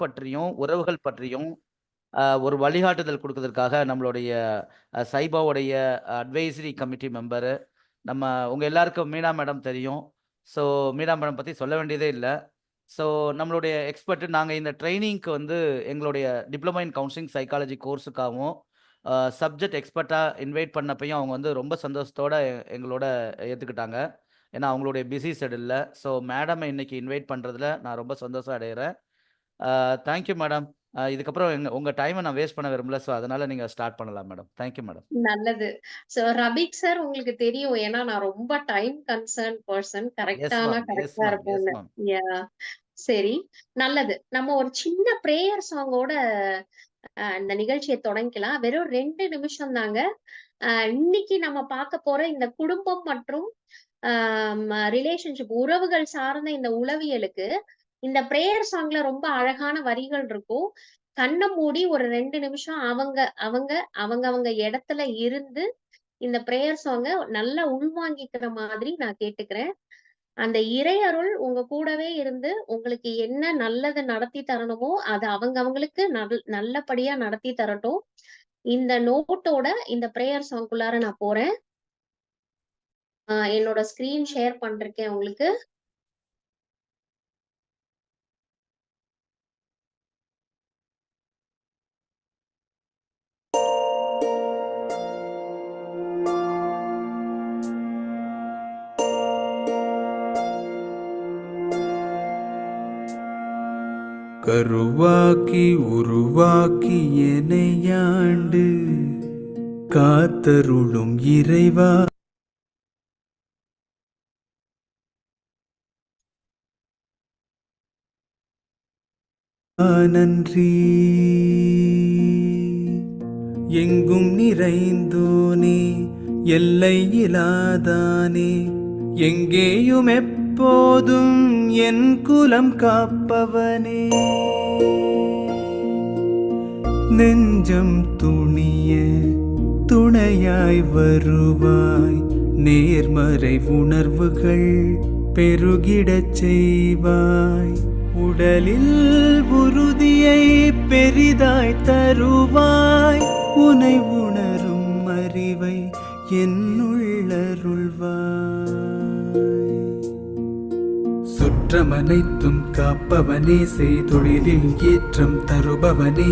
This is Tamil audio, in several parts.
பற்றியும், உறவுகள் பற்றியும் ஒரு வழிகாட்டுதல் குடுக்கதற்காக நம்மளுடைய சைபாவுடைய அட்வைசரி கமிட்டி மெம்பரு, நம்ம உங்க எல்லாருக்கும் மீனா மேடம் தெரியும். ஸோ மீனா மேடம் பத்தி சொல்ல வேண்டியதே இல்ல. ஸோ நம்மளுடைய எக்ஸ்பெர்ட் நாங்க இந்த ட்ரெய்னிங்க்கு வந்து எங்களுடைய டிப்ளமோ இன் கவுன்சிலிங் சைக்காலஜி கோர்ஸுக்காகவும், சப்ஜெக்ட் எக்ஸ்பெர்ட்டா இன்வைட் பண்ணப்பயும் அவங்க வந்து ரொம்ப சந்தோஷத்தோட எங்களோட ஏத்துக்கிட்டாங்க. ஏன்னா அவங்களுடைய பிஸி ஷெட்யூல்ல. ஸோ மேடம இன்னைக்கு இன்வைட் பண்றதுல நான் ரொம்ப சந்தோஷம் அடையறேன். Thank you madam. இதுக்கப்புறம் உங்க டைம நான் வேஸ்ட் பண்ண விரும்பல. ஸோ அதனால நீங்க ஸ்டார்ட் பண்ணலாம் மேடம். Thank you madam. நல்லது. ரபீக் சார் உங்களுக்கு தெரியும். ஏன்னா நான் ரொம்ப time concern person. Yes ma'am, yes கரெக்ட்டா மேம், எஸ் இருப்பேன்னு. மேம். யாஹ்! சரி. நல்லது. நம்ம ஒரு சின்ன பிரேயர் சாங்கோட இந்த நிகழ்ச்சிய தொடங்கிக்கலாம். வெறும் 2 நிமிஷம் தாங்க. இன்னைக்கு நம்ம பார்க்க போற இந்த குடும்பம் மற்றும் அ ரிலேஷன்ஷிப் உறவுகள் சார்ந்த இந்த உளவியலுக்கு, இந்த பிரேயர் சாங்ல ரொம்ப அழகான வரிகள் இருக்கும். கண்ண மூடி ஒரு 2 நிமிஷம் அவங்க அவங்க அவங்கவங்க இடத்துல இருந்து, இந்த பிரேயர் சாங்க நல்லா உள்வாங்கிக்கிற மாதிரி நான் கேட்டுக்கிறேன். அந்த இறை அருள் உங்க கூடவே இருந்து, உங்களுக்கு என்ன நல்லது நடத்தி தரணுமோ, அத அவங்க அவங்களுக்கு நல்லபடியா நடத்தி தரட்டும். இந்த நோட்டோட இந்த பிரேயர் சாங்க்குள்ளார நான் போறேன். என்னோட ஸ்க்ரீன் ஷேர் பண்றேன் உங்களுக்கு. கருவாக்கி உருவாக்கி எனையாண்டு காத்தருளும் இறைவா நன்றி. எங்கும் நிறைந்தோனே, எல்லை இலாதானே, எங்கேயும் எப்போதும் என் குலம் காப்பவனே, நெஞ்சம் துணிய துணையாய் வருவாய், நேர்மறை உணர்வுகள் பெருகிடச் செய்வாய், உடலில் உறுதியை பெரிதாய் தருவாய், உனை உணரும் அறிவை என்னுள்ளருள்வாய். சுற்றமனைத்தும் காப்பவனே, செய்தொழிலில் ஏற்றம் தருபவனே,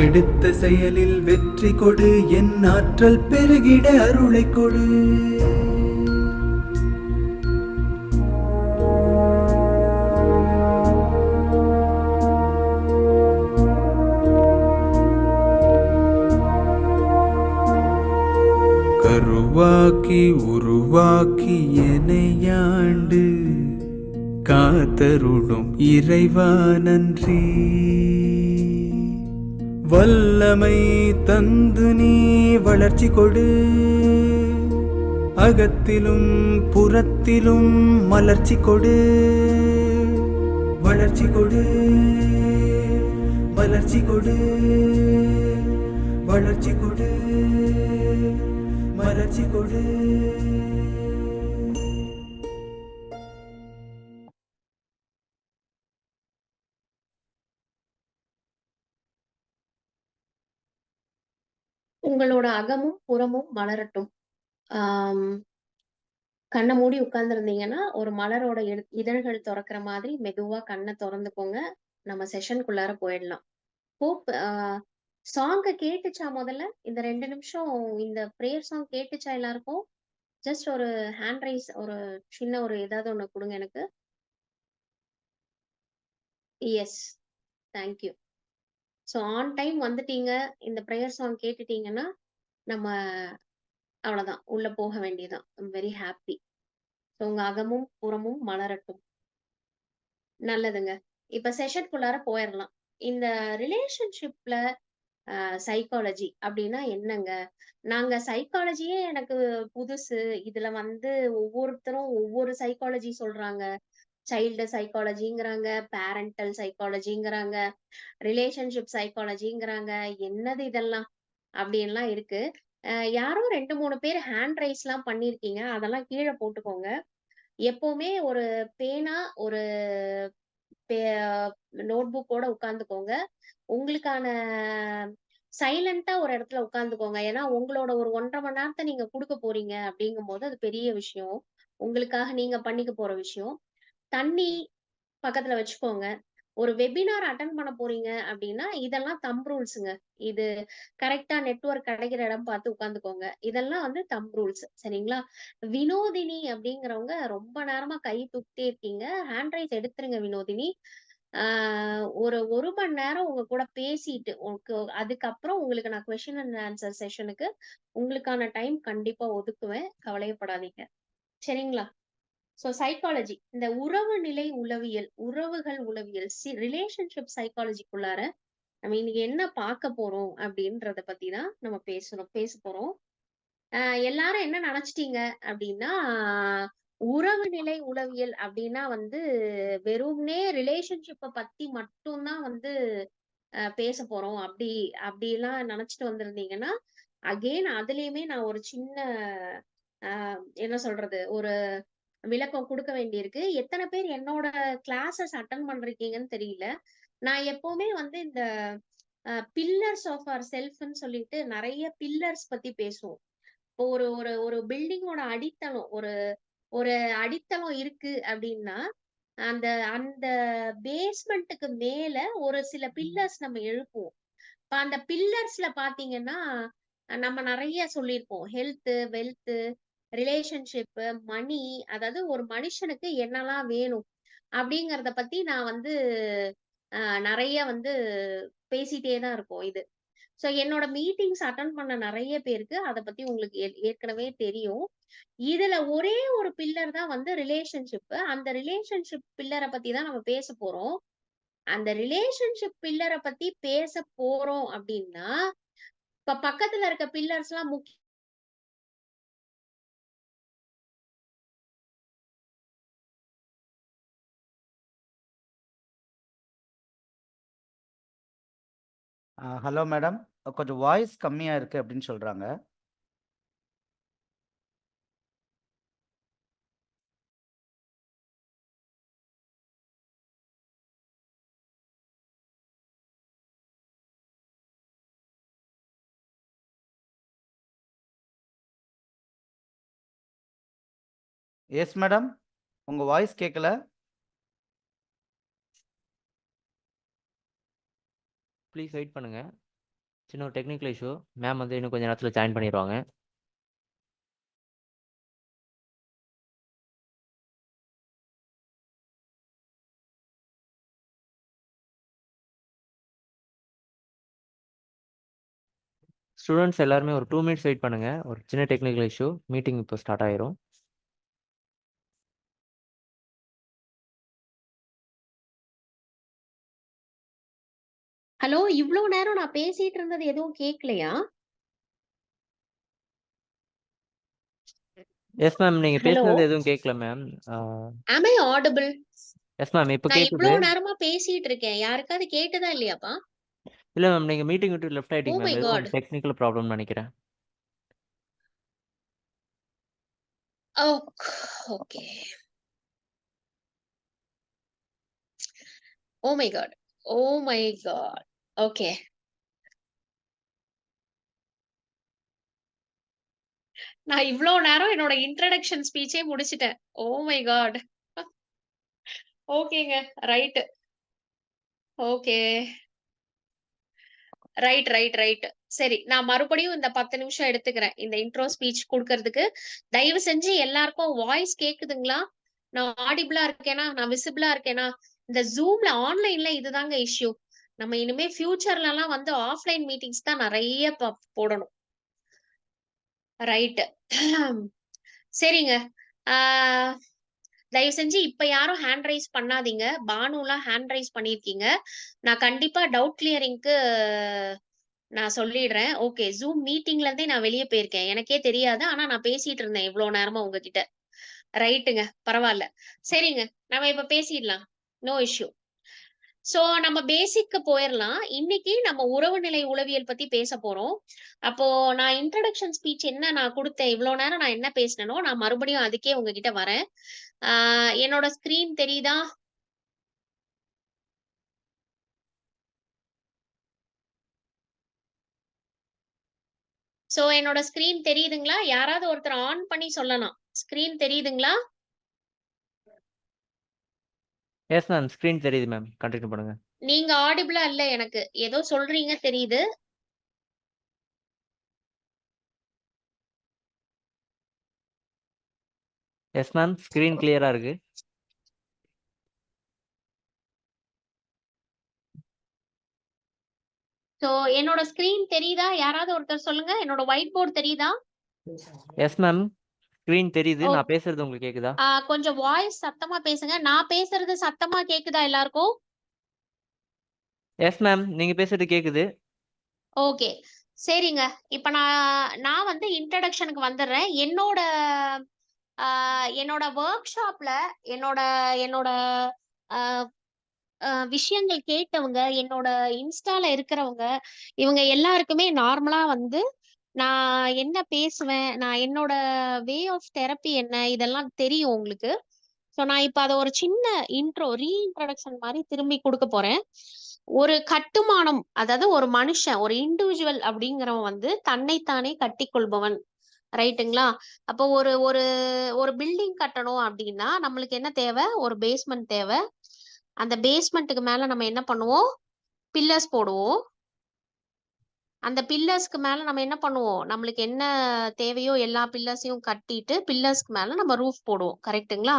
எடுத்த செயலில் வெற்றி கொடு, என் ஆற்றல் பெருகிட அருளை கொடு. கருவாக்கி உருவாக்கி எனையாண்டு காத்தருளும் இறைவா நன்றி. வல்லமை தந்து நீ வளர்ச்சி கொடு, அகத்திலும் புறத்திலும் மலர்ச்சி கொடு, வளர்ச்சி கொடு, வளர்ச்சி கொடு, வளர்ச்சி கொடு, மலர்ச்சி கொடு. உங்களோட அகமும், புறமும் மலரட்டும். ஆம். கண்ண மூடி உட்கார்ந்திருந்தீங்கன்னா, ஒரு மலரோட இதழ்கள் தொறக்கிற மாதிரி மெதுவா கண்ண தொறந்துக்கோங்க. நம்ம செஷனுக்குள்ளார போயிடலாம். ஹோப் சாங்க கேட்டுச்சா முதல்ல? இந்த 2 நிமிஷம் இந்த பிரேயர் சாங் கேட்டுச்சா எல்லாருக்கும்? ஜஸ்ட் ஒரு ஹேண்ட் ரைஸ் ஒரு சின்ன ஒரு ஏதாவது ஒண்ணு குடுங்க எனக்கு. Yes. Thank you. On time வந்துட்டீங்க. இந்த பிரேயர் சாங் கேட்டுட்டீங்கன்னா, நம்ம அவ்வளதான். உள்ள போக வேண்டியதுதான். ஐ அம் வெரி ஹேப்பி. உங்க அகமும், புறமும் மலரட்டும். நல்லதுங்க. இப்ப செஷனுக்குள்ளார போயிரலாம். இந்த ரிலேஷன்ஷிப்ல சைக்காலஜி அப்டின்னா என்னங்க? நாங்க சைக்காலஜியே எனக்கு புதுசு. இதுல வந்து ஒவ்வொருத்தரும் ஒவ்வொரு சைக்காலஜி சொல்றாங்க. சைல்டு சைக்காலஜிங்கிறாங்க, பேரண்டல் சைக்காலஜிங்கிறாங்க, ரிலேஷன்ஷிப் சைக்காலஜிங்கிறாங்க. என்னது இதெல்லாம்? அப்டின்லாம் இருக்கு. யாரோ 2, 3 பேர் ஹேண்ட் ரைஸ்லாம் பண்ணியிருக்கீங்க. அதெல்லாம் கீழ போட்டுக்கோங்க. எப்பவுமே ஒரு பேனா, ஒரு நோட் புக்கோட உட்கார்ந்துக்கோங்க. உங்களுக்கான சைலண்டா ஒரு இடத்துல உட்கார்ந்துக்கோங்க. ஏன்னா, உங்களோட ஒரு 1 1/2 மணி நேரத்த நீங்க குடுக்க போறீங்க அப்படிங்கும்போது, அது பெரிய விஷயம். உங்களுக்காக நீங்க பண்ணிக்க போற விஷயம். தண்ணி பக்கத்துல வச்சுக்கோங்க. ஒரு வெபினார் அட்டெண்ட் பண்ண போறீங்க அப்படின்னா, இதெல்லாம் தம்ப் ரூல்ஸ்ங்க. இது கரெக்ட்டா நெட்வொர்க் கிடைக்கிற இடம் பார்த்து உட்கார்ந்துக்கோங்க. இதெல்லாம் வந்து தம்ப் ரூல்ஸ். சரிங்களா? வினோதினி அப்படிங்கிறவங்க ரொம்ப நேரமா கை தூக்கிட்டே இருக்கீங்க. ஹேண்ட் ரைஸ் எடுத்துருங்க வினோதினி. ஆ ஒரு 1 மணி நேரம் உங்க கூட பேசிட்டு, அதுக்கப்புறம் உங்களுக்கு நான் கொஸ்டின் அண்ட் ஆன்சர் செஷனுக்கு உங்களுக்கான டைம் கண்டிப்பா ஒதுக்குவேன். கவலையப்படாதீங்க. சரிங்களா? சைக்காலஜி இந்த உறவு நிலை உளவியல், உறவுகள் உளவியல், ரிலேஷன்ஷிப் சைக்காலஜிக்குள்ளார நம்ம இன்னைக்கு என்ன பார்க்க போறோம் அப்படின்றத பத்தி தான் நம்ம பேச போறோம். எல்லாரும் என்ன நினைச்சிட்டீங்க அப்படின்னா, உறவு நிலை உளவியல் அப்படின்னா வந்து வெறும்னே ரிலேஷன்ஷிப்ப பத்தி மட்டும் தான் வந்து பேச போறோம். அப்படிலாம் நினைச்சிட்டு வந்திருந்தீங்கன்னா, அகைன் அதுலயுமே நான் ஒரு சின்ன என்ன சொல்றது? ஒரு விளக்கம் குடுக்க வேண்டியிருக்கு. எத்தன பேர் என்னோட கிளாஸஸ் அட்டெண்ட் பண்றீங்கன்னு தெரியல. நான் எப்பவுமே வந்து இந்த பில்லர்ஸ் ஆஃப் அவர் செல்ஃப்ன்னு சொல்லிட்டு நெறைய பில்லர்ஸ் பத்தி பேசுவோம். இப்போ ஒரு ஒரு ஒரு பில்டிங்கோட அடித்தளம் ஒரு அடித்தளம் இருக்கு அப்டின்னா, அந்த அந்த பேஸ்மென்ட்க்கு மேல ஒரு சில பில்லர்ஸ் நம்ம எழுப்புவோம். இப்ப அந்த பில்லர்ஸ்ல பார்த்தீங்கன்னா, நம்ம நெறைய சொல்லியிருப்போம். ஹெல்த், வெல்த், ரிலேஷன்ஷிப், மணி, அதாவது ஒரு மனுஷனுக்கு என்னலாம் வேணும்? அப்படிங்கிறத பத்தி நான் வந்து நெறைய வந்து பேசிட்டே தான் இருக்கோம் இது. என்னோட மீட்டிங்ஸ் அட்டெண்ட் பண்ண நெறைய பேருக்கு அத பத்தி உங்களுக்கு ஏற்கனவே தெரியும். இதுல ஒரே ஒரு பில்லர் தான் வந்து ரிலேஷன்ஷிப். அந்த ரிலேஷன்ஷிப் பில்லர பத்தி தான் நம்ம பேச போறோம். அந்த ரிலேஷன்ஷிப் பில்லர பத்தி பேச போறோம் அப்படின்னா, இப்ப பக்கத்துல இருக்க பில்லர்ஸ்லாம் ஹலோ மேடம். கொஞ்சம் வாய்ஸ் கம்மியா இருக்கு அப்படின்னு சொல்றாங்க. Yes madam. உங்க வாய்ஸ் கேட்கல. ப்ளீஸ் வெயிட் பண்ணுங்க. சின்ன ஒரு டெக்னிக்கல் இஷ்யூ. மேம் வந்து இன்னும் கொஞ்ச நேரத்தில் ஜாயின் பண்ணிடுவாங்க. ஸ்டூடெண்ட்ஸ் எல்லாருமே ஒரு 2 மினிட்ஸ் வெயிட் பண்ணுங்க. ஒரு சின்ன டெக்னிக்கல் இஷ்யூ. மீட்டிங் இப்போ ஸ்டார்ட் ஆயிரும். ஹலோ, இவ்ளோ நேரம் நான் பேசிட்டு இருந்தது எதுவும் கேட்கலையா? எஸ் மேம், நீங்க ஹலோ, பேசுனது எதுவும் கேட்கல ma'am. am I audible? Yes ma'am, இப்போ நான் கேட்குது. இவ்ளோ நேரமா பேசிட்டு இருக்கேன். யாருக்காவது கேட்டுதா இல்லையாப்பா? இல்லை மேம், நீங்கள் மீட்டிங் விட்டு லெஃப்ட் ஓ ஆயிட்டீங்க மை மேம். ஏதோ காட். கொஞ்சம் டெக்னிக்கல் ப்ராப்ளம் நினைக்கிறேன். Okay. Oh my god. Oh my god. Okay. நான் இவ்ளோ நேரம் என்னோட இன்ட்ரோடக்ஷன் ஸ்பீச்சே முடிச்சுட்டேன். Oh my god. ஓகேங்க. ரைட். ஓகே. ரைட். சரி, நான் மறுபடியும் இந்த 10 நிமிஷம் எடுத்துக்கிறேன். இந்த இன்ட்ரோ ஸ்பீச் குடுக்கறதுக்கு. தயவு செஞ்சு எல்லாருக்கும் வாய்ஸ் கேக்குதுங்களா? நான் ஆடிபிளா இருக்கேனா? நான் விசிபிளா இருக்கேனா? இந்த Zoomல ஆன்லைன்ல இதுதாங்க இஷ்யூ. நம்ம இனிமே ஃபியூச்சர்லலாம் வந்து ஆஃப்லைன் மீட்டிங்ஸ் தான் நெறைய போடணும். ரைட். சரிங்க. ஆ தயவு செஞ்சு இப்ப யாரும் ஹேண்ட் ரைஸ் பண்ணாதீங்க. பானுலாம் ஹேண்ட் ரைஸ் பண்ணியிருக்கீங்க. நான் கண்டிப்பா டவுட் கிளியரிங்க்கு நான் சொல்லிடுறேன். ஓகே. Zoom மீட்டிங்ல இருந்தே நான் வெளிய போயிருக்கேன். எனக்கே தெரியாது. ஆனா நான் பேசிட்டு இருந்தேன் இவ்ளோ நேரமா உங்ககிட்ட. ரைட்டுங்க. பரவால்ல. சரிங்க. நம்ம இப்ப பேசிடலாம். No issue. நம்ம பேசிக்கு போயிரலாம். இன்னைக்கு நம்ம உறவுநிலை உளவியல் பத்தி பேசப் போறோம். அப்போ நான் இன்ட்ரோடக்ஷன் ஸ்பீச் என்ன நான் குடுத்தேன், இவ்ளோ நேரம் நான் என்ன பேசினேனோ, நான் மறுபடியும் அதுக்கே உங்ககிட்ட வரேன். என்னோட ஸ்க்ரீன் தெரியுதா? சோ என்னோட ஸ்கிரீன் தெரியுதுங்களா? யாராவது ஒருத்தர் ஆன் பண்ணி சொல்லலாம். ஸ்கிரீன் தெரியுதுங்களா? Yes ma'am. ஸ்க்ரீன் தெரியுது மேம். கன்டின்யூ பண்ணுங்க. நீங்க ஆடிபிளா இல்ல எனக்கு. ஏதோ சொல்றீங்க தெரியுது. Yes ma'am. ஸ்க்ரீன் கிளியரா இருக்கு. சோ என்னோட ஸ்கிரீன் தெரியுதா? யாராவது ஒருத்தர் சொல்லுங்க. என்னோட ஒயிட் போர்டு தெரியுதா? Yes ma'am. ஸ்க்ரீன் தெரியுது. ஓ நான் பேசுறது உங்களுக்கு கேக்குதா? கொஞ்சம் வாய்ஸ் சத்தமா பேசுங்க. நான் பேசுறது சத்தமா கேக்குதா எல்லாருக்கும்? Yes ma'am. நீங்க பேசுறது கேக்குது. ஓகே. சரிங்க. இப்ப நான் வந்து இன்ட்ரடக்ஷனுக்கு வந்துடுறேன். என்னோட ஒர்க் ஷாப்ல என்னோட என்னோட அஹ், விஷயங்கள் கேட்டவங்க, என்னோட இன்ஸ்டால இருக்கிறவங்க, இவங்க எல்லாருக்குமே நார்மலா வந்து நான் என்ன பேசுவேன், நான் என்னோட வே ஆஃப் தெரப்பி என்ன, இதெல்லாம் தெரியும் உங்களுக்கு. ஸோ நான் இப்ப அதை ஒரு சின்ன ரீஇன்ட்ரடக்ஷன் மாதிரி திரும்பி கொடுக்க போறேன். ஒரு கட்டுமானம், அதாவது ஒரு மனுஷன், ஒரு இண்டிவிஜுவல் அப்படிங்கிறவன் வந்து தன்னைத்தானே கட்டிக்கொள்பவன். ரைட்டுங்களா? அப்போ ஒரு ஒரு ஒரு பில்டிங் கட்டணும் அப்படின்னா நம்மளுக்கு என்ன தேவை? ஒரு பேஸ்மெண்ட் தேவை. அந்த பேஸ்மெண்ட்டுக்கு மேல நம்ம என்ன பண்ணுவோம்? பில்லர்ஸ் போடுவோம். அந்த பில்லர்ஸ்க்கு மேல நம்ம என்ன பண்ணுவோம்? நம்மளுக்கு என்ன தேவையோ எல்லா பில்லர்ஸையும் கட்டிட்டு பில்லர்ஸ்க்கு மேல நம்ம ரூஃப் போடுவோம். கரெக்ட்டுங்களா?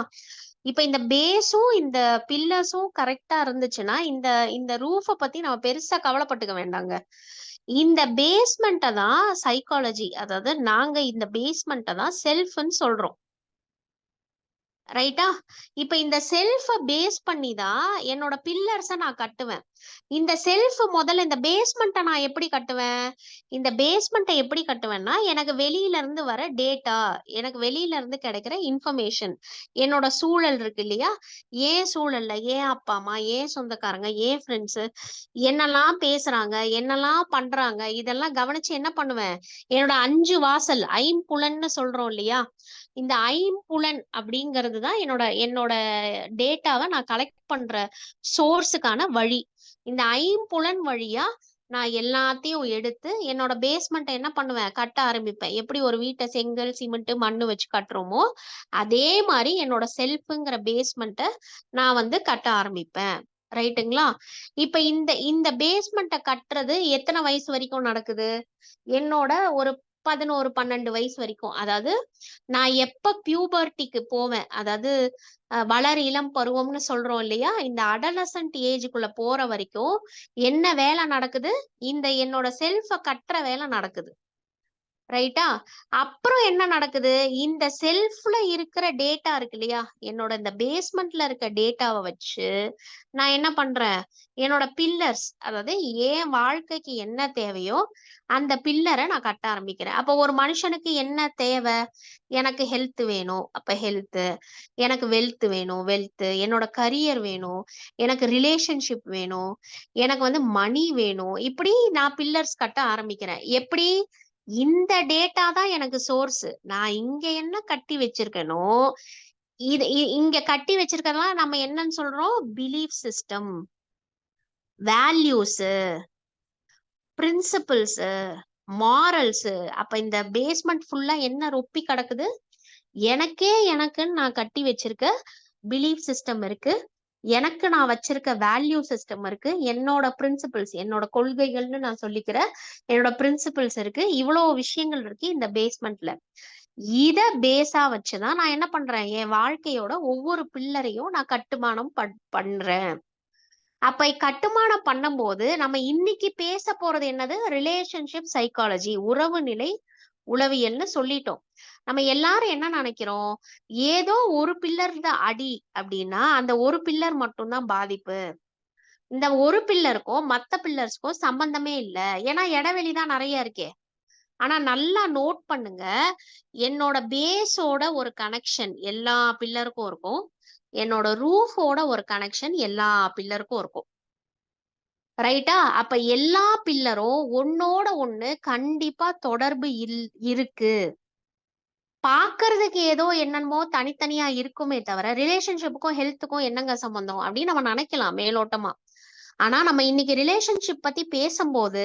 இப்ப இந்த பேஸும் இந்த பில்லர்ஸும் கரெக்டா இருந்துச்சுன்னா இந்த இந்த ரூஃப பத்தி நம்ம பெருசா கவலைப்பட்டுக்க வேண்டாங்க. இந்த பேஸ்மெண்ட்ட தான் சைக்காலஜி, அதாவது நாங்க இந்த பேஸ்மெண்ட்ட தான் செல்ஃப்ன்னு சொல்றோம். ரைட்டா? இப்ப இந்த செல்ஃப பேஸ் பண்ணி தான் என்னோட பில்லர்ஸ நான் கட்டுவேன். இந்த செல்ஃப் முதல்ல இந்த பேஸ்மெண்ட்ட நான் எப்படி கட்டுவேன்? இந்த பேஸ்மெண்ட்ட எப்படி கட்டுவேன்னா, எனக்கு வெளியில இருந்து வர டேட்டா, எனக்கு வெளியில இருந்து கிடைக்கிற இன்ஃபர்மேஷன், என்னோட சூழல் இருக்கு இல்லையா? என் சூழல்ல என் அப்பா, அம்மா, என் சொந்தக்காரங்க, என் ஃப்ரெண்ட்ஸ் என்னெல்லாம் பேசுறாங்க, என்னெல்லாம் பண்றாங்க, இதெல்லாம் கவனிச்சு என்ன பண்ணுவேன்? என்னோட 5 வாசல், ஐம்புலன்னு சொல்றோம் இல்லையா? இந்த ஐம்புலன் அப்படிங்கிறது தான் என்னோட என்னோட டேட்டாவை நான் கலெக்ட் பண்ற சோர்ஸுக்கான வழி. இந்த ஐம்புலன் வழியா நான் எல்லாத்தையும் எடுத்து என்னோட பேஸ்மெண்ட்டை என்ன பண்ணுவேன்? கட்ட ஆரம்பிப்பேன். எப்படி ஒரு வீட்டை செங்கல், சிமெண்ட், மண்ணு வச்சு கட்டுறோமோ அதே மாதிரி என்னோட செல்ஃப்ங்கிற பேஸ்மெண்ட்டை நான் வந்து கட்ட ஆரம்பிப்பேன். ரைட்டுங்களா? இப்ப இந்த இந்த பேஸ்மெண்ட்டை கட்டுறது எத்தனை வயசு வரைக்கும் நடக்குது? என்னோட ஒரு 11, 12 வயசு வரைக்கும். அதாவது நான் எப்ப பியூபர்ட்டிக்கு போவேன், அதாவது வளர் இளம் பருவம்னு சொல்றோம் இல்லையா? இந்த அடலசன்ட் ஏஜுக்குள்ள போற வரைக்கும் என்ன வேலை நடக்குது? இந்த என்னோட செல்ஃப கட்டுற வேலை நடக்குது. ரைட்டா? அப்புறம் என்ன நடக்குது? இந்த செல்ஃப்ல இருக்கிற டேட்டா இருக்கு இல்லையா? என்னோட இந்த பேஸ்மெண்ட்ல இருக்க டேட்டாவை வச்சு நான் என்ன பண்றேன்? என்னோட பில்லர்ஸ், அதாவது என் வாழ்க்கைக்கு என்ன தேவையோ அந்த பில்லரை நான் கட்ட ஆரம்பிக்கிறேன். அப்போ ஒரு மனுஷனுக்கு என்ன தேவை? எனக்கு ஹெல்த் வேணும், அப்ப ஹெல்த். எனக்கு வெல்த் வேணும், வெல்த். என்னோட கரியர் வேணும், எனக்கு ரிலேஷன்ஷிப் வேணும், எனக்கு வந்து மணி வேணும். இப்படி நான் பில்லர்ஸ் கட்ட ஆரம்பிக்கிறேன். எப்படி? இந்த டேட்டா தான் எனக்கு சோர்ஸ். நான் இங்க என்ன கட்டி வச்சிருக்கேனோ இங்க கட்டி வச்சிருக்கதெல்லாம் நம்ம என்னன்னு சொல்றோம்? Belief system, values, principles, morals. அப்ப இந்த பேஸ்மெண்ட் ஃபுல்லா என்ன ரொப்பி கிடக்குது? எனக்குன்னு நான் கட்டி வச்சிருக்க பிலீஃப் சிஸ்டம் இருக்கு. எனக்கு நான் வச்சிருக்க வேல்யூ சிஸ்டம் இருக்கு. என்னோட பிரின்சிபிள்ஸ், என்னோட கொள்கைகள்னு நான் சொல்லிக்கிற என்னோட பிரின்சிபிள்ஸ் இருக்கு. இவ்வளவு விஷயங்கள் இருக்கு இந்த பேஸ்மெண்ட்ல. இத பேஸா வச்சுதான் நான் என்ன பண்றேன்? என் வாழ்க்கையோட ஒவ்வொரு பில்லரையும் நான் கட்டுமானம் பண்றேன். அப்ப கட்டுமானம் பண்ணும்போது நம்ம இன்னைக்கு பேச போறது என்னது? ரிலேஷன்ஷிப் சைக்காலஜி, உறவு நிலை உளவியல்னு சொல்லிட்டோம். நம்ம எல்லாரும் என்ன நினைக்கிறோம்? ஏதோ ஒரு பில்லர் தான் அடி அப்படின்னா அந்த ஒரு பில்லர் மட்டும்தான் பாதிப்பு. இந்த ஒரு பில்லருக்கும் மத்த பில்லர்ஸ்க்கும் சம்பந்தமே இல்ல. ஏன்னா இடைவெளி தான் நிறைய இருக்கே. ஆனா நல்லா நோட் பண்ணுங்க. என்னோட பேஸோட ஒரு கனெக்ஷன் எல்லா பில்லருக்கும் இருக்கும். என்னோட ரூஃபோட ஒரு கனெக்ஷன் எல்லா பில்லருக்கும் இருக்கும். ரைட்டா? அப்ப எல்லா பில்லரும் ஒன்னோட ஒண்ணு கண்டிப்பா தொடர்பு இருக்கு. பாக்குறதுக்கு ஏதோ என்னமோ தனித்தனியா இருக்குமே தவிர ரிலேஷன்ஷிப்புக்கும் ஹெல்த்துக்கும் என்னங்க சம்பந்தம் அப்படின்னு நம்ம நினைக்கலாம் மேலோட்டமா. ஆனா நம்ம இன்னைக்கு ரிலேஷன்ஷிப் பத்தி பேசும்போது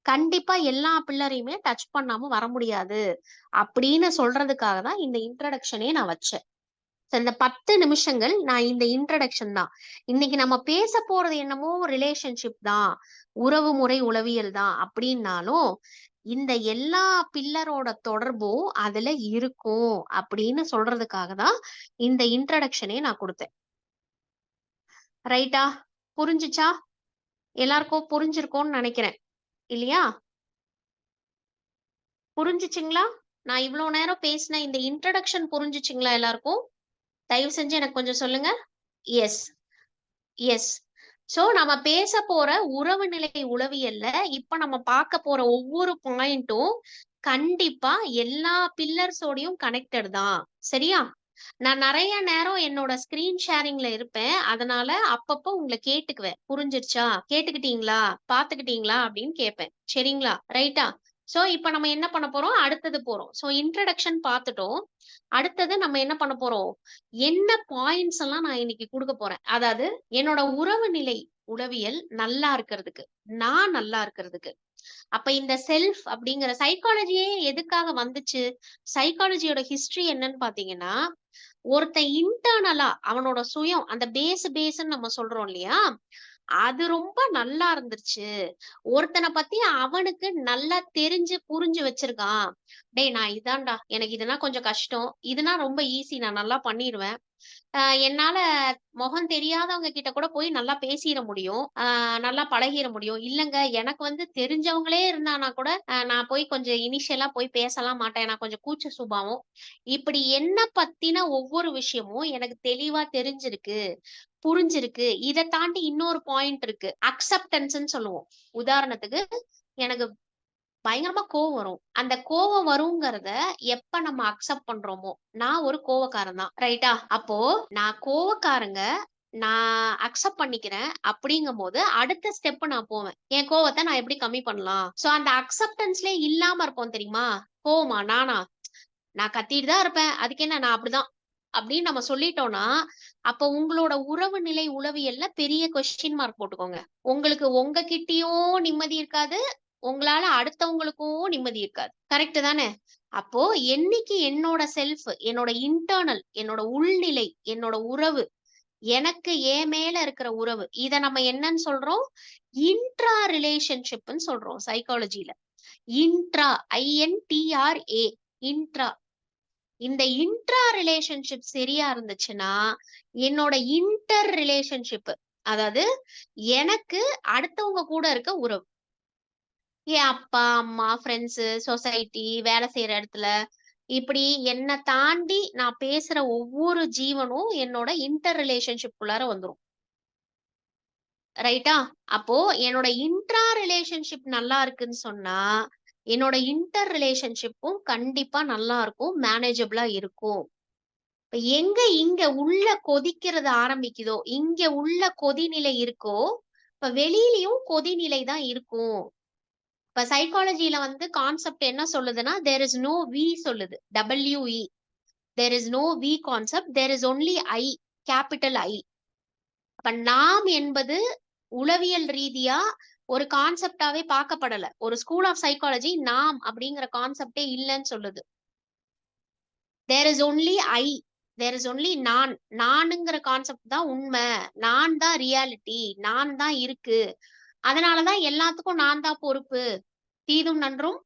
கண்டிப்பா எல்லா பில்லரையுமே டச் பண்ணாம வர முடியாது அப்படின்னு சொல்றதுக்காக தான் இந்த இன்ட்ரடக்ஷனே நான் வச்சேன். இந்த 10 நிமிஷங்கள் நான் இந்த இன்ட்ரடக்ஷன் தான். இன்னைக்கு நம்ம பேச போறது என்னமோ ரிலேஷன்ஷிப் தான், உறவு முறை உளவியல் தான் அப்படின்னாலும் இந்த எல்லா பில்லரோட தொடர்பும் அதுல இருக்கும் அப்படின்னு சொல்றதுக்காக தான் இந்த இன்ட்ரடக்ஷனே நான் கொடுத்தேன். ரைட்டா? புரிஞ்சுச்சா? எல்லாருக்கும் புரிஞ்சிருக்கும்னு நினைக்கிறேன் இல்லையா? புரிஞ்சுச்சுங்களா? நான் இவ்வளவு நேரம் பேசின இந்த இன்ட்ரடக்ஷன் புரிஞ்சுச்சுங்களா எல்லாருக்கும்? தயவு செஞ்சு எனக்கு கொஞ்சம் சொல்லுங்க. S S. சோ நம்ம பேச போற உறவு நிலை உளவியல்ல இப்ப நம்ம பார்க்க போற ஒவ்வொரு பாயிண்ட்டும் கண்டிப்பா எல்லா பில்லர்ஸோடையும் கனெக்டட் தான். சரியா? நான் நிறைய நேரம் என்னோட ஸ்கிரீன் ஷேரிங்ல இருப்பேன். அதனால அப்பப்போ உங்களை கேட்டுக்குவேன். புரிஞ்சிருச்சா? கேட்டுக்கிட்டீங்களா? பாத்துக்கிட்டீங்களா? அப்படின்னு கேட்பேன். சரிங்களா? ரைட்டா? சோ இப்ப நம்ம என்ன பண்ண போறோம்? அடுத்தது போறோம். சோ இன்ட்ரடக்ஷன் பார்த்துட்டோம். அடுத்தது நம்ம என்ன பண்ண போறோம்? என்ன பாயிண்ட்ஸ் எல்லாம் நான் இன்னைக்கு கொடுக்க போறேன். அதாவது என்னோட உறவு நிலை உளவியல் நல்லா இருக்கிறதுக்கு, நான் நல்லா இருக்கிறதுக்கு. அப்ப இந்த செல்ஃப் அப்படிங்கிற சைக்காலஜியே எதுக்காக வந்துச்சு? சைக்காலஜியோட ஹிஸ்டரி என்னன்னு பாத்தீங்கன்னா, ஒருத்தன் இன்டர்னலா அவனோட சுயம் அந்த பேஸ்ன்னு நம்ம சொல்றோம் இல்லையா? அது ரொம்ப நல்லா இருந்துருச்சு. ஒருத்தனை பத்தி அவனுக்கு நல்லா தெரிஞ்சு புரிஞ்சு வச்சிருக்கான். டேய் நான் இதான்டா, எனக்கு இதுனா கொஞ்சம் கஷ்டம், இதுனா ரொம்ப ஈஸி, நான் நல்லா பண்ணிருவேன். என்னால முகம் தெரியாதவங்க கிட்ட கூட போய் நல்லா பேசிற முடியும். நல்லா பழகிற முடியும். இல்லங்க எனக்கு வந்து தெரிஞ்சவங்களே இருந்தானா கூட நான் போய் கொஞ்சம் இனிஷியலா போய் பேசலாம் மாட்டேன். நான் கொஞ்சம் கூச்ச சுபாவம். இப்படி என்ன பத்தின ஒவ்வொரு விஷயமும் எனக்கு தெளிவா தெரிஞ்சிருக்கு, புரிஞ்சிருக்கு. இத தாண்டி இன்னொரு பாயிண்ட் இருக்கு. அக்செப்டன்ஸ்ன்னு சொல்லுவோம். உதாரணத்துக்கு எனக்கு பயங்கரமா கோவம் வரும். அந்த கோவம் வருங்கிறத எப்ப நம்ம அக்செப்ட் பண்றோமோ, நான் ஒரு கோவக்காரன் தான். ரைட்டா? அப்போ நான் கோவக்காரங்க, நான் அக்செப்ட் பண்ணிக்கிறேன் அப்படிங்கும்போது அடுத்த ஸ்டெப் நான் போவேன். என் கோவத்த நான் எப்படி கம்மி பண்ணலாம்? சோ அந்த அக்செப்டன்ஸ்லயே இல்லாம இருப்போம் தெரியுமா? கோவமா? நானா? நான் கத்திட்டு தான் இருப்பேன். அதுக்கு என்ன நான் அப்படிதான். அப்படின்னு நம்ம சொல்லிட்டோம்னா, அப்ப உங்களோட உறவு நிலை உளவியல்ல பெரிய கொஸ்டின் மார்க் போட்டுக்கோங்க. உங்களுக்கு உங்ககிட்டயும் நிம்மதி இருக்காது. உங்களால அடுத்தவங்களுக்கும் நிம்மதி இருக்காது. கரெக்ட் தானே? அப்போ என்னைக்கு என்னோட செல்ஃப், என்னோட இன்டர்னல், என்னோட உள்நிலை, என்னோட உறவு, எனக்கு என் மேல இருக்கிற உறவு, இத நம்ம என்னன்னு சொல்றோம்? இன்ட்ரா ரிலேஷன்ஷிப்னு சொல்றோம் சைக்காலஜில. Intra, INTRA, intra. இந்த இன்ட்ரா ரிலேஷன்ஷிப் சரியா இருந்துச்சுன்னா, என்னோட இன்டர் ரிலேஷன்ஷிப், அதாவது எனக்கு அடுத்தவங்க கூட இருக்க உறவு, என் அப்பா, அம்மா, ஃப்ரெண்ட்ஸ், சொசைட்டி, வேலை செய்யற இடத்துல, இப்படி என்ன தாண்டி நான் பேசுற ஒவ்வொரு ஜீவனும் என்னோட இன்டர் ரிலேஷன்ஷிப் குள்ளார வந்துரும். ரைட்டா? அப்போ என்னோட இன்ட்ரா ரிலேஷன்ஷிப் நல்லா இருக்குன்னு சொன்னா, என்னோட இன்டர் ரிலேஷன்ஷிப்பும் கண்டிப்பா நல்லா இருக்கும், மேனேஜபிளா இருக்கும். இப்ப எங்க இங்க உள்ள கொதிக்கிறது ஆரம்பிக்குதோ, இங்க உள்ள கொதிநிலை இருக்கோ, இப்ப வெளியிலயும் கொதிநிலை தான் இருக்கும். இப்ப சைக்காலஜில வந்து கான்செப்ட் என்ன சொல்லுதுன்னா, தேர் இஸ் நோ வி சொல்லுது. WE. There is no we concept. There is only I, capital I. அப்ப நாம் என்பது உளவியல் ரீதியா ஒரு கான்செப்டாவே பார்க்கப்படல. ஒரு ஸ்கூல் ஆஃப் சைக்காலஜி நாம் அப்படிங்கிற கான்செப்டே இல்லைன்னு சொல்லுது. There is only I. There is only நான். நானுங்கிற கான்செப்ட் தான் உண்மை. நான் தான் ரியாலிட்டி. நான் தான் இருக்கு. அதனாலதான் எல்லாத்துக்கும் நான் தான் பொறுப்பு. தீதும் நன்றும்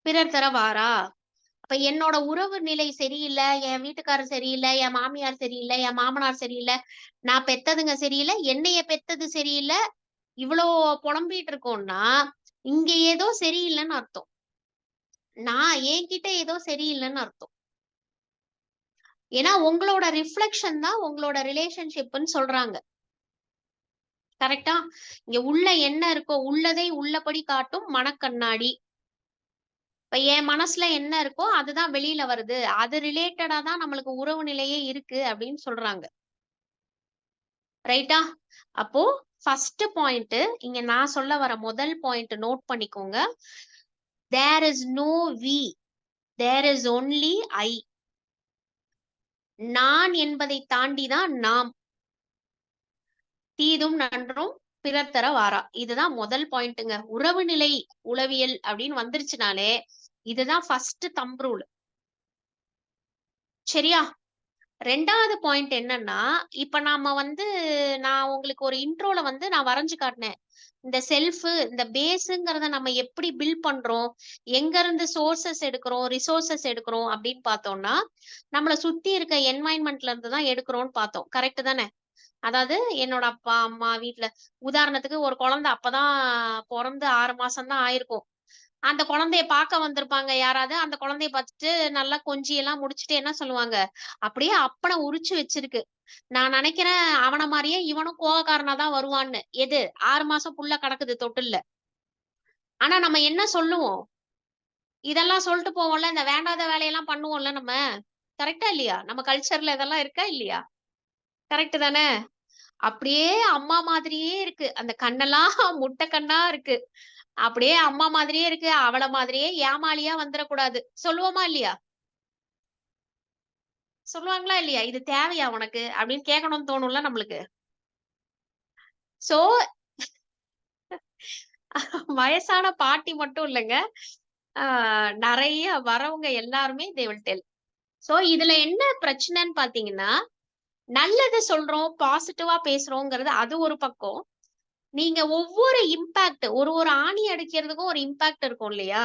பிறர் தர வாரா. அப்ப என்னோட உறவு நிலை சரியில்லை, என் வீட்டுக்காரர் சரியில்லை, என் மாமியார் சரியில்லை, என் மாமனார் சரியில்லை, நான் பெத்ததுங்க சரியில்லை, என்னைய பெத்தது சரியில்லை, இவ்வளோ புலம்பிட்டு இருக்கோம்னா இங்க ஏதோ சரியில்லைன்னு அர்த்தம். நான் என்கிட்ட ஏதோ சரியில்லைன்னு அர்த்தம். ஏன்னா உங்களோட ரிஃப்ளெக்ஷன் தான் உங்களோட ரிலேஷன்ஷிப்னு சொல்றாங்க. கரெக்டா? இங்க உள்ள என்ன இருக்கோ உள்ளதை உள்ளபடி காட்டும் மனக்கண்ணாடி. இப்ப என் மனசுல என்ன இருக்கோ அதுதான் வெளியில வருது. அது ரிலேட்டடா தான் நம்மளுக்கு உறவு நிலையே இருக்கு அப்படின்னு சொல்றாங்க. ரைட்டா? அப்போ ஃபர்ஸ்ட் பாயிண்ட், இங்க நான் சொல்ல வர முதல் பாயிண்ட் நோட் பண்ணிக்கோங்க. There is no we, there is only I. நான் என்பதை தாண்டிதான் நாம். தீதும் நன்றும் பிறர் தர வாரா. இதுதான் முதல் பாயிண்ட்டுங்க. உறவு நிலை உளவியல் அப்படின்னு வந்துருச்சுனாலே இதுதான் ஃபர்ஸ்ட் தம்ப் ரூல். சரியா? 2வது பாயிண்ட் என்னன்னா, இப்ப நாம வந்து நான் உங்களுக்கு ஒரு இன்ட்ரோல வந்து நான் வரைஞ்சு காட்டினேன். இந்த செல்ஃப், இந்த பேஸ்ங்கிறத நம்ம எப்படி பில்ட் பண்றோம், எங்க இருந்து சோர்சஸ் எடுக்கிறோம், ரிசோர்சஸ் எடுக்கிறோம் அப்படின்னு பார்த்தோம்னா, நம்மள சுத்தி இருக்க என்வாயன்மெண்ட்ல இருந்து தான் எடுக்கிறோம்னு பார்த்தோம். கரெக்ட் தானே? அதாவது என்னோட அப்பா, அம்மா வீட்ல உதாரணத்துக்கு ஒரு குழந்தை அப்பதான் பொறந்து 6 மாசம் தான் ஆயிருக்கும். அந்த குழந்தைய பார்க்க வந்திருப்பாங்க யாராவது. அந்த குழந்தைய பார்த்துட்டு நல்லா கொஞ்சி எல்லாம் முடிச்சுட்டு என்ன சொல்லுவாங்க, அப்படியே அப்பன உரிச்சு வச்சிருக்கு. நான் நினைக்கிறேன் அவன மாரியே இவனும் கோவக்காரனா தான் வருவான்னு. எது 6 மாசம் புள்ள கிடக்குது தொட்டில்ல. ஆனா நம்ம என்ன சொல்லுவோம்? இதெல்லாம் சொல்லிட்டு போவோம்ல. இந்த வேண்டாத வேலையெல்லாம் பண்ணுவோம்ல நம்ம. கரெக்ட்டா இல்லையா? நம்ம கல்ச்சர்ல இதெல்லாம் இருக்கா இல்லையா? கரெக்ட் தானே? அப்படியே அம்மா மாதிரியே இருக்கு. அந்த கண்ணெல்லாம் முட்டை கண்ணா இருக்கு. அப்படியே அம்மா மாதிரியே இருக்கு. அவள மாதிரியே ஏமாளியா வந்துரக்கூடாது. சொல்லுவோமா இல்லையா? சொல்லுவாங்களா இல்லையா? இது தேவையா உனக்கு? அப்படின்னு கேட்கணும்னு தோணும்ல நம்மளுக்கு. சோ வயசான பாட்டி மட்டும் இல்லங்க. ஆ நெறைய வரவங்க எல்லாருமே தே வில் டெல். சோ இதுல என்ன பிரச்சனைன்னு பார்த்தீங்கன்னா, நல்லது சொல்றோம், பாசிட்டிவா பேசுறோங்கிறது அது ஒரு பக்கம். நீங்க ஒவ்வொரு இம்பாக்ட் ஒரு ஒரு ஆணி அடிக்கிறதுக்கும் ஒரு இம்பாக்ட் இருக்கும் இல்லையா?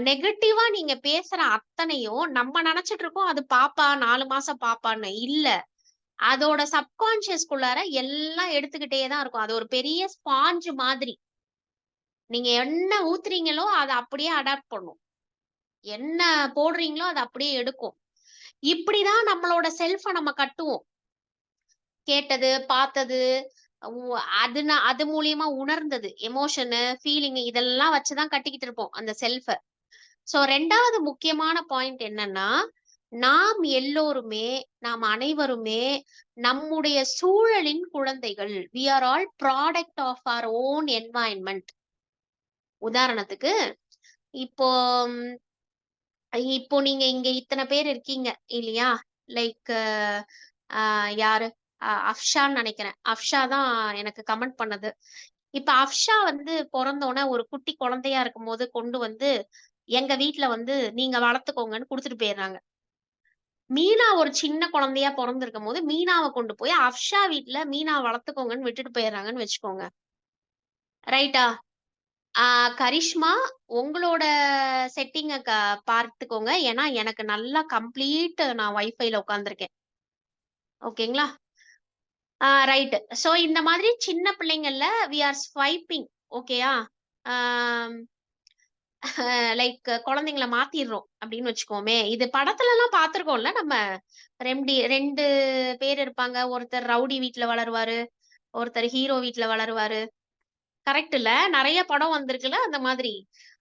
நெகட்டிவா நீங்க பேசுற அத்தனையும் நம்ம நெனச்சுட்டு இருக்கோம் அது பாப்பா 4 மாசம் பாப்பான்னு. இல்ல. அதோட சப்கான்ஷியஸ்குள்ளார எல்லாம் எடுத்துக்கிட்டே தான் இருக்கும். அது ஒரு பெரிய ஸ்பாஞ்ச் மாதிரி. நீங்க என்ன ஊத்துறீங்களோ அத அப்படியே அடாப்ட் பண்ணும். என்ன போடுறீங்களோ அத அப்படியே எடுக்கும். இப்படிதான் நம்மளோட செல்ஃப நம்ம கட்டுவோம். கேட்டது, பார்த்தது, உ அது மூலியமா உணர்ந்தது. எமோஷனு, ஃபீலிங் இதெல்லாம் வச்சு தான் கட்டிக்கிட்டு இருப்போம் அந்த செல்ஃப. சோ 2வது முக்கியமான பாயிண்ட் என்னன்னா, நாம் அனைவருமே நம்முடைய சூழலின் குழந்தைகள். We are all product of our own environment. உதாரணத்துக்கு, இப்போ ம், இப்போ நீங்க இங்க இத்தன பேர் இருக்கீங்க இல்லையா? லைக் யாரு? அஃப்ஷான்னு நெனைக்கிறேன். அஃப்ஷா தான் எனக்கு கமெண்ட் பண்ணது. இப்ப அஃப்ஷா வந்து பொறந்தோனே ஒரு குட்டி குழந்தையா இருக்கும்போது கொண்டு வந்து எங்க வீட்ல வந்து நீங்க வளர்த்துக்கோங்கன்னு குடுத்துட்டு போயிர்றாங்க. மீனா ஒரு சின்ன குழந்தையா பொறந்திருக்கும்போது, மீனாவ கொண்டு போய் அஃப்ஷா வீட்ல மீனாவ வளர்த்துக்கோங்கன்னு விட்டுட்டு போயிர்றாங்கன்னு வச்சுக்கோங்க. ரைட்டா? ஆ கரிஷ்மா உங்களோட செட்டிங்க பார்த்துக்கோங்க. ஏன்னா எனக்கு நல்லா கம்ப்ளீட் நான் வைஃபைல உட்கார்ந்துருக்கேன். ஓகேங்களா? ரைட். சோ இந்த மாதிரி சின்ன பிள்ளைங்கள்ல வி ஆர் ஸ்வைப்பிங். ஓகேயா? ஆம். லைக் குழந்தைங்கள மாத்திர்றோம் அப்படின்னு வச்சுக்கோமே. இது படத்துலலாம் பார்த்திருக்கோம்ல நம்ம. 2 பேர் இருப்பாங்க. ஒருத்தர் ரவுடி வீட்ல வளருவாரு. ஒருத்தர் ஹீரோ வீட்ல வளருவாரு. கரெக்ட் இல்ல? நெறைய படம் வந்திருக்குல்ல அந்த மாதிரி.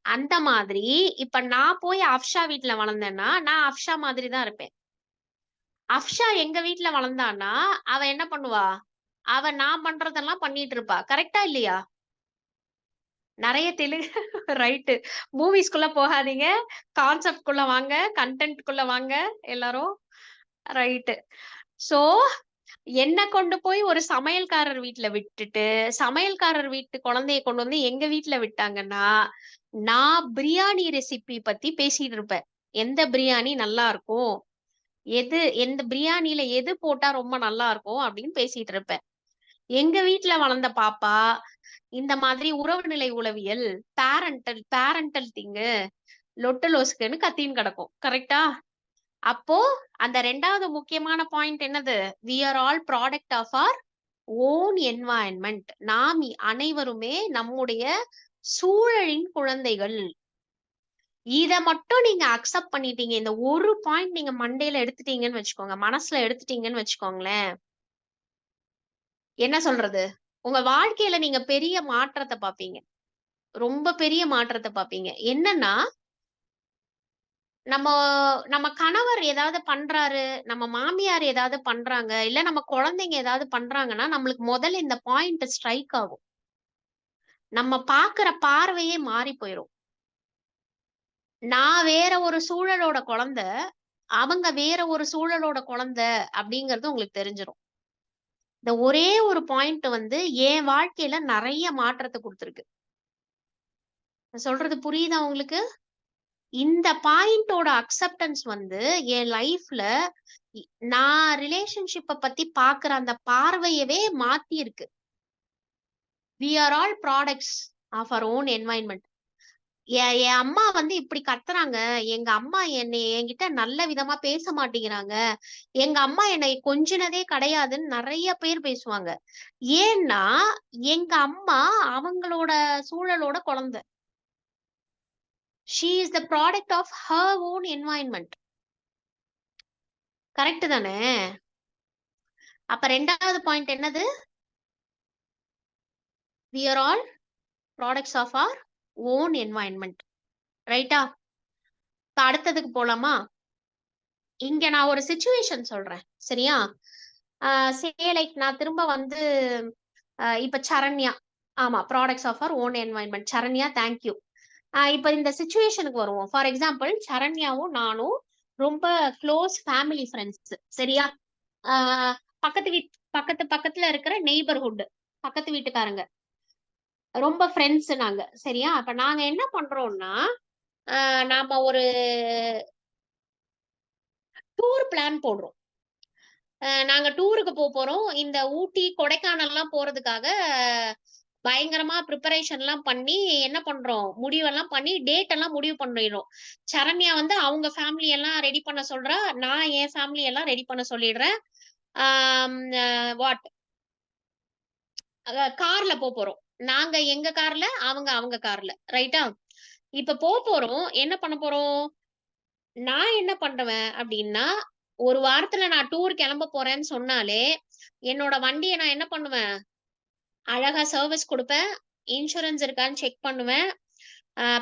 அந்த மாதிரி இப்ப நான் போய் அஃப்ஷா வீட்ல வளர்ந்தேன்னா, நான் அஃப்ஷா மாதிரி தான் இருப்பேன். அஃப்ஷா எங்க வீட்ல வளர்ந்தான்னா, அவ என்ன பண்ணுவா? அவ நான் பண்றதெல்லாம் பண்ணிட்டு இருப்பா. கரெக்ட்டா இல்லையா? நெறைய தெலுங்கு ரைட்டு. மூவிஸ்குள்ள போகாதீங்க. கான்செப்ட்குள்ள வாங்க. கன்டென்ட்குள்ள வாங்க எல்லாரும். ரைட்டு. சோ, என்ன கொண்டு போய் ஒரு சமையல்காரர் வீட்ல விட்டுட்டு, சமையல்காரர் வீட்டு குழந்தைய கொண்டு வந்து எங்க வீட்ல விட்டாங்கன்னா, நான் பிரியாணி ரெசிபி பத்தி பேசிட்டு இருப்பேன். எந்த பிரியாணி நல்லா இருக்கும்? எந்த பிரியாணில எது போட்டா ரொம்ப நல்லா இருக்கும்? அப்படின்னு பேசிட்டு இருப்பேன். எங்க வீட்ல வளர்ந்த பாப்பா, இந்த மாதிரி உறவு நிலை உளவியல், பேரண்டல் திங்கு, லொட்டு லொசுக்குன்னு கத்தின்னு கிடக்கும். கரெக்ட்டா? அப்போ அந்த 2வது முக்கியமான பாயிண்ட் என்னது? We are all product of our own environment. நாம் அனைவருமே நம்முடைய சூழலின் குழந்தைகள். இத மட்டும் நீங்க அக்செப்ட் பண்ணிட்டீங்க. இந்த ஒரு பாயிண்ட் நீங்க மண்டையில எடுத்துட்டீங்கன்னு வச்சுக்கோங்க. மனசுல எடுத்துட்டீங்கன்னு வச்சுக்கோங்களேன். என்ன சொல்றது? உங்க வாழ்க்கையில நீங்க பெரிய மாற்றத்த பார்ப்பீங்க. ரொம்ப பெரிய மாற்றத்த பார்ப்பீங்க. என்னன்னா, நம்ம நம்ம கணவர் ஏதாவது பண்றாரு, நம்ம மாமியார் ஏதாவது பண்றாங்க, இல்ல நம்ம குழந்தைங்க ஏதாவது பண்றாங்கன்னா, நம்மளுக்கு முதல்ல இந்த பாயிண்ட் ஸ்ட்ரைக் ஆகும். நம்ம பார்க்குற பார்வையே மாறி போயிரும். நான் வேற ஒரு சூழலோட குழந்தை, அவங்க வேற ஒரு சூழலோட குழந்தை அப்படிங்கிறது உங்களுக்கு தெரிஞ்சிரும். இந்த ஒரே ஒரு பாயிண்ட் வந்து என் வாழ்க்கையில நிறைய மாற்றத்தை கொடுத்துருக்கு. நான் சொல்றது புரியுதா உங்களுக்கு? இந்த பாயிண்டோட அக்செப்டன்ஸ் வந்து என் லைஃப்ல நான் ரிலேஷன்ஷிப்பை பத்தி பாக்குற அந்த பார்வையவே மாத்தி இருக்கு. we are all products of our own environment. என் அம்மா வந்து இப்படி கத்துறாங்க, எங்க அம்மா என்கிட்ட நல்ல விதமா பேச மாட்டேங்கிறாங்க, எங்க அம்மா என்னை கொஞ்சினதே கிடையாதுன்னு நிறைய பேர் பேசுவாங்க. ஏன்னா எங்க அம்மா அவங்களோட சூழலோட குழந்தை. she is the product of her own environment. Correct தானே? அப்ப ரெண்டாவது பாயிண்ட் என்னது? we are all products of our own environment. ரைட்டா? அடுத்ததுக்கு போலாமா? இங்க நான் ஒரு சிச்சுவேஷன் சொல்றேன், சரியா? லைக் நான் திரும்ப வந்து இப்ப சரண்யா, ஆமா, products of our own environment. Saranya, thank you. இப்ப இந்த சிச்சுவேஷனுக்கு வருவோம். ஃபார் எக்ஸாம்பிள், சரண்யாவும் நானும் ரொம்ப க்ளோஸ் ஃபேமிலி ஃப்ரெண்ட்ஸ், சரியா? பக்கத்துல இருக்கிற நெய்பர்ஹுட், பக்கத்து வீட்டுக்காரங்க, ரொம்ப ஃப்ரெண்ட்ஸ் நாங்க, சரியா? அப்ப நாங்க என்ன பண்றோம்னா, நாம ஒரு டூர் பிளான் போடுறோம். நாங்க டூருக்கு போறோம். இந்த ஊட்டி கொடைக்கானல் எல்லாம் போறதுக்காக பயங்கரமா ப்ரிப்பரேஷன் எல்லாம் பண்ணி என்ன பண்றோம், முடிவெல்லாம் பண்ணி டேட் எல்லாம் முடிவு பண்ணிடுறோம். சரண்யா வந்து அவங்க ஃபேமிலி எல்லாம் ரெடி பண்ண சொல்றா, நான் என் ஃபேமிலி எல்லாம் ரெடி பண்ண சொல்லிடுறேன். வாட் கார்ல போறோம். நாங்க எங்க கார்ல, அவங்க கார்ல, ரைட்டா? இப்ப போறோம். என்ன பண்ண போறோம்? நான் என்ன பண்ணுவேன் அப்படின்னா, ஒரு வாரத்துல நான் டூர் கிளம்ப போறேன்னு சொன்னாலே என்னோட வண்டியை நான் என்ன பண்ணுவேன், அழகா சர்வீஸ் கொடுப்பேன், இன்சூரன்ஸ் இருக்கான்னு செக் பண்ணுவேன்,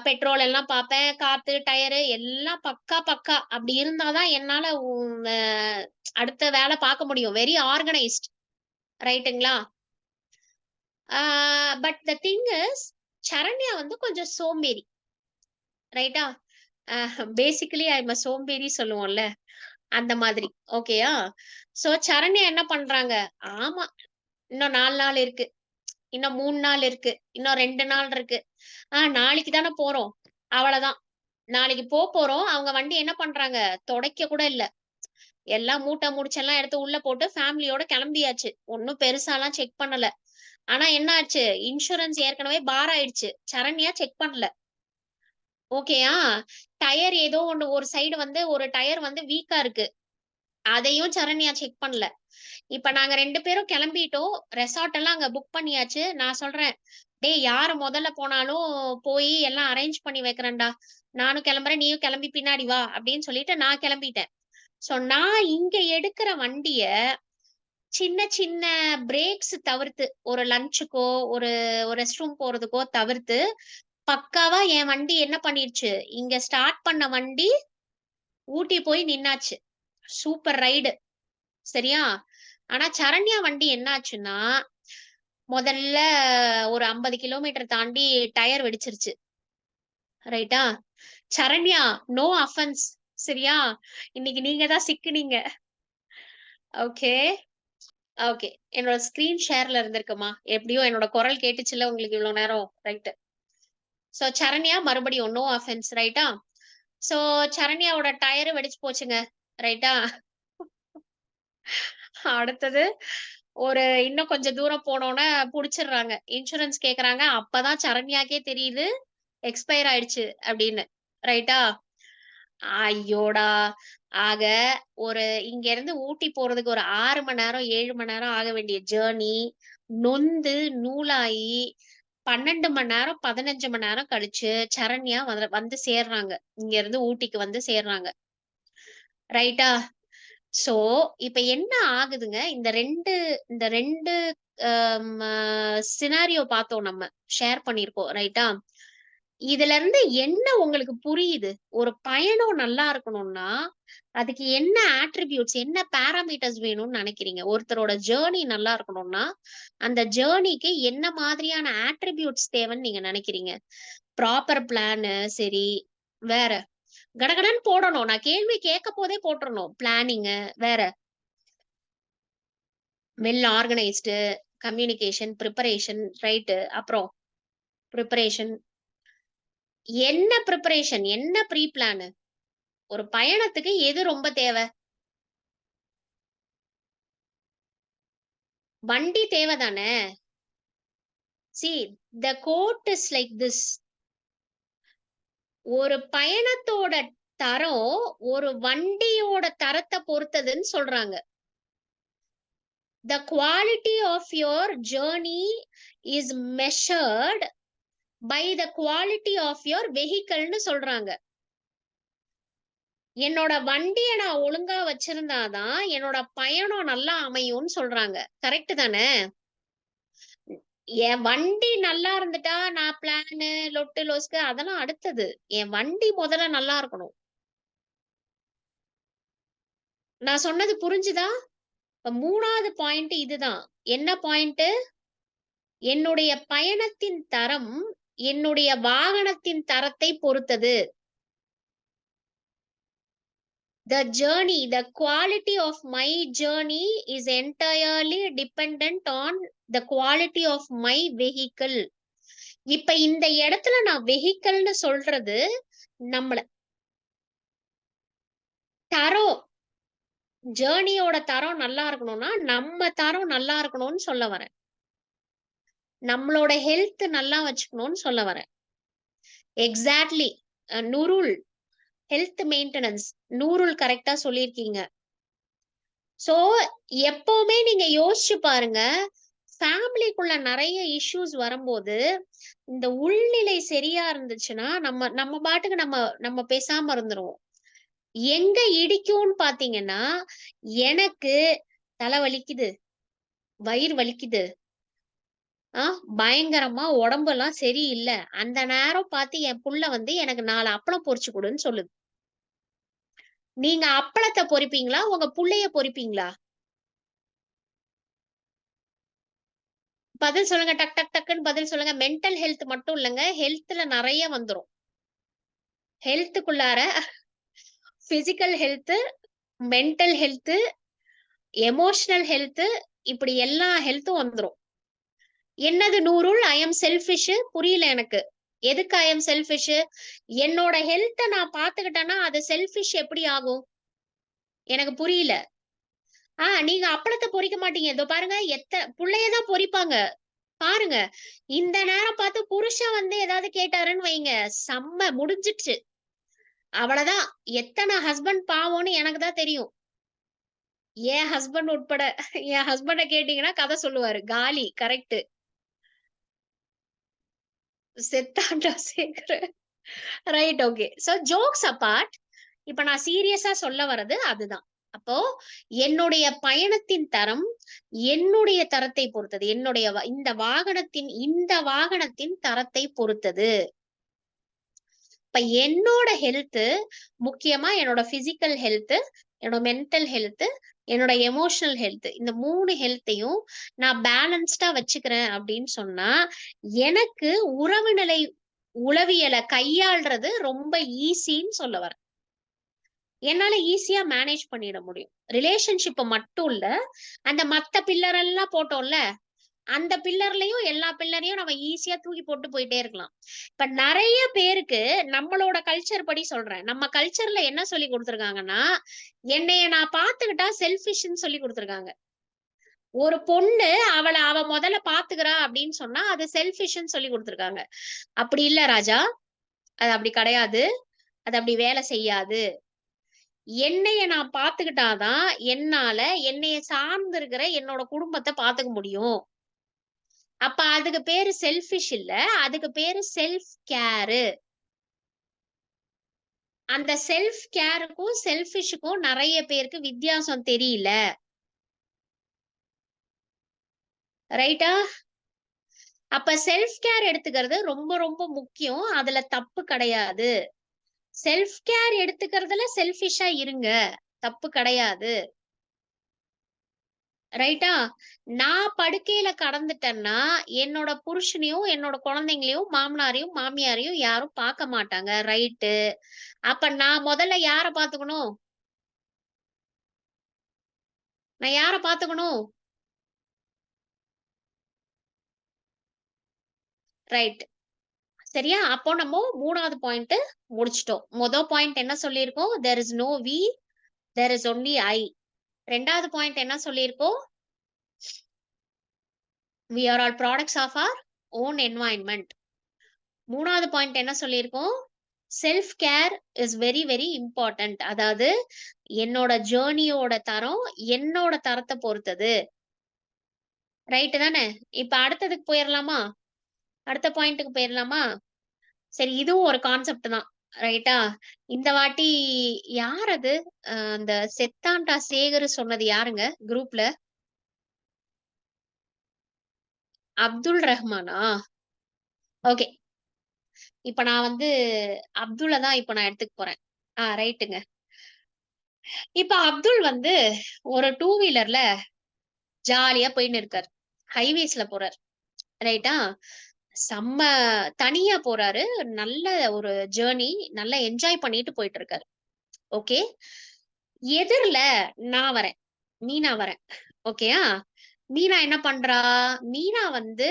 பெட்ரோல் எல்லாம் பார்ப்பேன், காத்து டயரு எல்லாம் பக்கா. அப்படி இருந்தாதான் என்னால அடுத்த வேலை பார்க்க முடியும். வெரி ஆர்கனைஸ்ட், ரைட்டுங்களா? But the thing is, Saranya வந்து கொஞ்சம் சோம்பேறி, ரைட்டா? பேசிக்கலி ஐம் சோம்பேறி சொல்லுவோம்ல, அந்த மாதிரி. ஓகேயா? சோ சரண்யா என்ன பண்றாங்க, ஆமா இன்னும் 4 நாள் இருக்கு, இன்னும் 3 நாள் இருக்கு, இன்னும் 2 நாள் இருக்கு, நாளைக்கு தானே போறோம், அவ்வளவுதான், நாளைக்கு போறோம். அவங்க வண்டி என்ன பண்றாங்க, துடைக்க கூட இல்ல, எல்லாம் மூட்டை முடிச்செல்லாம் எடுத்து உள்ள போட்டு ஃபேமிலியோட கிளம்பியாச்சு. ஒன்னும் பெருசாலாம் செக் பண்ணல. ஆனா என்ன ஆச்சு, இன்சூரன்ஸ் ஏற்கனவே பார் ஆயிடுச்சு, சரண்யா செக் பண்ணல. ஓகேயா? டயர் ஏதோ ஒண்ணு, ஒரு சைடு வந்து ஒரு டயர் வந்து வீக்கா இருக்கு, அதையும் சரண்யா செக் பண்ணல. இப்ப நாங்க 2 பேரும் கிளம்பிட்டோம். ரெசார்ட் எல்லாம் அங்க புக் பண்ணியாச்சு. நான் சொல்றேன், டேய் யாரு முதல்ல போனாலும் போய் எல்லாம் அரேஞ்ச் பண்ணி வைக்கிறேன்டா, நானும் கிளம்புறேன், நீயும் கிளம்பி பின்னாடி வா அப்படின்னு சொல்லிட்டு நான் கிளம்பிட்டேன். சோ நான் இங்க எடுக்கிற வண்டிய சின்ன பிரேக்ஸ் தவிர்த்து, ஒரு லஞ்சுக்கோ ஒரு ரெஸ்ட் ரூம் போறதுக்கோ தவிர்த்து பக்காவா என் வண்டி என்ன பண்ணிருச்சு, இங்க ஸ்டார்ட் பண்ண வண்டி ஊட்டி போய் நின்னாச்சு. சூப்பர் ரைடு, சரியா? ஆனா சரண்யா வண்டி என்னாச்சுன்னா, முதல்ல ஒரு 50 கிலோமீட்டர் தாண்டி டயர் வெடிச்சிருச்சு, ரைட்டா? சரண்யா, நோ அஃபென்ஸ், சரியா? இன்னைக்கு நீங்க தான் சிக்குனீங்க. ஓகே ஓகே, என்னோட ஸ்கிரீன் ஷேர்ல இருந்திருக்குமா, எப்படியோ என்னோட குரல் கேட்டுச்சுல உங்களுக்கு இவ்வளவு நேரம், ரைட்? சோ சரண்யா, மறுபடியும் நோ அஃபென்ஸ், ரைட்டா? சோ சரண்யாவோட டயரு வெடிச்சு போச்சுங்க, ரைட்டா? அடுத்தது ஒரு இன்னும் கொஞ்சம் தூரம் போனோன்னே புடிச்சிடுறாங்க, இன்சூரன்ஸ் கேக்குறாங்க. அப்பதான் சரண்யாக்கே தெரியுது எக்ஸ்பயர் ஆயிடுச்சு அப்படின்னு, ரைட்டா? ஐயோடா! ஆக ஒரு இங்க இருந்து ஊட்டி போறதுக்கு ஒரு 6 மணி நேரம் 7 மணி நேரம் ஆக வேண்டிய ஜேர்னி நொந்து நூலாயி 12 மணி நேரம் 15 மணி நேரம் கழிச்சு சரண்யா வந்து சேர்றாங்க, இங்க இருந்து ஊட்டிக்கு வந்து சேர்றாங்க, ரைட்டா? சோ இப்ப என்ன ஆகுதுங்க, இந்த ரெண்டு சினாரியோ பார்த்தோம், நம்ம ஷேர் பண்ணிருக்கோம், ரைட்டா? இதுல இருந்து என்ன உங்களுக்கு புரியுது, ஒரு பயணம் நல்லா இருக்கணும்னா அதுக்கு என்ன ஆட்ரிபியூட்ஸ், என்ன பாராமீட்டர்ஸ் வேணும்னு நினைக்கிறீங்க? ஒருத்தரோட ஜேர்னி நல்லா இருக்கணும்னா அந்த ஜேர்னிக்கு என்ன மாதிரியான ஆட்ரிபியூட்ஸ் தேவைன்னு நீங்க நினைக்கிறீங்க? ப்ராப்பர் பிளானு, சரி, வேற கடகடன்னு போடணும், நான் கேள்வி கேட்க போதே போட்டுறணும், பிளானிங், வேற well organised, communication, preparation, right. அப்புறம் ப்ரிப்பரேஷன். என்ன ப்ரிப்பரேஷன்? என்ன ப்ரீ பிளானு? ஒரு பயணத்துக்கு எது ரொம்ப தேவை? வண்டி தேவைதானே? See, the quote is like this. ஒரு பயணத்தோட தரம் ஒரு வண்டியோட தரத்தை பொறுத்ததுன்னு சொல்றாங்க. The quality of your journey is measured by the quality of your vehicle ன்னு சொல்றாங்க. என்னோட வண்டியை நான் ஒழுங்கா வச்சிருந்தாதான் என்னோட பயணம் நல்லா அமையும்னு சொல்றாங்க. கரெக்ட் தானே? என் வண்டி நல்லா இருந்துட்டா நான் பிளானு லொட்டு லொஸ்கு அதெல்லாம் அடுத்தது. என் வண்டி முதல்ல நல்லா இருக்கணும். நான் சொன்னது புரிஞ்சுதா? இப்ப 3வது பாயிண்ட் இதுதான். என்ன பாயிண்ட்? என்னுடைய பயணத்தின் தரம் என்னுடைய வாகனத்தின் தரத்தை பொறுத்தது. The journey, the quality of my journey is entirely dependent on the quality of my vehicle. இப்ப இந்த இடத்துல நான் வெஹிக்கல்னு சொல்றது நம்மள தரம், ஜேர்னியோட தரம் நல்லா இருக்கணும்னா நம்ம தரம் நல்லா இருக்கணும்னு சொல்ல வரேன். நம்மளோட ஹெல்த் நல்லா வச்சுக்கணும்னு சொல்ல வரேன். Exactly. Nurul health maintenance, Nurul கரெக்டா சொல்லியிருக்கீங்க. சோ எப்பவுமே நீங்க யோசிச்சு பாருங்க, ஃபேமிலிக்குள்ள நிறைய இஷ்யூஸ் வரும்போது இந்த உள்நிலை சரியா இருந்துச்சுன்னா நம்ம பாட்டுக்கு நம்ம பேசாம இருந்துருவோம். எங்க இடிக்கும்னு பாத்தீங்கன்னா, எனக்கு தலை வலிக்குது, வயிறு வலிக்குது, பயங்கரமா உடம்பெல்லாம் சரியில்லை, அந்த நேரம் பார்த்து என் புள்ள வந்து எனக்கு 4 அப்பளம் பொரிச்சு கொடுன்னு சொல்லுது. நீங்க அப்பளத்தை பொரிப்பீங்களா? உங்க புள்ளைய பொரிப்பீங்களா? பதில் சொல்லுங்க. டக் டக் டக்குன்னு பதில் சொல்லுங்க. மென்டல் ஹெல்த் மட்டும் இல்லைங்க, ஹெல்த்ல நிறைய வந்துரும். ஹெல்த்துக்குள்ளார physical health, mental health, emotional health, இப்படி எல்லா ஹெல்த்தும் வந்துரும். என்னது நூருல்? I am selfish? புரியல எனக்கு. எதுக்கு ஐ எம் செல்ஃபிஷ்? என்னோட ஹெல்த்தை நான் பாத்துக்கிட்டேன்னா அது செல்ஃபிஷ் எப்படி ஆகும்? எனக்கு புரியல. நீங்க அப்பளத்தை பொரிக்க மாட்டீங்க. இதோ பாருங்க, புள்ளையதான் பொரிப்பாங்க பாருங்க. இந்த நேரம் பார்த்து புருஷன் வந்து ஏதாவது கேட்டாருன்னு வைங்க, செம்ம முடிஞ்சிடுச்சு. அவ்வளவுதான். எத்தனை ஹஸ்பண்ட் பாவம்னு எனக்கு தான் தெரியும். என் ஹஸ்பண்ட் உட்பட. என் ஹஸ்பண்ட கேட்டீங்கன்னா கதை சொல்லுவாரு. காலி. கரெக்ட். செத்தாண்டா சேகர. Right. Okay. So jokes apart, இப்ப நான் சீரியஸா சொல்ல வர்றது அதுதான். அப்போ என்னுடைய பயணத்தின் தரம் என்னுடைய தரத்தை பொறுத்தது. என்னுடைய இந்த வாகனத்தின் தரத்தை பொறுத்தது. இப்ப என்னோட ஹெல்த் முக்கியமா என்னோட பிசிக்கல் ஹெல்த், என்னோட மென்டல் ஹெல்த், என்னோட எமோஷனல் ஹெல்த், இந்த 3 ஹெல்த்தையும் நான் பேலன்ஸ்டா வச்சுக்கிறேன் அப்படின்னு சொன்னா எனக்கு உறவுநிலை உளவியலை கையாள்றது ரொம்ப ஈஸின்னு சொல்ல வரேன். என்னால ஈஸியா மேனேஜ் பண்ணிட முடியும். ரிலேஷன்ஷிப்பை மட்டும் இல்ல, அந்த மத்த பில்லர் எல்லாம் போட்டோம்ல, அந்த பில்லர்லயும் எல்லா பில்லரையும் நம்ம ஈஸியா தூக்கி போட்டு போயிட்டே இருக்கலாம். இப்ப நிறைய பேருக்கு நம்மளோட கல்ச்சர் படி சொல்றேன், நம்ம கல்ச்சர்ல என்ன சொல்லி கொடுத்திருக்காங்கன்னா, என்னைய நான் பாத்துக்கிட்டா செல்ஃபிஷ்ன்னு சொல்லி கொடுத்திருக்காங்க. ஒரு பொண்ணு அவ முதல்ல பாத்துக்கிறா அப்படின்னு சொன்னா அது செல்ஃபிஷ்ன்னு சொல்லி கொடுத்திருக்காங்க. அப்படி இல்ல ராஜா, அது அப்படி கிடையாது, அது அப்படி வேலை செய்யாது. என்னைய நான் பாத்துக்கிட்டாதான் என்னால என்னைய சார்ந்து இருக்கிற என்னோட குடும்பத்தை பாத்துக்க முடியும். அப்ப அதுக்கு பேரு செல்ஃபிஷ் இல்ல, அதுக்கு பேரு செல்ஃப் கேரு. அந்த செல்ஃப் கேருக்கும் செல்ஃபிஷுக்கும் நிறைய பேருக்கு வித்தியாசம் தெரியல. ரைட்டா? அப்ப செல்ஃப் கேர் எடுத்துக்கிறது ரொம்ப ரொம்ப முக்கியம். அதுல தப்பு கிடையாது. செல்ஃப் கேர் எடுத்துக்கிறதுல செல்ஃபிஷா இருங்க, தப்பு கிடையாது. ரைட்டா? நான் படுக்கையில கடந்துட்டேன்னா என்னோட புருஷனையும் என்னோட குழந்தைங்களையும் மாமனாரையும் மாமியாரையும் யாரும் பார்க்க மாட்டாங்க. ரைட்டு. அப்ப நான் முதல்ல யார பாத்துக்கணும்? நான் யார பாத்துக்கணும்? ரைட். சரியா? அப்போ நம்ம 3வது பாயிண்ட் முடிச்சிட்டோம். பாயிண்ட் என்ன சொல்லியிருக்கோம்? there is no we, there is only I. 2வது பாயிண்ட் என்ன சொல்லியிருக்கோம்? we are all products of our own environment. 3வது பாயிண்ட் என்ன சொல்லியிருக்கோம்? Self care is very very important. அதாவது என்னோட ஜேர்னியோட தரம் என்னோட தரத்தை பொறுத்தது. ரைட்டு தானே? இப்ப அடுத்ததுக்கு போயிடலாமா? அடுத்த பாயிண்ட்டுக்கு போயிடலாமா? சரி, இதுவும் ஒரு கான்செப்ட் தான். ரைட்டா? இந்த வாட்டி யார் அது? அந்த செத்தாண்டா சேகர் சொன்னது யாருங்க குரூப்ல? அப்துல் ரஹ்மானா? ஓகே. இப்ப நான் வந்து அப்துல்ல தான் இப்ப நான் எடுத்துக்க போறேன். ரைட்டுங்க. இப்ப அப்துல் வந்து ஒரு 2 வீலர்ல ஜாலியா போயின்னு இருக்காரு. ஹைவேஸ்ல போறாரு. ரைட்டா? செம்ம தனியா போறாரு. நல்ல ஒரு ஜேர்னி, நல்லா என்ஜாய் பண்ணிட்டு போயிட்டு இருக்காரு. ஓகே. எதிர்ல நான் வரேன். மீனா வரேன். ஓகேயா? மீனா என்ன பண்றா? மீனா வந்து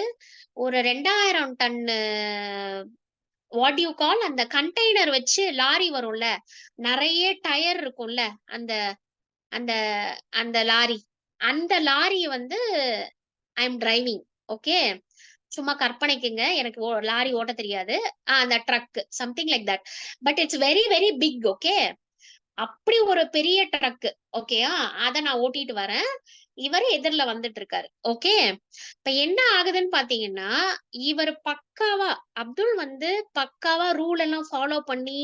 ஒரு 2000 டன்னு வாட் யூ கால் அந்த கண்டெய்னர் வச்சு லாரி வரும்ல, நிறைய டயர் இருக்கும்ல, அந்த அந்த அந்த லாரி. அந்த லாரிய வந்து ஐ எம் டிரைவிங். ஓகே. சும்மா கற்பனைக்குங்க. எனக்கு லாரி ஓட்ட தெரியாது. அந்த truck something like that. But it's very very big. Okay. அப்படி ஒரு பெரிய ட்ரக். ஓகேயா? அத நான் ஓட்டிட்டு வரேன். இவரு எதிர்ல வந்துட்டு இருக்காரு. ஓகே. இப்ப என்ன ஆகுதுன்னு பாத்தீங்கன்னா, இவர் பக்காவா அப்துல் வந்து பக்காவா ரூல் எல்லாம் ஃபாலோ பண்ணி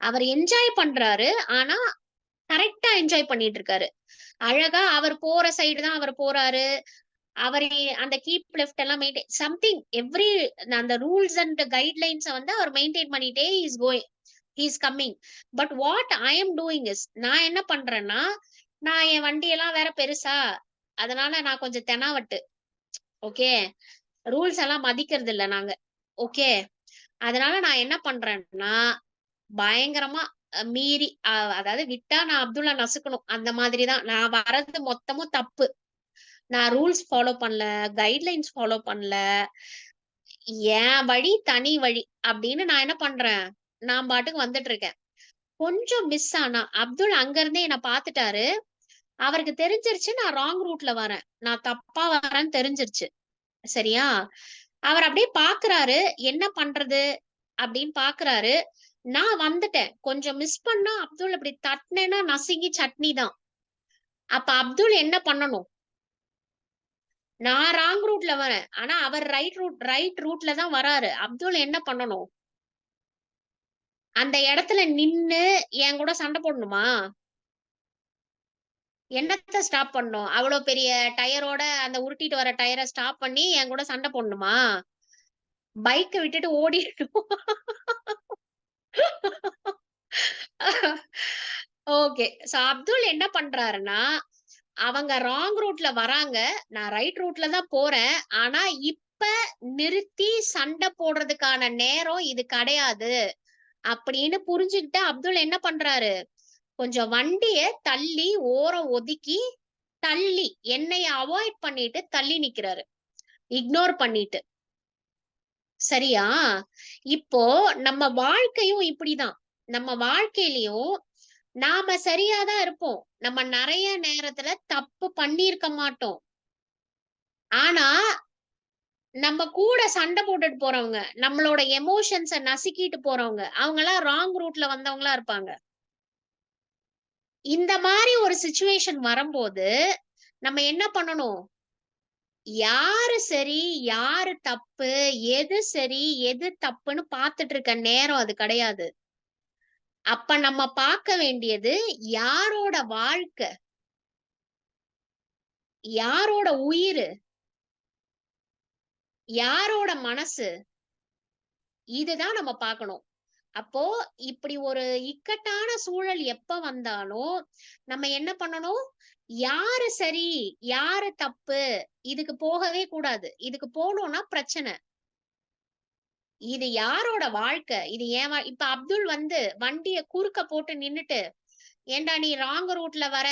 அவர் என்ஜாய் பண்றாரு. ஆனா கரெக்டா என்ஜாய் பண்ணிட்டு இருக்காரு. அழகா அவர் போற சைடு தான் அவர் போறாரு. அவரு அந்த கீப் லெஃப்ட் எல்லாம் மெயின்டைன் சம்திங் எவ்ரி அந்த ரூல்ஸ் அண்ட் கைட்லைன்ஸ வந்து அவர் மெயின்டைன் பண்ணிட்டே is going. he is coming. But what I am doing is, நான் என்ன பண்றேன்னா, நான் என் வண்டியெல்லாம் வேற பெருசா, அதனால நான் கொஞ்சம் தெனாவட்டு. ஓகே. ரூல்ஸ் எல்லாம் மதிக்கிறது இல்ல நாங்க. ஓகே. அதனால நான் என்ன பண்றேன்னா, பயங்கரமா மீறி அதாவது விட்டா நான் அப்துல்லா நசுக்கணும். அந்த மாதிரி தான். நான் வர்றது மொத்தமும் தப்பு. நான் ரூல்ஸ் ஃபாலோ பண்ணல, கைட்லைன்ஸ் ஃபாலோ பண்ணல. என் வழி தனி வழி அப்படின்னு நான் என்ன பண்றேன்? நான் பாட்டுக்கு வந்துட்டு இருக்கேன். கொஞ்சம் மிஸ் ஆனா அப்துல் அங்க இருந்தே என்ன பாத்துட்டாரு. அவருக்கு தெரிஞ்சிருச்சு நான் ராங் ரூட்ல வரேன், நான் தப்பா வரேன்னு தெரிஞ்சிருச்சு. சரியா? அவர் அப்படியே பாக்குறாரு, என்ன பண்றது அப்படின்னு பாக்குறாரு. நான் வந்துட்டேன். கொஞ்சம் மிஸ் பண்ணா அப்துல் அப்படி தட்டினேன்னா நசுங்கி சட்னி தான். அப்ப அப்துல் என்ன பண்ணணும்? நான் ராங் ரூட்ல வரேன், ஆனா அவர் ரைட் ரூட்ல தான் வராரு. அப்துல் என்ன பண்ணணும்? அந்த இடத்துல நின்னு என் கூட சண்டை போடணுமா? என்னத்த ஸ்டாப் பண்ணும்? அவ்வளவு பெரிய டயரோட அந்த உருட்டிட்டு வர டயரை ஸ்டாப் பண்ணி என் கூட சண்டை போடணுமா? பைக்கை விட்டுட்டு ஓடிடணும். ஓகே. சோ அப்துல் என்ன பண்றாருன்னா, அவங்க ராங் ரூட்ல வராங்க, நான் ரைட் ரூட்ல தான் போறேன். ஆனா இப்ப நிறுத்தி சண்டை போடுறதுக்கான நேரம் இது கிடையாது அப்படின்னு புரிஞ்சுக்கிட்டு அப்துல் என்ன பண்றாரு? கொஞ்சம் வண்டிய தள்ளி ஓரம் ஒதுக்கி தள்ளி என்னைய அவாய்ட் பண்ணிட்டு தள்ளி நிக்கிறாரு, இக்னோர் பண்ணிட்டு. சரியா? இப்போ நம்ம வாழ்க்கையும் இப்படிதான். நம்ம வாழ்க்கையிலயும் நாம சரியாதான் இருப்போம். நம்ம நிறைய நேரத்துல தப்பு பண்ணியிருக்க மாட்டோம். ஆனா நம்ம கூட சண்டை போட்டுட்டு போறவங்க, நம்மளோட எமோஷன்ஸ நசுக்கிட்டு போறவங்க, அவங்க எல்லாம் ராங் ரூட்ல வந்தவங்களா இருப்பாங்க. இந்த மாதிரி ஒரு சிச்சுவேஷன் வரும்போது நம்ம என்ன பண்ணணும்? யாரு சரி, யாரு தப்பு, எது சரி, எது தப்புன்னு பாத்துட்டு இருக்க நேரம் அது கிடையாது. அப்ப நம்ம பார்க்க வேண்டியது யாரோட வாழ்க்கை, யாரோட உயிர், யாரோட மனசு, இதுதான் நம்ம பார்க்கணும். அப்போ இப்படி ஒரு இக்கட்டான சூழல் எப்ப வந்தாலும் நம்ம என்ன பண்ணணும்? யாரு சரி, யாரு தப்பு, இதுக்கு போகவே கூடாது. இதுக்கு போனோம்னா பிரச்சனை. இது யாரோட வாழ்க்கை? இது ஏன் இப்ப அப்துல் வந்து வண்டிய குறுக்க போட்டு நின்னுட்டு ஏன்டா நீ ராங் ரூட்ல வர,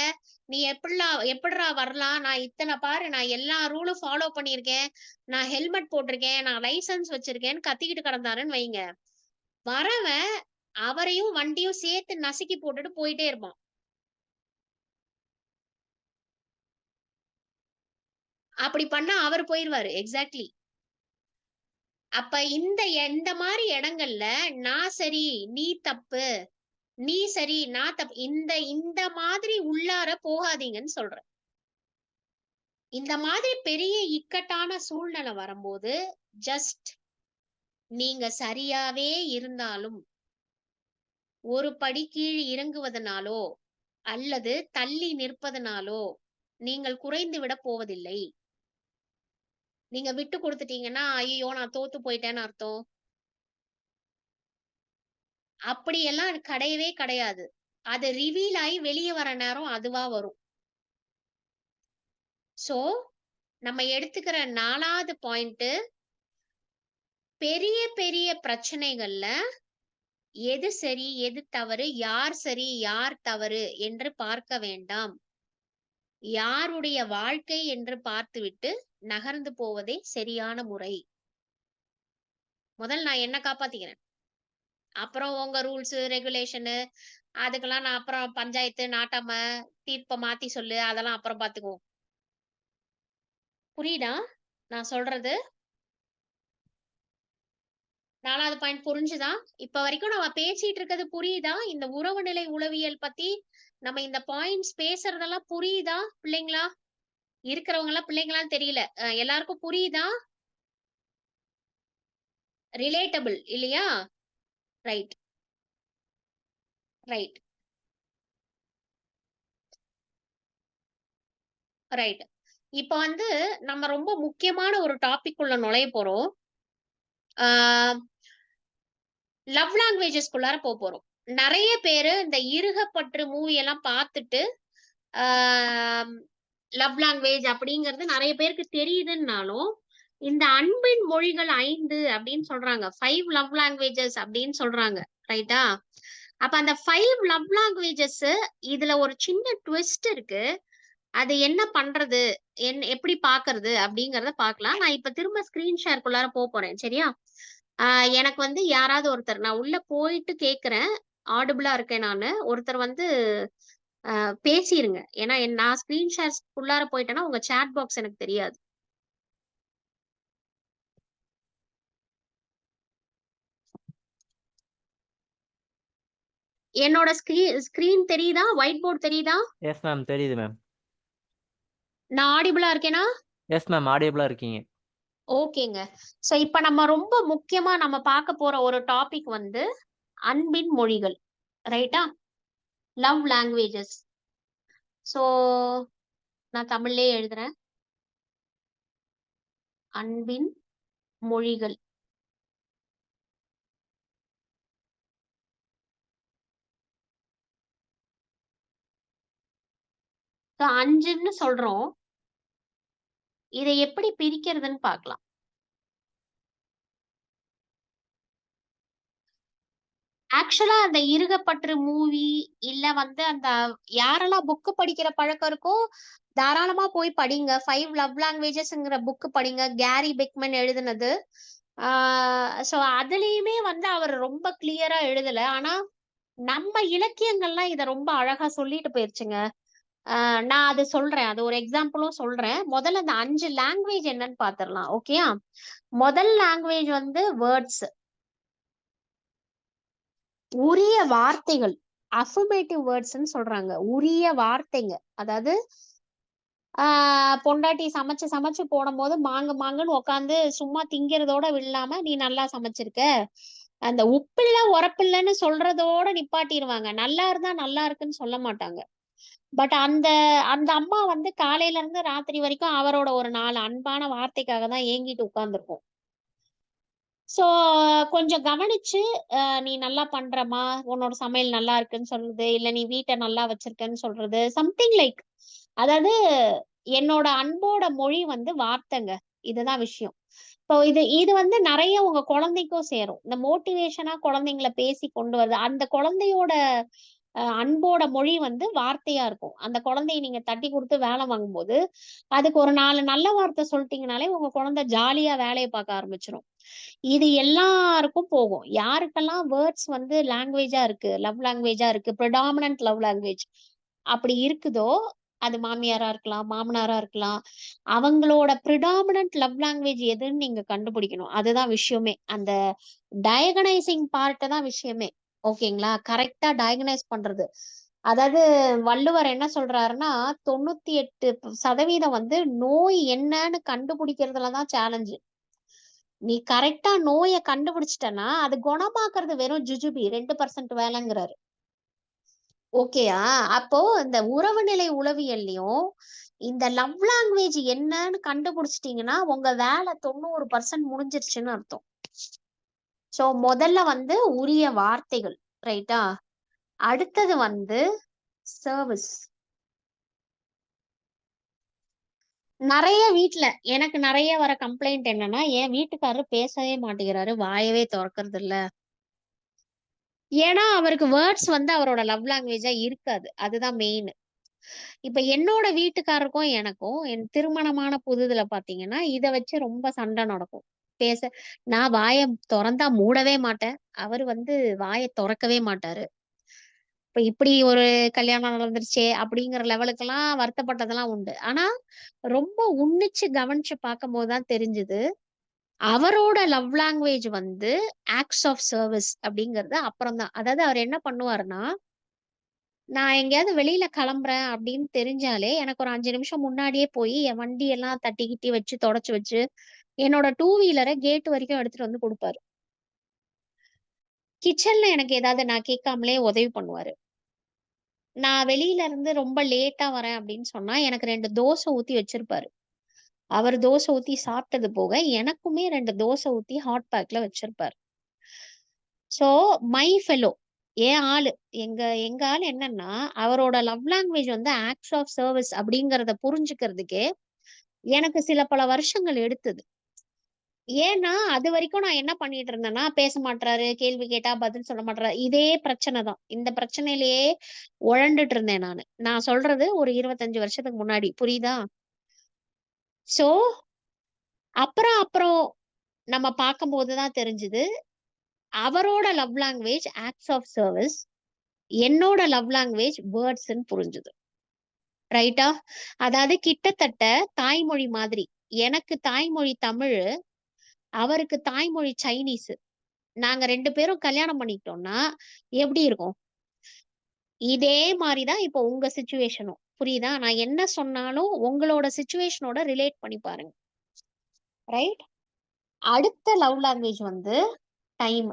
நீ எப்படிடா வரலாம், நான் இத்தனை பாரு, நான் எல்லா ரூலும் ஃபாலோ பண்ணியிருக்கேன், நான் ஹெல்மெட் போட்டிருக்கேன், நான் லைசன்ஸ் வச்சிருக்கேன்னு கத்திக்கிட்டு கிடந்தாருன்னு வைங்க, வரவன் அவரையும் வண்டியும் சேர்த்து நசுக்கி போட்டுட்டு போயிட்டே இருப்பான். அப்படி பண்ணா அவர் போயிருவாரு. எக்ஸாக்ட்லி. அப்ப இந்த மாதிரி இடங்கள்ல நான் சரி நீ தப்பு, நீ சரி நான் தப்பு, இந்த மாதிரி உள்ளார போகாதீங்கன்னு சொல்றேன். இந்த மாதிரி பெரிய இக்கட்டான சூழ்நிலை வரும்போது ஜஸ்ட் நீங்க சரியாவே இருந்தாலும் ஒரு படி கீழ் இறங்குவதனாலோ அல்லது தள்ளி நிற்பதனாலோ நீங்கள் குறைந்து விட போவதில்லை. நீங்க விட்டு கொடுத்துட்டீங்கன்னா ஐயோ நான் தோத்து போயிட்டேன்னு அர்த்தம். அப்படியெல்லாம் கிடையவே கிடையாது. அது ரிவீல் ஆகி வெளியே வர நேரம் அதுவா வரும். சோ நம்ம எடுத்துக்கிற 4வது பாயிண்ட், பெரிய பெரிய பிரச்சனைகள்ல எது சரி எது தவறு, யார் சரி யார் தவறு என்று பார்க்க வேண்டாம். யாருடைய வாழ்க்கை என்று பார்த்துவிட்டு நகர்ந்து போவதே சரியான முறை. முதல் நான் என்ன காப்பாத்திக்கிறேன், அப்புறம் உங்க ரூல்ஸ் ரெகுலேஷனு அதுக்கெல்லாம் நான் அப்புறம் பஞ்சாயத்து நாட்டாம தீர்ப்பை மாத்தி சொல்லு, அதெல்லாம் அப்புறம் பாத்துக்குவோம். புரியுதா நான் சொல்றது? 4வது பாயிண்ட் புரிஞ்சுதா? இப்ப வரைக்கும் நம்ம பேசிட்டு இருக்கிறது புரியுதா? இந்த உறவு நிலை உளவியல் பத்தி நம்ம இந்த பாயிண்ட்ஸ் பேசுறதெல்லாம் புரியுதா பிள்ளைங்களா? இருக்கிறவங்க எல்லாம் பிள்ளைங்களான்னு தெரியல. எல்லாருக்கும் புரியுதா? ரிலேட்டபிள் இல்லையா? Right right right. இப்ப வந்து நம்ம ரொம்ப முக்கியமான ஒரு டாபிக் உள்ள நுழைய போறோம். லவ் லாங்குவேஜஸ்குள்ளார போறோம். நிறைய பேரு இந்த இருகப்பற்று மூவி எல்லாம் பார்த்துட்டு லவ் லாங்குவேஜ் அப்படிங்கிறது நிறைய பேருக்கு தெரியுதுன்னாலும், இந்த அன்பின் மொழிகள் 5 அப்படின்னு சொல்றாங்க, 5 லவ் லாங்குவேஜஸ் அப்படின்னு சொல்றாங்க. ரைட்டா? அப்ப அந்த 5 லவ் லாங்குவேஜஸ் இதுல ஒரு சின்ன ட்விஸ்ட் இருக்கு. அது என்ன பண்றது, எப்படி பாக்குறது அப்படிங்கறத பார்க்கலாம். நான் இப்ப திரும்ப ஸ்கிரீன் ஷேர்க்குள்ளார போறேன். சரியா? எனக்கு வந்து யாராவது ஒருத்தர், நான் உள்ள போயிட்டு கேக்குறேன், ஆடிபிளா இருக்கேன் நானு, ஒருத்தர் வந்து பேசிருங்க. ஏன்னா நான் ஸ்கிரீன் ஷேர்க்குள்ளார போயிட்டேன்னா உங்க சாட் பாக்ஸ் எனக்கு தெரியாது. என்னோட ஸ்கிரீன் தெரியுதா? ஒயிட் போர்டு தெரியுதா? எஸ் மேம், தெரியுது மேம். நான் ஆடிபிளா இருக்கேனா? எஸ் மேம், ஆடியபிளா இருக்கீங்க. ஓகேங்க. சோ இப்ப நம்ம ரொம்ப முக்கியமா நம்ம பார்க்க போற ஒரு டாபிக் வந்து அன்பின் மொழிகள். ரைட்டா? Love languages. சோ நான் தமிழ்லயே எழுதுறேன். அன்பின் மொழிகள். So 5ன்னு சொல்றோம். இதை எப்படி பிரிக்கிறதுன்னு பார்க்கலாம். ஆக்சுவலா அந்த இருகப்பற்று மூவி இல்ல வந்து அந்த யாரெல்லாம் புக் படிக்கிற பழக்கம் இருக்கோ தாராளமா போய் படிங்க. 5 லவ் லாங்குவேஜஸ்ங்கிற புக் படிங்க, கேரி பெக்மன் எழுதுனது. சோ அதுலயுமே வந்து அவர் ரொம்ப கிளியரா எழுதல. ஆனா நம்ம இலக்கியங்கள்லாம் இத ரொம்ப அழகா சொல்லிட்டு போயிருச்சுங்க. நான் அது சொல்றேன், அது ஒரு எக்ஸாம்பிளும் சொல்றேன். முதல்ல அந்த 5 லாங்குவேஜ் என்னன்னு பாத்திரலாம். ஓகேயா? முதல் லாங்குவேஜ் வந்து வேர்ட்ஸ், உரிய வார்த்தைகள், அஃபர்மேட்டிவ் வேர்ட்ஸ்ன்னு சொல்றாங்க. உரிய வார்த்தைங்க. அதாவது பொண்டாட்டி சமைச்சு சமைச்சு போடும்போது மாங்குன்னு உட்காந்து சும்மா திங்கிறதோட வில்லாம நீ நல்லா சமைச்சிருக்க, அந்த உப்பில்ல உரப்பில்லன்னு சொல்றதோட நிப்பாட்டிடுவாங்க. நல்லா இருந்தா நல்லா இருக்குன்னு சொல்ல மாட்டாங்க. பட் அந்த அந்த அம்மா வந்து காலையில இருந்து ராத்திரி வரைக்கும் அவரோட ஒரு 4 அன்பான வார்த்தைக்காக தான் ஏங்கிட்டு உட்கார்ந்துருக்கும். சோ கொஞ்சம் கவனிச்சு நீ நல்லா பண்றமா, உன்னோட சமையல் நல்லா இருக்குன்னு சொல்றது, இல்ல நீ வீட்டை நல்லா வச்சிருக்கன்னு சொல்றது, சம்திங் லைக். அதாவது என்னோட அன்போட மொழி வந்து வார்த்தைங்க. இதுதான் விஷயம். இப்போ இது வந்து நிறைய உங்க குழந்தைக்கும் சேரும். இந்த மோட்டிவேஷனா குழந்தைங்களை பேசி கொண்டு வருது. அந்த குழந்தையோட அன்போட மொழி வந்து வார்த்தையா இருக்கும். அந்த குழந்தைய நீங்க தட்டி குடுத்து வேலை வாங்கும்போது, அதுக்கு ஒரு 4 நல்ல வார்த்தை சொல்லிட்டீங்கனாலே, உங்க குழந்தை ஜாலியா வேலைய பார்க்க ஆரம்பிச்சுரும். இது எல்லாருக்கும் போகும். யாருக்கெல்லாம் வேர்ட்ஸ் வந்து லாங்குவேஜா இருக்கு, லவ் லாங்குவேஜா இருக்கு, பிரெடாமினன்ட் லவ் லாங்குவேஜ் அப்படி இருக்குதோ, அது மாமியாரா இருக்கலாம், மாமனாரா இருக்கலாம். அவங்களோட பிரெடாமினன்ட் லவ் லாங்குவேஜ் எதுன்னு நீங்க கண்டுபிடிக்கணும். அதுதான் விஷயமே. அந்த டயகனைசிங் பார்ட் தான் விஷயமே. ஓகேங்களா? கரெக்ட்டா டயகனைஸ் பண்றது. அதாவது வள்ளுவர் என்ன சொல்றாருன்னா, 98% வந்து நோய் என்னன்னு கண்டுபிடிக்கிறதுல தான் சேலஞ்சு. நீ கரெக்ட்டா நோய கண்டுபிடிச்சிட்டன்னா, அது குணமாக்குறது வெறும் ஜுஜுபி 2% வேலைங்கிறாரு. ஓகேயா? அப்போ இந்த உறவுநிலை உளவியல்லயும், இந்த லவ் லாங்குவேஜ் என்னன்னு கண்டுபிடிச்சிட்டீங்கன்னா, உங்க வேலை 90% முடிஞ்சிருச்சுன்னு அர்த்தம். சோ முதல்ல வந்து உரிய வார்த்தைகள். ரைட்டா? அடுத்தது வந்து சர்விஸ். நெறைய வீட்ல எனக்கு நெறைய வர கம்ப்ளைண்ட் என்னன்னா, என் வீட்டுக்காரரு பேசவே மாட்டேங்கிறாரு. வாயவே தொறக்கறது இல்ல. ஏன்னா, அவருக்கு வேர்ட்ஸ் வந்து அவரோட லவ் லாங்குவேஜா இருக்காது. அதுதான் மெயின். இப்ப என்னோட வீட்டுக்காரருக்கும் எனக்கும் என் திருமணமான புதுதுல பாத்தீங்கன்னா, இத வச்சு ரொம்ப சண்டை நடக்கும். பேச நான் வாய தொறந்தா மூடவே மாட்டேன். அவரு வந்து வாய தொறக்கவே மாட்டாரு. இப்ப இப்படி ஒரு கல்யாணம் நடந்துருச்சே அப்படிங்கிற லெவலுக்கெல்லாம் வருத்தப்பட்டதெல்லாம் உண்டு. ஆனா, ரொம்ப உன்னிச்சு கவனிச்சு பார்க்கும்போது தான் தெரிஞ்சது. அவரோட லவ் லாங்குவேஜ் வந்து ஆக்ட்ஸ் ஆஃப் சர்விஸ் அப்படிங்கிறது அப்புறம் தான். அதாவது அவர் என்ன பண்ணுவாருன்னா, நான் எங்கேயாவது வெளியில கிளம்புறேன் அப்படின்னு தெரிஞ்சாலே, எனக்கு ஒரு 5 நிமிஷம் முன்னாடியே போய் என் வண்டியெல்லாம் தட்டி கிட்டி வச்சு, தொடச்சு வச்சு, என்னோட 2 வீலர கேட் வரைக்கும் எடுத்துட்டு வந்து குடுப்பாரு. கிச்சன்ல எனக்கு ஏதாவது நான் கேட்காமலே உதவி பண்ணுவாரு. நான் வெளியில இருந்து ரொம்ப லேட்டா வரேன் அப்படின்னு சொன்னா, எனக்கு 2 தோசை ஊத்தி வச்சிருப்பாரு. அவர் தோசை ஊத்தி சாப்பிட்டது போக, எனக்குமே 2 தோசை ஊத்தி ஹாட் பேக்ல வச்சிருப்பாரு. சோ, மை ஃபெலோ என் ஆளு. எங்க எங்க ஆளு என்னன்னா, அவரோட லவ் லாங்குவேஜ் வந்து ஆக்ட்ஸ் ஆஃப் சர்விஸ் அப்படிங்கிறத புரிஞ்சுக்கிறதுக்கே, எனக்கு சில பல வருஷங்கள் எடுத்தது. ஏன்னா, அதுவரைக்கும் நான் என்ன பண்ணிட்டு இருந்தேன்னா, பேச மாட்றாரு, கேள்வி கேட்டா பதில் சொல்ல மாட்றாரு. இதே பிரச்சனை தான். இந்த பிரச்சனையிலேயே உழண்டுட்டு இருந்தேன் நானு. நான் சொல்றது ஒரு 25 வருஷத்துக்கு முன்னாடி. புரியுதா? சோ, அப்புறம் அப்புறம் நம்ம பார்க்கும்போது தான் தெரிஞ்சது, அவரோட love language acts of service. என்னோட லவ் லாங்குவேஜ் வேர்ட்ஸ்ன்னு புரிஞ்சுது. ரைட்டா? அதாவது கிட்டத்தட்ட தாய்மொழி மாதிரி. எனக்கு தாய்மொழி தமிழு, அவருக்கு தாய்மொழி சைனீஸு. நாங்க 2 பேரும் கல்யாணம் பண்ணிக்கிட்டோம்னா, எப்படி இருக்கும்? இதே மாரி தான் இப்போ உங்க சிச்சுவேஷனும். புரியுதா? நான் என்ன சொன்னாலும் உங்களோட சிச்சுவேஷனோட ரிலேட் பண்ணி பாருங்க. ரைட்? அடுத்த லவ் லாங்குவேஜ் வந்து டைம்.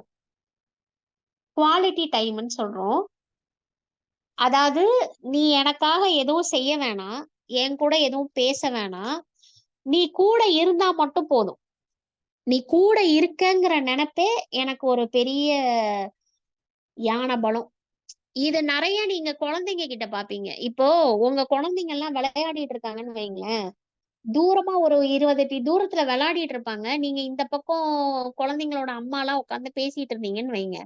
குவாலிட்டி டைம்ன்னு சொல்றோம். அதாவது நீ எனக்காக எதுவும் செய்ய வேணாம். என் கூட எதுவும் பேச வேணாம். நீ கூட இருந்தா மட்டும் போதும். நீ கூட இருக்கங்கிற நெனப்பே எனக்கு ஒரு பெரிய யான பலம். இது நெறைய நீங்க குழந்தைங்க கிட்ட பாப்பீங்க. இப்போ உங்க குழந்தைங்கலாம் விளையாடிட்டு இருக்காங்கன்னு வைங்களேன். தூரமா ஒரு 20 அடி தூரத்துல விளையாடிட்டு இருப்பாங்க. நீங்க இந்த பக்கம் குழந்தைங்களோட அம்மாலாம் உட்கார்ந்து பேசிட்டு இருந்தீங்கன்னு வைங்க.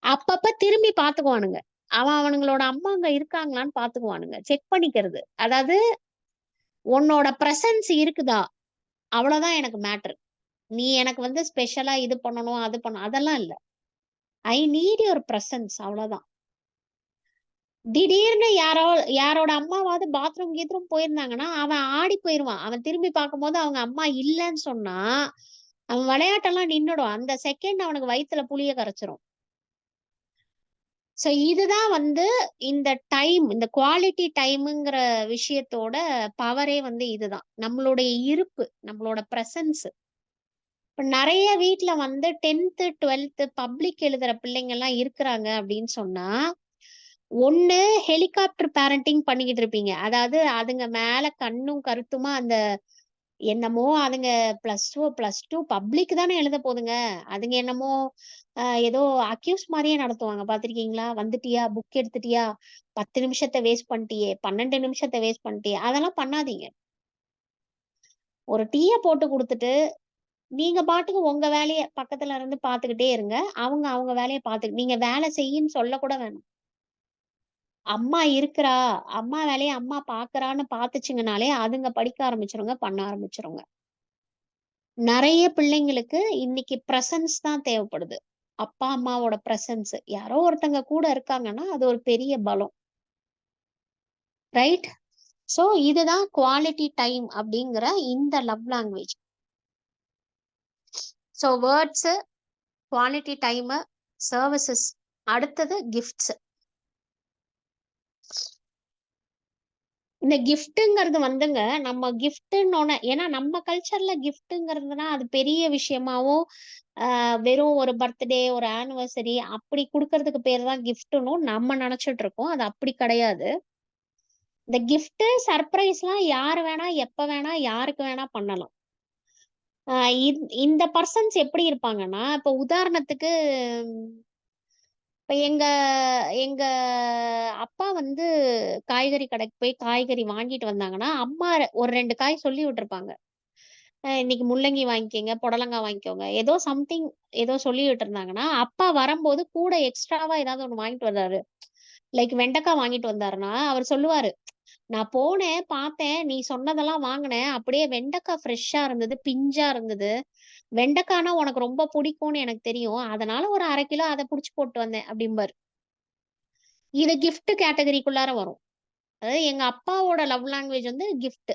அப்பப்ப திரும்பி பாத்துக்குவானுங்க. அவனுங்களோட அம்மா அங்க இருக்காங்களான்னு பாத்துக்குவானுங்க. செக் பண்ணிக்கிறது. அதாவது உன்னோட பிரசன்ஸ் இருக்குதா? அவ்வளவுதான் எனக்கு மேட்டர். நீ எனக்கு வந்து ஸ்பெஷலா இது பண்ணணும், அது பண்ணணும் அதெல்லாம் இல்ல. ஐ நீட் யுவர் பிரசன்ஸ் அவ்வளவுதான். திடீர்னு யாரோட அம்மாவாவது பாத்ரூம் கீத்ரூம் போயிருந்தாங்கன்னா, அவன் ஆடி போயிருவான். அவன் திரும்பி பார்க்கும்போது அவங்க அம்மா இல்லன்னு சொன்னா, அவன் விளையாட்டெல்லாம் நின்னுடும். அந்த செகண்ட் அவனுக்கு வயித்துல புளிய கரைச்சுரும். சோ இதுதான் வந்து இந்த டைம், இந்த குவாலிட்டி டைம்ங்கிற விஷயத்தோட பவரே வந்து இதுதான். நம்மளுடைய இருப்பு, நம்மளோட பிரசன்ஸ். இப்ப நெறைய வீட்ல வந்து 10th, 12th பப்ளிக் எழுதுற பிள்ளைங்கலாம் இருக்கிறாங்க அப்படின்னு சொன்னா, ஒண்ணு ஹெலிகாப்டர் பேரண்டிங் பண்ணிக்கிட்டு இருப்பீங்க. அதாவது அதுங்க மேல கண்ணும் கருத்துமா அந்த என்னமோ அதுங்க +2 பப்ளிக் தானே எழுத போதுங்க. அதுங்க என்னமோ ஏதோ அக்யூஸ் மாரியே நடத்துவாங்க பார்த்திருக்கீங்களா? வந்துட்டியா? புக் எடுத்துட்டியா? 10 நிமிஷத்த வேஸ்ட் பண்ணிட்டியே! 12 நிமிஷத்த வேஸ்ட் பண்ணிட்டியே! அதெல்லாம் பண்ணாதீங்க. ஒரு டீய போட்டு குடுத்துட்டு, நீங்க பாட்டுக்கு உங்க வேலைய பக்கத்துல இருந்து பார்த்துக்கிட்டே இருங்க. அவங்க வேலைய நீங்க வேலை செய்யின்னு சொல்லக்கூட வேணாம். அம்மா இருக்கிறா, அம்மா வேலைய அம்மா பாக்குறான்னு பாத்துச்சுங்கனாலே அதுங்க படிக்க ஆரம்பிச்சுருங்க, பண்ண ஆரம்பிச்சுருங்க. நெறைய பிள்ளைங்களுக்கு இன்னைக்கு பிரசன்ஸ் தான் தேவைப்படுது. அப்பா, அம்மாவோட பிரசன்ஸ். யாரோ ஒருத்தங்க கூட இருக்காங்கன்னா, அது ஒரு பெரிய பலம். ரைட்? சோ இதுதான் குவாலிட்டி டைம் அப்படிங்கிற இந்த love language. So words, quality time, services. அடுத்தது கிஃப்ட்ஸ். இந்த கிஃப்ட்ங்கிறது வந்துங்க நம்ம கிஃப்ட்னோன ஏன்னா நம்ம கல்ச்சர்ல கிஃப்ட்ங்கிறதுனா அது பெரிய விஷயமாவும் வெறும் ஒரு பர்த்டே ஒரு ஆனிவர்சரி அப்படி கொடுக்கறதுக்கு பேர் தான் கிஃப்ட்னும் நம்ம நினைச்சிட்டு இருக்கோம். அது அப்படி கிடையாது. இந்த கிஃப்ட் சர்ப்ரைஸ்லாம் யார் வேணா எப்ப வேணா யாருக்கு வேணா பண்ணலாம். இந்த பர்சன்ஸ் எப்படி இருப்பாங்கன்னா இப்ப உதாரணத்துக்கு இப்ப எங்க எங்க அப்பா வந்து காய்கறி கடைக்கு போய் காய்கறி வாங்கிட்டு வந்தாங்கன்னா, அம்மா ஒரு 2 காய் சொல்லி விட்டுருப்பாங்க. இன்னைக்கு முள்ளங்கி வாங்கிக்கங்க, புடலங்காய் வாங்கிக்கோங்க. ஏதோ சம்திங் ஏதோ சொல்லி விட்டுருந்தாங்கன்னா, அப்பா வரும்போது கூட எக்ஸ்ட்ராவா ஏதாவது ஒண்ணு வாங்கிட்டு வந்தாரு. லைக் வெண்டைக்காய் வாங்கிட்டு வந்தாருன்னா, அவர் சொல்லுவாரு, "நான் போனேன், பார்த்தேன். நீ சொன்னதெல்லாம் வாங்குனேன். அப்படியே வெண்டைக்காய் ஃப்ரெஷ்ஷா இருந்தது, பிஞ்சா இருந்தது. வெண்டைக்கானா உனக்கு ரொம்ப பிடிக்கும்னு எனக்கு தெரியும். அதனால ஒரு 1/2 கிலோ அத புடிச்சு போட்டு வந்தேன்" அப்படிம்பாரு. இது கிஃப்ட் கேட்டகரிக்குள்ளார வரும். அதாவது எங்க அப்பாவோட லவ் லாங்குவேஜ் வந்து கிஃப்ட்.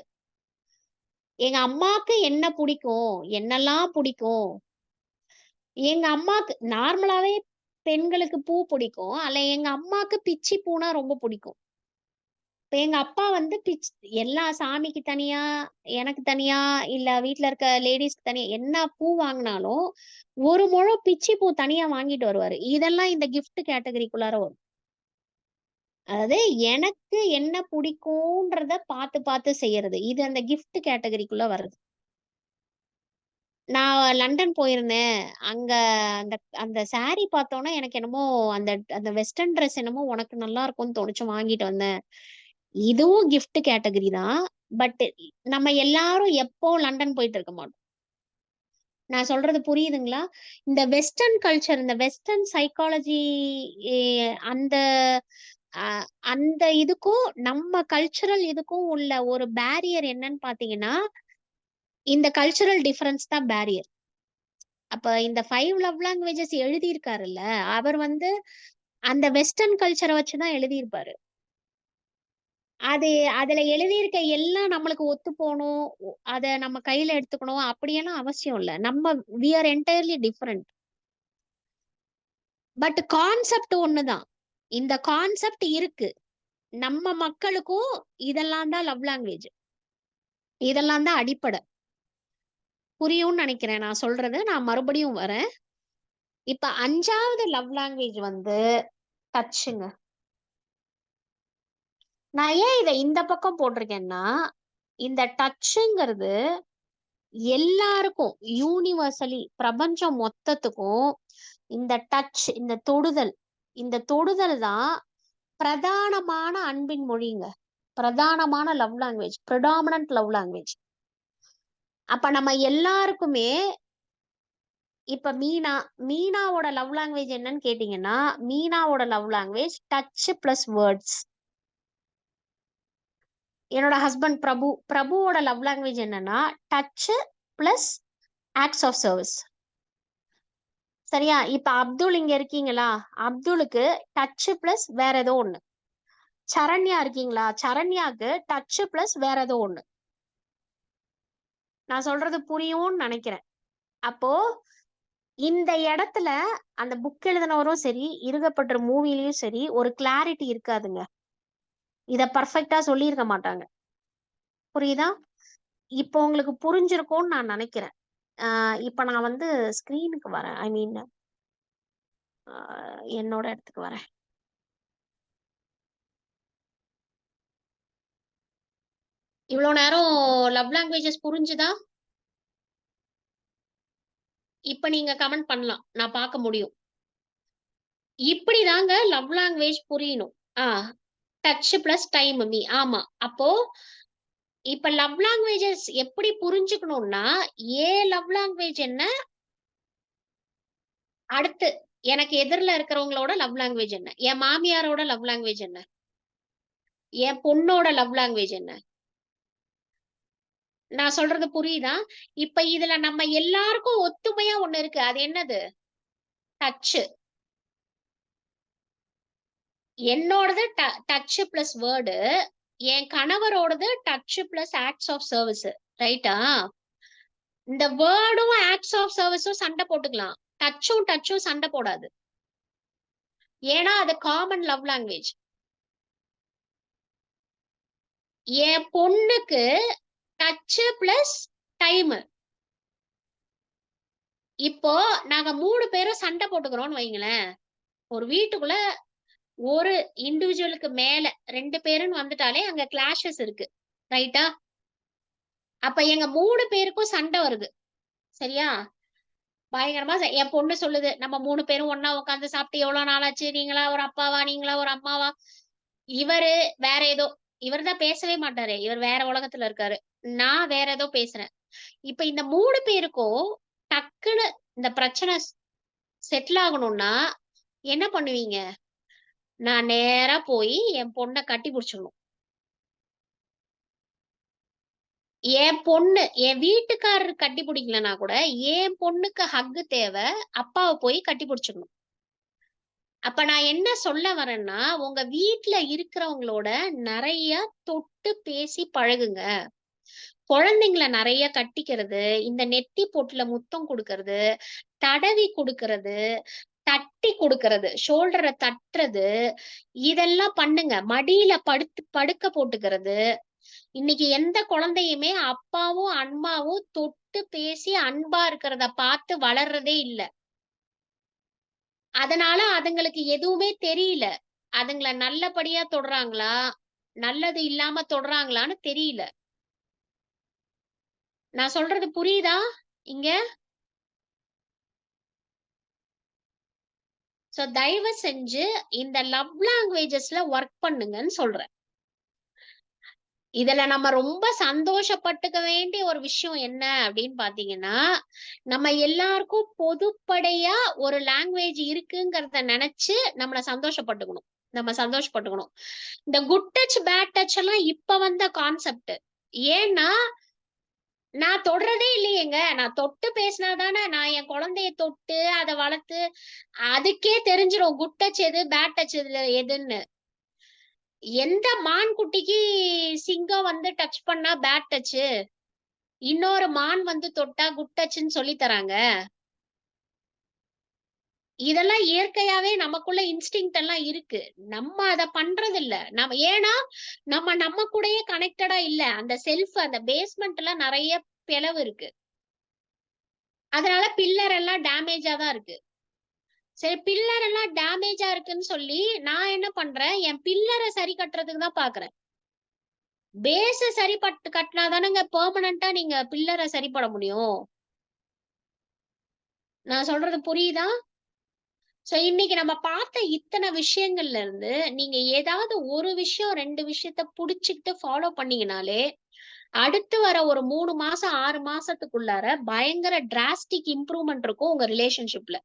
எங்க அம்மாக்கு என்ன புடிக்கும்? என்னெல்லாம் புடிக்கும்? எங்க அம்மாக்கு நார்மலாவே பெண்களுக்கு பூ பிடிக்கும். அதுல எங்க அம்மாக்கு பிச்சி பூனா ரொம்ப பிடிக்கும். இப்ப எங்க அப்பா வந்து எல்லா சாமிக்கு தனியா, எனக்கு தனியா, இல்ல வீட்ல இருக்க லேடீஸ்க்கு தனியா என்ன பூ வாங்குனாலும், ஒரு முழம் பிச்சி பூ தனியா வாங்கிட்டு வருவாரு. இதெல்லாம் இந்த கிஃப்ட் கேட்டகரிக்குள்ளார வரும். அதாவது எனக்கு என்ன பிடிக்கும்ன்றத பார்த்து பார்த்து செய்யறது. இது அந்த கிஃப்ட் கேட்டகரிக்குள்ள வருது. நான் லண்டன் போயிருந்தேன். அங்க அந்த அந்த சாரி பார்த்தோனே எனக்கு என்னமோ அந்த அந்த வெஸ்டர்ன் ட்ரெஸ் என்னமோ உனக்கு நல்லா இருக்கும்னு தோணுச்சு வாங்கிட்டு வந்தேன். இதுவும் கிஃப்ட் கேட்டகரி தான். பட் நம்ம எல்லாரும் எப்போ லண்டன் போயிட்டு இருக்க மாட்டோம். நான் சொல்றது புரியுதுங்களா? இந்த வெஸ்டர்ன் கல்ச்சர், இந்த வெஸ்டர்ன் சைக்காலஜி அந்த அ அந்த இதுக்கும் நம்ம கல்ச்சுரல் இதுக்கும் உள்ள ஒரு பேரியர் என்னன்னு பார்த்தீங்கன்னா, இந்த கல்ச்சுரல் டிஃபரன்ஸ் தான் பேரியர். அப்ப இந்த 5 லவ் லாங்குவேஜஸ் எழுதியிருக்காருல்ல, அவர் வந்து அந்த வெஸ்டர்ன் கல்ச்சர வச்சு தான் எழுதியிருப்பாரு. அது அதுல எழுதியிருக்க எல்லாம் நம்மளுக்கு ஒத்து போணும். அத நம்ம கையில எடுத்துக்கணும் அப்படியெல்லாம் அவசியம் இல்ல. நம்ம we are entirely different. But concept ஒண்ணுதான். இந்த கான்செப்ட் இருக்கு. நம்ம மக்களுக்கும் இதெல்லாம் தான் லவ் லாங்குவேஜ். இதெல்லாம் தான் அடிப்படை. புரியும்னு நினைக்கிறேன் நான் சொல்றது. நான் மறுபடியும் வரேன். இப்ப 5வது லவ் லாங்குவேஜ் வந்து டச்சுங்க. நான் ஏன் இத இந்த பக்கம் போட்டிருக்கேன்னா, இந்த டச்சுங்கிறது எல்லாருக்கும் யூனிவர்சலி பிரபஞ்சம் மொத்தத்துக்கும் இந்த டச், இந்த தொடுதல் தான் பிரதானமான அன்பின் மொழிங்க. பிரதானமான love language, predominant love language. அப்ப நம்ம எல்லாருக்குமே இப்ப மீனாவோட லவ் லாங்குவேஜ் என்னன்னு கேட்டீங்கன்னா, மீனாவோட love language touch plus words. என்னோட ஹஸ்பண்ட் பிரபுவோட லவ் லாங்குவேஜ் என்னன்னா touch plus acts of service. சரியா? இப்ப அப்துல் இங்க இருக்கீங்களா? அப்துலுக்கு டச் பிளஸ் வேற ஏதோ ஒண்ணு. சரண்யா இருக்கீங்களா? சரண்யாக்கு டச் பிளஸ் வேற ஏதோ ஒண்ணு. நான் சொல்றது புரியும்னு நினைக்கிறேன். அப்போ இந்த இடத்துல அந்த புக் எழுதினவரும் சரி, இருகப்பட்ட மூவிலையும் சரி ஒரு கிளாரிட்டி இருக்காதுங்க. இத பர்ஃபெக்டா சொல்லியிருக்க மாட்டாங்க. புரியுதா? இப்போ உங்களுக்கு புரிஞ்சிருக்கும்னு நான் நினைக்கிறேன். இப்ப நான் வந்து ஸ்கிரீனுக்கு வரேன். ஐ மீன் என்னோட இடத்துக்கு வரேன். இவ்வளவு நேரம் லவ் லாங்குவேஜஸ் புரிஞ்சுதா? இப்ப நீங்க கமெண்ட் பண்ணலாம். நான் பார்க்க முடியும். இப்படிதாங்க லவ் லாங்குவேஜ் புரியணும். Touch plus time me. ஆமா. அப்போ இப்ப லவ் லாங்குவேஜஸ் எப்படி புரிஞ்சுக்கணும்னா, லவ் லாங்குவேஜ் என்ன? அடுத்து எனக்கு எதிர்ல இருக்கிறவங்களோட லவ் லாங்குவேஜ் என்ன? என் மாமியாரோட லவ் லாங்குவேஜ் என்ன? என் பொண்ணோட லவ் லாங்குவேஜ் என்ன? நான் சொல்றது புரியுதா? இப்ப இதுல நம்ம எல்லாருக்கும் ஒத்துமையா ஒண்ணு இருக்கு. அது என்னது? டச். என்னோடது டச் பிளஸ் வேர்டு, என் கணவரோடது touch plus acts of service. ரைட்டா? இந்த வேர்டும் ஆக்ட்ஸ் ஆஃப் சர்வீஸும் சண்டை போட்டுக்கலாம். டச்சும் சண்டை போடாது. ஏன்னா அது காமன் லவ் லாங்குவேஜ். என் பொண்ணுக்கு டச் பிளஸ் டைம். இப்போ நாங்க 3 பேரும் சண்டை போட்டுக்கிறோம்னு வைங்களேன். ஒரு வீட்டுக்குள்ள ஒரு இண்டிவிஜுவலுக்கு மேல 2 பேருன்னு வந்துட்டாலே அங்க கிளாஷஸ் இருக்கு. ரைட்டா? அப்ப எங்க 3 பேருக்கும் சண்டை வருது. சரியா? பயங்கரமா என் பொண்ணு சொல்லுது, நம்ம 3 பேரும் ஒண்ணா உட்கார்ந்து சாப்பிட்டு எவ்வளவு நாளாச்சு, நீங்களா ஒரு அப்பாவா, நீங்களா ஒரு அம்மாவா? இவரு வேற ஏதோ, இவர் தான் பேசவே மாட்டாரு, இவர் வேற உலகத்துல இருக்காரு, நான் வேற ஏதோ பேசுறேன். இப்ப இந்த 3 பேருக்கும் டக்குன்னு இந்த பிரச்சனை செட்டில் ஆகணும்னா என்ன பண்ணுவீங்க? நான் நேரா போய் என் பொண்ணை கட்டி பிடிச்சிடணும். என் பொண்ணு என் வீட்டுக்காரரு கட்டி பிடிக்கலன்னா கூட என் பொண்ணுக்கு ஹக்கு தேவை, அப்பாவை போய் கட்டி பிடிச்சிடணும். அப்ப நான் என்ன சொல்ல வரேன்னா, உங்க வீட்டுல இருக்கிறவங்களோட நிறைய தொட்டு பேசி பழகுங்க. குழந்தைங்கள நிறைய கட்டிக்கிறது, இந்த நெத்தி பொட்டுல முத்தம் கொடுக்கறது, தடவி கொடுக்கறது, தட்டி கொடுக்கறது, ஷோல்டரை தட்டுறது, இதெல்லாம் பண்ணுங்க. மடியில படுக்க போட்டுக்கிறது. இன்னைக்கு எந்த குழந்தையுமே அப்பாவும் அம்மாவும் தொட்டு பேசி அன்பா இருக்கிறத பார்த்து வளர்றதே இல்ல. அதனால அதுங்களுக்கு எதுவுமே தெரியல. அதுங்கள நல்லபடியா தொடுறாங்களா, நல்லது இல்லாம தொடுறாங்களான்னு தெரியல. நான் சொல்றது புரியுதா இங்க? சோ தயவு செஞ்சு இந்த லவ் லாங்குவேஜஸ்ல ஒர்க் பண்ணுங்கன்னு சொல்றேன். இதுல நம்ம ரொம்ப சந்தோஷப்பட்டுக்க வேண்டிய ஒரு விஷயம் என்ன அப்படின்னு பாத்தீங்கன்னா, நம்ம எல்லாருக்கும் பொதுப்படையா ஒரு லாங்குவேஜ் இருக்குங்கிறத நினைச்சு நம்ம சந்தோஷப்பட்டுக்கணும். இந்த குட் டச் பேட் டச் எல்லாம் இப்ப வந்த கான்செப்ட். ஏன்னா நான் தொடுறதே இல்லையேங்க. நான் தொட்டு பேசினாதானே நான் என் குழந்தைய தொட்டு அதை வளர்த்து அதுக்கே தெரிஞ்சிடும் குட் டச் எது பேட் டச் எதுன்னு. எந்த மான் குட்டிக்கு சிங்கம் வந்து டச் பண்ணா பேட் டச், இன்னொரு மான் வந்து தொட்டா குட் டச்ன்னு சொல்லி தராங்க. இதெல்லாம் இயற்கையாவே நமக்குள்ள இன்ஸ்டிங்க்ட் எல்லாம் இருக்கு. நம்ம அத பண்றது இல்ல. ஏன்னா நம்ம கூடயே கனெக்டடா இல்ல. அந்த செல்ஃப், அந்த பேஸ்மெண்ட் எல்லாம் நிறைய பிளவு இருக்கு. அதனால பில்லர் எல்லாம் டேமேஜா தான் இருக்கு. சரி, பில்லர் எல்லாம் டேமேஜா இருக்குன்னு சொல்லி நான் என்ன பண்றேன், என் பில்லரை சரி கட்டுறதுக்கு தான் பாக்குறேன். பேஸ கட்டினாதானங்க பெர்மனண்டா நீங்க பில்லரை சரிப்பட முடியும். நான் சொல்றது புரியுதா? சோ இன்னைக்கு நம்ம பார்த்த இத்தனை விஷயங்கள்ல இருந்து நீங்க ஏதாவது ஒரு விஷயம் 2 விஷயத்த புடிச்சுக்கிட்டு ஃபாலோ பண்ணீங்கனாலே அடுத்து வர ஒரு 3 மாசம் 6 மாசத்துக்குள்ளார பயங்கர டிராஸ்டிக் இம்ப்ரூவ்மெண்ட் இருக்கும் உங்க ரிலேஷன்ஷிப்ல.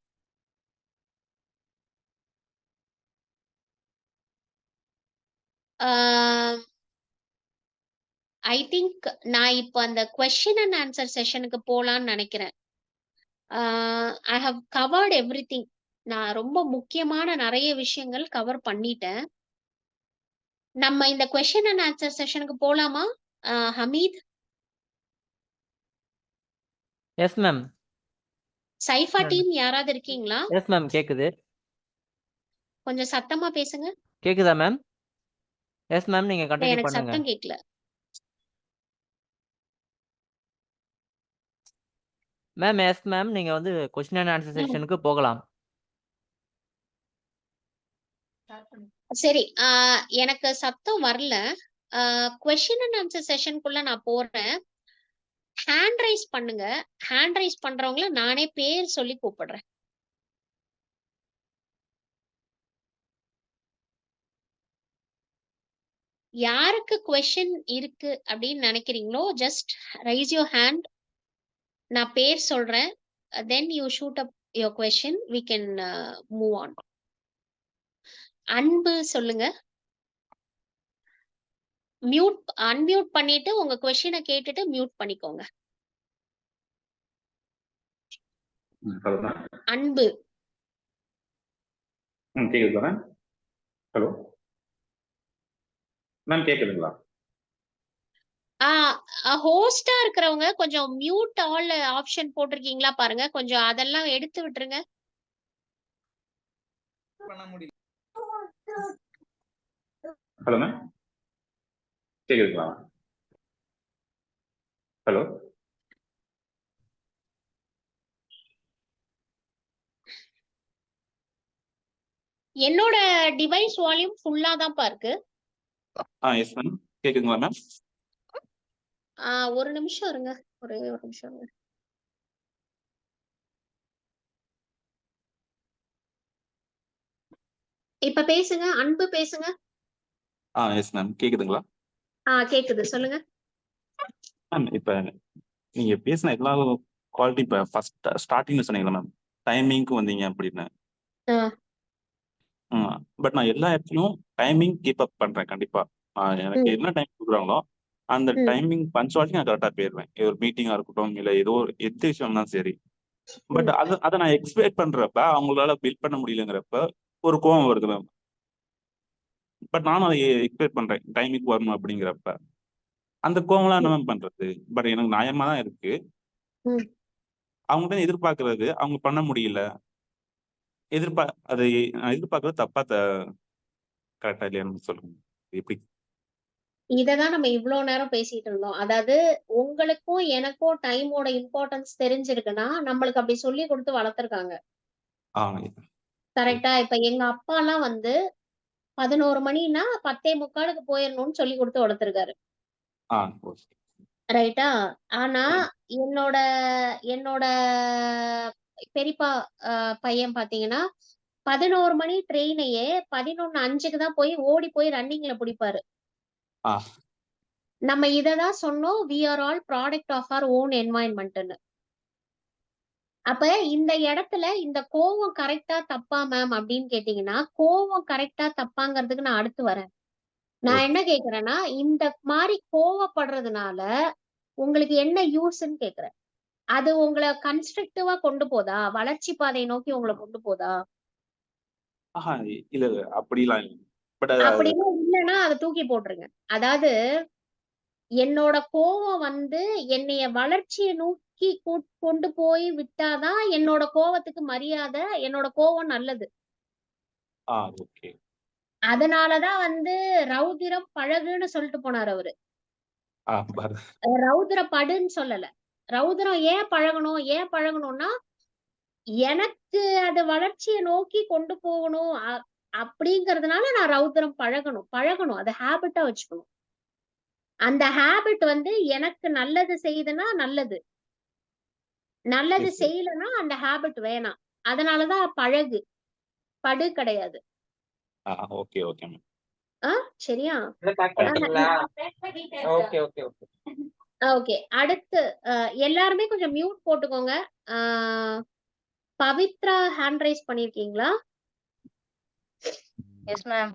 ஐ திங்க் நான் இப்போ அந்த கொஸ்டின் அண்ட் ஆன்சர் செஷனுக்கு போலான்னு நினைக்கிறேன். I have covered everything. நான் ரொம்ப முக்கியமான நிறைய விஷயங்கள் கவர் பண்ணிட்டேன். நம்ம இந்த கொஸ்டின் அண்ட் ஆன்சர் செஷனுக்கு போலாமா? Hameed, yes ma'am. Saifa team யாராவது இருக்கீங்களா? எஸ் மேம், கேக்குது. கொஞ்சம் சத்தமா பேசுங்க. கேக்குதா மேம்? எஸ் மேம், நீங்க இல்ல, கண்டினியூ எனக்கு பண்ணுங்க. சத்தம் கேட்கல. மேம், எஸ் மேம், நீங்க வந்து கொஸ்டின் அண்ட் ஆன்சர் செக்ஷனுக்கு போகலாம். சரி, எனக்கு சத்தம் வரல. கொஸ்டின் அண்ட் ஆன்சர் செஷனுக்குள்ள நான் போறேன். ஹேண்ட் ரைஸ் பண்ணுங்க. ஹேண்ட் ரைஸ் பண்றவங்கள நானே பேர் சொல்லி கூப்பிடுறேன். யாருக்கு கொஸ்டின் இருக்கு அப்படின்னு நினைக்கிறீங்களோ ஜஸ்ட் ரைஸ் யுவர் ஹேண்ட். நான் பேர் சொல்றேன், then you shoot up your question. We can move on. Anbu சொல்லுங்க. அன்மியூட் பண்ணிட்டு உங்க கொஸ்டினை கேட்டுட்டு மியூட் பண்ணிக்கோங்க. Hello ma'am. அன்பு. கேக்குதுங்களா மேம்? ஹலோ மேம், கேக்குதுங்களா? ஹோஸ்டா இருக்கிறவங்க கொஞ்சம் மியூட் ஆல் ஆப்ஷன் போட்டிருக்கீங்களா பாருங்க, கொஞ்சம் அதெல்லாம் எடுத்து விட்டுருங்க. ஹலோ மேம், கேக்குதுங்களா? ஹலோ என்னோட டிவைஸ் வால்யூம் ஃபுல்லா தான்ப்பா இருக்கு. எஸ் மேம், கேக்குதுங்களா மேம்? ஒரு நிமிஷம் இருங்க, ஒரே ஒரு நிமிஷம் இருங்க. இப்ப பேசுங்க, அன்பு பேசுங்க. எஸ் மேம், கேக்குதுங்களா கேக்குது, சொல்லுங்க. மேம்? இப்ப நீங்க பேசின எல்லா குவாலிட்டி இப்ப ஃபர்ஸ்ட் ஸ்டார்டிங்ல சொன்னீங்களா மேம், டைமிங்க்கு வந்தீங்க அப்படின்னு. பட் நான் எல்லா இடத்துலயும் டைமிங் கீப் அப் பண்றேன் கண்டிப்பா. எனக்கு என்ன டைம் கொடுக்குறாங்களோ அந்த டைமிங் பஞ்சுவாலிட்டி நான் கரெக்டா போயிருவேன். ஒரு மீட்டிங்கா இருக்கட்டும், இல்ல ஏதோ ஒரு எந்த விஷயம்னா சரி. பட் அதை நான் எக்ஸ்பெக்ட் பண்றப்ப அவங்களால பில்ட் பண்ண முடியலங்கிறப்ப ஒரு கோவம் வருது மேம். பட் நானும் அதை எக்ஸ்பெக்ட் பண்றேன் டைமுக்கு வரணும் அப்படிங்கிறப்ப அந்த கோவம்லாம் என்ன மேம் பண்றது? பட் எனக்கு நியாயமா தான் இருக்கு. அவங்க தான் எதிர்பார்க்கறது, அவங்க பண்ண முடியல. அதை நான் எதிர்பார்க்கறது தப்பா கரெக்டா இல்லையான்னு சொல்லுங்க. எப்படி? இததான் நம்ம இவ்வளவு நேரம் பேசிட்டு இருந்தோம். அதாவது உங்களுக்கும் எனக்கும் டைமோட இம்பார்ட்டன்ஸ் தெரிஞ்சிருக்குன்னா நம்மளுக்கு அப்படி சொல்லி கொடுத்து வளர்த்துருக்காங்க. கரெக்டா? இப்ப எங்க அப்பா எல்லாம் 11 மணினா 10:45 போயிடணும்னு சொல்லி கொடுத்து வளர்த்துருக்காரு. ரைட்டா? ஆனா என்னோட என்னோட பெரியப்பா பையன் பாத்தீங்கன்னா 11 மணி ட்ரெயினையே 11:05க்கு தான் போய் ஓடி போய் ரன்னிங்ல பிடிப்பாரு. நம்ம இததான் சொன்னோம், we are all product of our own environment. அப்ப இந்த இடத்துல இந்த கோவம் கரெக்டா தப்பா மேம் அப்படின்னு கேட்டீங்கன்னா, கோவம் கரெக்டா தப்பாங்கிறதுக்கு நான் அடுத்து வரேன். நான் என்ன கேக்குறேன்னா, இந்த மாதிரி கோவப்படுறதுனால உங்களுக்கு என்ன யூஸ்ன்னு கேக்குறேன். அது உங்களை கன்ஸ்ட்ரக்டிவா கொண்டு போதா? வளர்ச்சி பாதையை நோக்கி உங்களை கொண்டு போதா? இல்ல அப்படிலாம் இல்லை. பட் அப்படின்னா இல்லைன்னா அதை தூக்கி போட்டுருங்க. அதாவது என்னோட கோவம் என்னைய வளர்ச்சியை நோக்கி கொண்டு போய் விட்டாதான் என்னோட கோவத்துக்கு மரியாதை, என்னோட கோவம் நல்லது. அதனாலதான் ரௌதிரம் பழகுன்னு சொல்லிட்டு போனார் அவரு. ரௌதிர படுன்னு சொல்லல. ரௌதிரம் ஏன் பழகணும்னா எனக்கு அது வளர்ச்சியை நோக்கி கொண்டு போகணும் அப்படிங்கறதுனால நான் ரௌதிரம் பழகணும். அதை ஹேபிட்டா வச்சுக்கணும். அந்த ஹேபிட் எனக்கு நல்லது செய்யுதுன்னா நல்லது, நல்லது செய்யலன்னா அந்த ஹேபிட் வேணாம். அதனாலதான் படு கிடையாது. சரியா? ஓகே. அடுத்து எல்லாருமே கொஞ்சம் மியூட் போட்டுக்கோங்க. பவித்ரா ஹேண்ட் ரைஸ் பண்ணிருக்கீங்களா? Yes ma'am.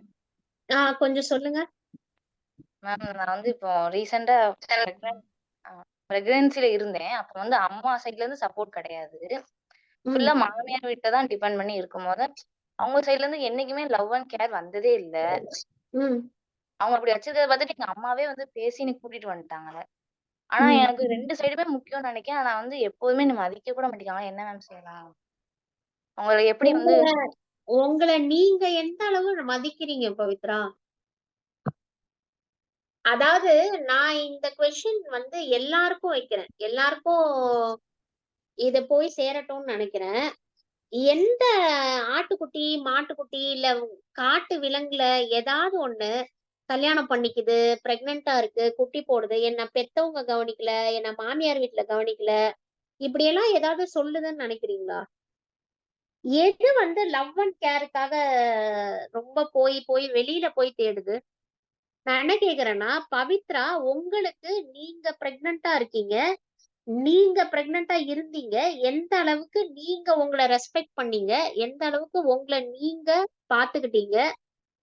கொஞ்சம் சொல்லுங்க மேம். நான் இப்போ ரீசெண்டா பிரெக்னன்சில இருந்தேன். அப்ப அம்மா சைட்ல இருந்து சப்போர்ட் கிடையாது. ஃபுல்லா மாமியார் வீட்டை தான் டிபெண்ட் பண்ணி இருக்கும் போது அவங்க சைட்ல இருந்து என்னைக்குமே லவ் அண்ட் கேர் வந்ததே இல்ல. அவங்க அப்படி வச்சிருக்கத பார்த்துட்டு எங்க அம்மாவே பேசி எனக்கு கூட்டிட்டு வந்துட்டாங்க. ஆனா எனக்கு 2 சைடுமே முக்கியம்னு நினைக்கிறேன். ஆனா எப்போதுமே நம்ம மதிக்க கூட மாட்டேங்காங்க. என்ன மேம் செய்யலாம்? அவங்களை எப்படி உங்களை நீங்க எந்த அளவு மதிக்கிறீங்க பவித்ரா? அதாவது நான் இந்த கொஸ்டின் எல்லாருக்கும் வைக்கிறேன், எல்லாருக்கும் இத போய் சேரட்டும்னு நினைக்கிறேன். எந்த ஆட்டுக்குட்டி, மாட்டுக்குட்டி இல்ல காட்டு விலங்குல ஏதாவது ஒண்ணு கல்யாணம் பண்ணிக்குது, பிரெக்னெண்டா இருக்கு, குட்டி போடுது, என்ன பெத்தவங்க கவனிக்கல, என்ன மாமியார் வீட்டுல கவனிக்கல, இப்படி எல்லாம் ஏதாவது சொல்லுதுன்னு நினைக்கிறீங்களா? எது லவ் அண்ட் கேருக்காக ரொம்ப போய் வெளியில போய் தேடுது? நான் என்ன கேக்குறேன்னா, பவித்ரா உங்களுக்கு நீங்க பிரெக்னெண்டா இருக்கீங்க, நீங்க பிரெக்னெண்டா இருந்தீங்க, எந்த அளவுக்கு நீங்க உங்களை ரெஸ்பெக்ட் பண்ணீங்க, எந்த அளவுக்கு உங்களை நீங்க பாத்துக்கிட்டீங்க,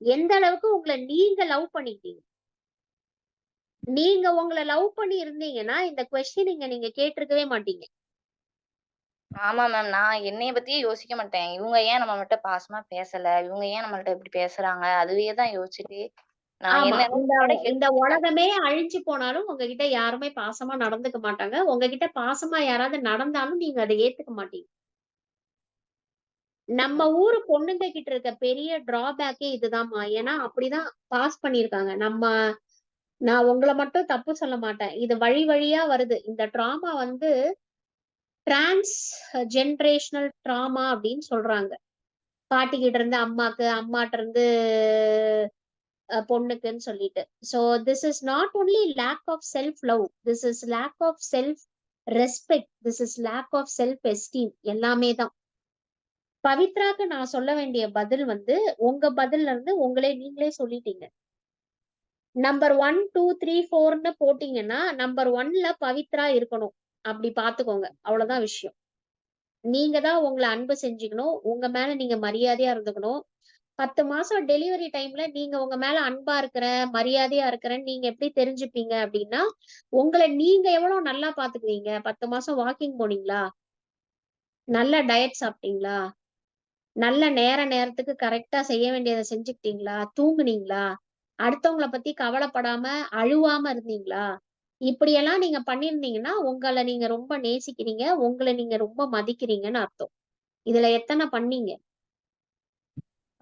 எந்த அளவுக்கு உங்களை நீங்க லவ் பண்ணிட்டீங்க? நீங்க உங்களை லவ் பண்ணி இருந்தீங்கன்னா இந்த கொஸ்டின் நீங்க கேட்டிருக்கவே மாட்டீங்க. ஆமா மேம். நான் என்னைய பத்தியே யோசிக்க மாட்டேன். இவங்க ஏன் நம்மள்ட்ட பாசமா பேசல? இவங்க ஏன் நம்மள்ட்ட இப்படி பேசுறாங்க? அதுவே தான் யோசிச்சுட்டு நான் ஆமா. என்னன்னா இந்த என்னோட ஹெல்ப் இந்த உலகமே அழிஞ்சு போனாலும் உங்ககிட்ட யாருமே பாசமா நடந்துக்க மாட்டாங்க. உங்ககிட்ட பாசமா யாராவது நடந்தாலும் நீங்க அதை ஏத்துக்க மாட்டீங்க. நம்ம ஊரு பொண்ணுங்க கிட்ட இருக்க பெரிய டிராபேக்கே இதுதாம்மா. ஏன்னா அப்படிதான் பாஸ் பண்ணியிருக்காங்க. நான் உங்கள மட்டும் தப்பு சொல்ல மாட்டேன். இது வழி வழியா வருது. இந்த ட்ராமா வந்து டிரான்ஸ் ஜெனரேஷனல் ட்ராமா அப்படின்னு சொல்றாங்க. பாட்டிகிட்ட இருந்து அம்மாக்கு, அம்மாட்ட இருந்து பொண்ணுக்குன்னு சொல்லிட்டு. So this is not only lack of self love. This is lack of self respect. This is lack of self esteem. எல்லாமே தான். பவித்ராக்கு நான் சொல்ல வேண்டிய பதில் வந்து உங்க பதில்ல இருந்து நீங்களே சொல்லிட்டீங்க. நம்பர் 1, 2, 3, 4ன்னு போட்டீங்கன்னா நம்பர் 1ல பவித்ரா இருக்கணும். அப்படி பாத்துக்கோங்க. அவ்வளவுதான் விஷயம். நீங்க தான் உங்களை அன்பு செஞ்சுக்கணும். உங்க மேல நீங்க மரியாதையா இருந்துக்கணும். 10 மாசம் டெலிவரி டைம்ல நீங்க உங்க மேல அன்பா இருக்கிறேன், மரியாதையா இருக்கிறேன்னு நீங்க எப்படி தெரிஞ்சுப்பீங்க அப்படின்னா, உங்களை நீங்க எவ்வளவு நல்லா பாத்துக்குவீங்க? 10 மாசம் வாக்கிங் போனீங்களா? நல்ல டயட் சாப்பிட்டீங்களா? நல்ல நேரத்துக்கு கரெக்டா செய்ய வேண்டியதை செஞ்சுக்கிட்டீங்களா? தூங்குனீங்களா? அடுத்தவங்கள பத்தி கவலைப்படாம, அழுவாம இருந்தீங்களா? இப்படியெல்லாம் நீங்க பண்ணியிருந்தீங்கன்னா, உங்கள நீங்க ரொம்ப நேசிக்கிறீங்க. உங்கள நீங்க ரொம்ப மதிக்கிறீங்கன்னு அர்த்தம். இதுல எத்தனை பண்ணீங்க?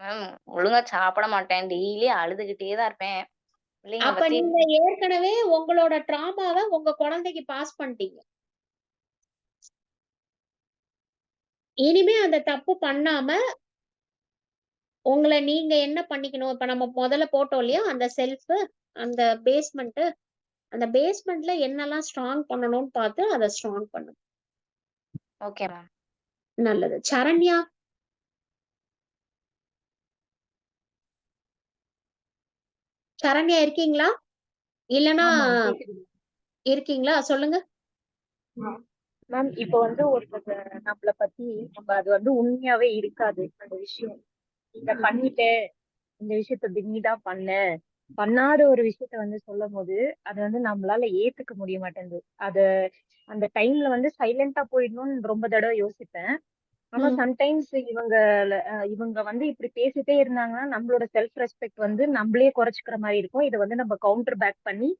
மேம் ஒழுங்கா சாப்பிட மாட்டேன். டெய்லி அழுதுகிட்டே தான் இருப்பேன். பிள்ளைங்கள அப்ப பத்தி நீங்க ஏற்கனவே உங்களோட ட்ராமாவ உங்க குழந்தைக்கு பாஸ் பண்ணிட்டீங்க. இனிமே அந்த தப்பு பண்ணாம, உங்கள நீங்க என்ன பண்ணிக்கணும்? இப்ப நம்ம முதல்ல போட்டோம் இல்லையா? அந்த செல்ஃப், அந்த பேஸ்மெண்ட். அந்த பேஸ்மெண்ட்ல என்னெல்லாம் ஸ்ட்ராங் பண்ணணும்னு பார்த்து அத ஸ்ட்ராங் பண்ணுங்க. Okay ma'am. நல்லது. சரண்யா, சரண்யா இருக்கீங்களா? இல்லன்னா ஆமா கேக்குது. இருக்கீங்களா? சொல்லுங்க. மேம் இப்போ வந்து ஒருத்தங்க நம்மள பத்தி நம்ம அது வந்து உண்மையாவே இருக்காது அந்த விஷயம். இத பண்ணிட்டேன், இந்த விஷயத்த நீதான் பண்ண, பண்ணாத ஒரு விஷயத்த வந்து சொல்லும் போது அது வந்து நம்மளால ஏத்துக்க முடிய மாட்டேங்குது. அத அந்த டைம்ல வந்து சைலண்டா போயிடணும்னு ரொம்ப தடவை யோசிப்பேன். ஆனா ம். சம்டைம்ஸ் இவங்க வந்து இப்படி பேசிட்டே இருந்தாங்கன்னா நம்மளோட செல்ஃப் ரெஸ்பெக்ட் வந்து நம்மளே குறைச்சிக்கிற மாதிரி இருக்கும். இதை வந்து நம்ம கவுண்டர் பேக் பண்ணி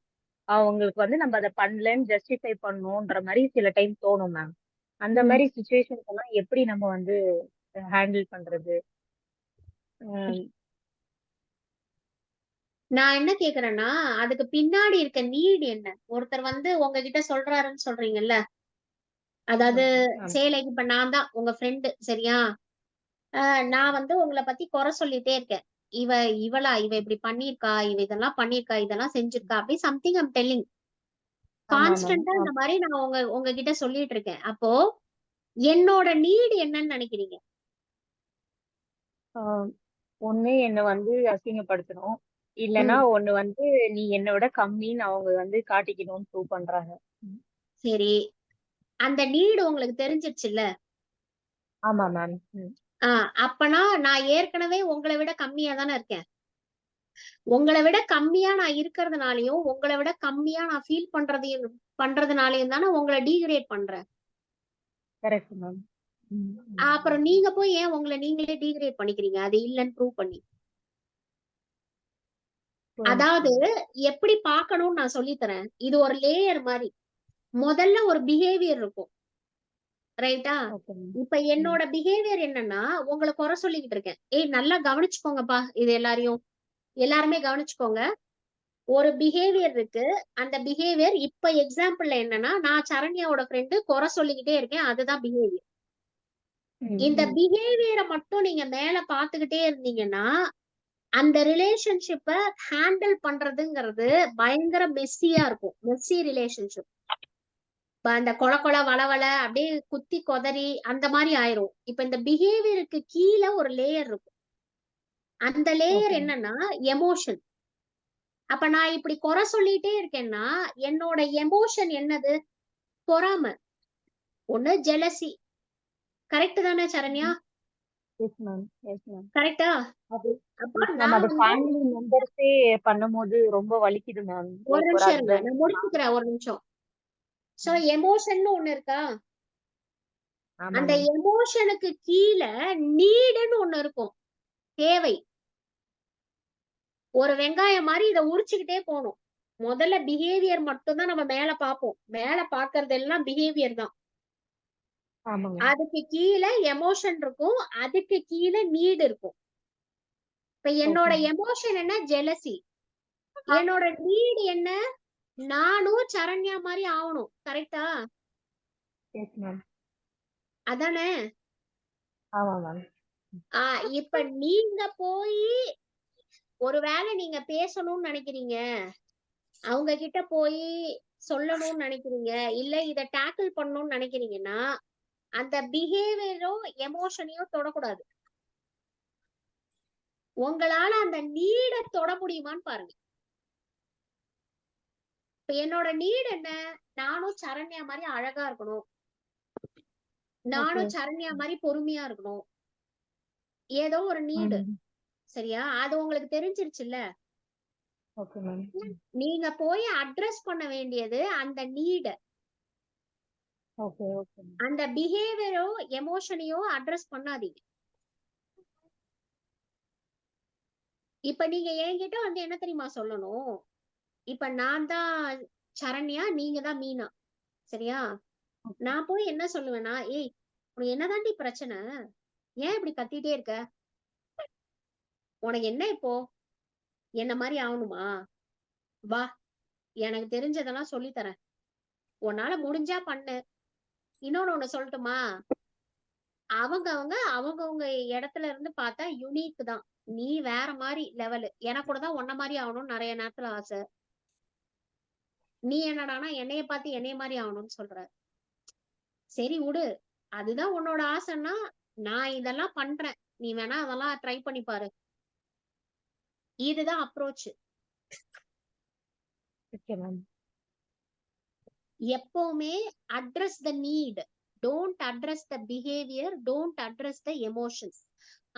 அவங்களுக்கு வந்து நம்ம அதை பண்ணலன்னு ஜஸ்டிஃபை பண்ணணும்ன்ற மாதிரி சில டைம் தோணும் மேம். அந்த ம். மாதிரி சுச்சுவேஷன்ஸ் எல்லாம் எப்படி நம்ம வந்து ஹேண்டில் பண்றது? உம் நான் என்ன கேக்குறேன்னா, அதுக்கு பின்னாடி இருக்க நீட் என்ன? ஒருத்தர் வந்து உங்ககிட்ட சொல்றாருன்னு சொல்றீங்கல்ல. அதாவது மேம். சேலைக்கு இப்ப நான் தான் உங்க ஃப்ரெண்டு, சரியா? நான் வந்து உங்கள பத்தி குறை சொல்லிட்டே இருக்கேன். இவ இப்படி பண்ணியிருக்கா, இவ இதெல்லாம் பண்ணியிருக்கா, இதெல்லாம் செஞ்சிருக்கா, அப்படி சம்திங் ஐம் டெல்லிங். ஆமா மேம். கான்ஸ்டன்டா இந்த மாதிரி நான் உங்ககிட்ட சொல்லிட்டு இருக்கேன். அப்போ என்னோட நீட் என்னன்னு நினைக்கிறீங்க? ஒண்ணு என்ன வந்து அசிங்கப்படுத்தணும், இல்லைன்னா ம். ஒண்ணு வந்து நீ என்னை விட கம்மின்னு அவங்க வந்து காட்டிக்கணும்னு ப்ரூவ் பண்றாங்க. சரி. அந்த நீடு உங்களுக்கு தெரிஞ்சிருச்சுல்ல? ஆமா மேம். அப்பனா நான் ஏற்கனவே உங்களை விட கம்மியா தானே இருக்கேன். உங்களை விட கம்மியா நான் இருக்கிறதுனாலயும், உங்களை விட கம்மியா நான் ஃபீல் பண்றதுனாலயும் தானே உங்களை டீக்ரேட் பண்றேன். Correct ma'am. அப்புறம் நீங்க போய் ஏன் உங்களை நீங்களே டீக்ரேட் பண்ணிக்கிறீங்க? அது இல்லைன்னு ப்ரூவ் பண்ணி. அதாவது எப்படி பார்க்கணும்னு நான் சொல்லித் தரேன். இது ஒரு லேயர் மாதிரி. முதல்ல ஒரு பிஹேவியர் இருக்கும், ரைட்டா? இப்ப என்னோட பிஹேவியர் என்னன்னா, உங்களை குறை சொல்லிக்கிட்டு இருக்கேன். ஏய் நல்லா கவனிச்சுக்கோங்கப்பா, இது எல்லாருமே கவனிச்சுக்கோங்க. ஒரு பிஹேவியர் இருக்கு. அந்த பிஹேவியர் இப்ப எக்ஸாம்பிள்ல என்னன்னா, நான் சரண்யாவோட ஃப்ரெண்டு குறை சொல்லிக்கிட்டே இருக்கேன். அதுதான் பிஹேவியர். இந்த பிஹேவியரை மட்டும் நீங்க மேல பாத்துக்கிட்டே இருந்தீங்கன்னா, அந்த ரிலேஷன்ஷிப்ப ஹேண்டில் பண்றதுங்கிறது பயங்கர மெஸ்ஸியா இருக்கும். Messi relationship. அந்த கொல வளவள அப்படியே குத்தி கொதறி அந்த மாதிரி ஆயிரும். இப்ப இந்த பிஹேவியருக்கு கீழே ஒரு லேயர் இருக்கும். அந்த லேயர் என்னன்னா எமோஷன். அப்ப நான் இப்படி குறை சொல்லிட்டே இருக்கேன்னா, என்னோட எமோஷன் என்னது? பொறாமை. ஒண்ணு ஜெலசி. கரெக்ட் தானே Saranya? S ma'am. Yes ma'am. கரெக்டா? அது அப்போ எஸ் மேம். நான் அது வந்து ஃபேமிலி மெம்பர்ஸே பண்ணும்போது ரொம்ப வலிக்குது மேம். ஒரு லைக் ஒரு நிமிஷம் இருங்க. ஹஸ்பண்ட். நான் முடிச்சுக்கிறேன் ஒரு நிமிஷம். சோ எமோஷன்னு ஒண்ணு இருக்கா? ஆமா அந்த மேம். எமோஷனுக்கு கீழ நீடுன்னு ஒண்ணு இருக்கும். தேவை. ஒரு வெங்காயம் மாரி இத உரிச்சுக்கிட்டே போணும். முதல்ல பிஹேவியர் மட்டும் தான் நம்ம மேல பார்ப்போம். மேல பார்க்கறதெல்லாம் பிஹேவியர் தான். ஆமா மேம். அதுக்கு கீழ எமோஷன் இருக்கும். அதுக்கு கீழ நீடு இருக்கும். இப்ப ஓகே என்னோட மேம். எமோஷன் என்ன? ஜெலசி. என்னோட நீடு என்ன? நானும் சரண்யா மாரி ஆவணும். கரெக்ட்டா? Yes ma'am. அதானே? ஆமா மேம். ஆ இப்ப நீங்க போயி ஒருவேளை நீங்க பேசணும்னு நினைக்கிறீங்க. அவங்க கிட்ட போயி சொல்லணும்னு நினைக்கிறீங்க. இல்ல இத டேக்கிள் பண்ணணும்னு நினைக்கிறீங்கன்னா, அந்த பிஹேவியரோ, எமோஷனையோ தொடக்கூடாது. உங்களால அந்த நீட தொட முடியுமான்னு பாருங்க. இப்ப என்னோட நீடு என்ன? நானும் சரண்யா மாரி அழகா இருக்கணும். ஓகே. நானும் சரண்யா மாரி பொறுமையா இருக்கணும். ஏதோ ஒரு நீடு. ம். சரியா? அது உங்களுக்கு தெரிஞ்சிருச்சுல்ல. Okay ma'am. நீங்க போய் அட்ரஸ் பண்ண வேண்டியது அந்த நீட. ஓகே. Okay ma'am. அந்த பிஹேவியரோ, எமோஷனையோ அட்ரஸ் பண்ணாதீங்க. இப்ப நீங்க என்கிட்ட வந்து என்ன தெரியுமா சொல்லணும்? இப்ப நான் தான் சரண்யா, நீங்க தான் மீனா. சரியா? நான் போய் என்ன சொல்லுவேன்னா, "ஏய், உனக்கு என்னதாண்டி பிரச்சனை? ஏன் இப்படி கத்திட்டே இருக்க? உனக்கு என்ன இப்போ? என்ன மாரி ஆவணுமா? வா, எனக்கு தெரிஞ்சதெல்லாம் சொல்லித் தரேன். உன்னால முடிஞ்சா பண்ணு." இன்னொன்னு ஒண்ணு சொல்லட்டுமா? அவங்கவங்க இடத்துல இருந்து பார்த்தா யுனிக் தான். நீ வேற மாரி லெவலு. எனக்கு கூட தான் உன்ன மாரி ஆவணும்னு நெறைய நேரத்துல ஆசை. நீ என்னடான்னா என்னைய பார்த்து என்னைய மாரி ஆவணும்னு சொல்ற. சரி விடு. அதுதான் உன்னோட ஆசைன்னா, நான் இதெல்லாம் பண்றேன். நீ வேணா அதெல்லாம் ட்ரை பண்ணி பாரு. இதுதான் அப்ரோச். Okay ma'am. எப்பவுமே address the need. Don't address the behaviour. Don't address the emotions.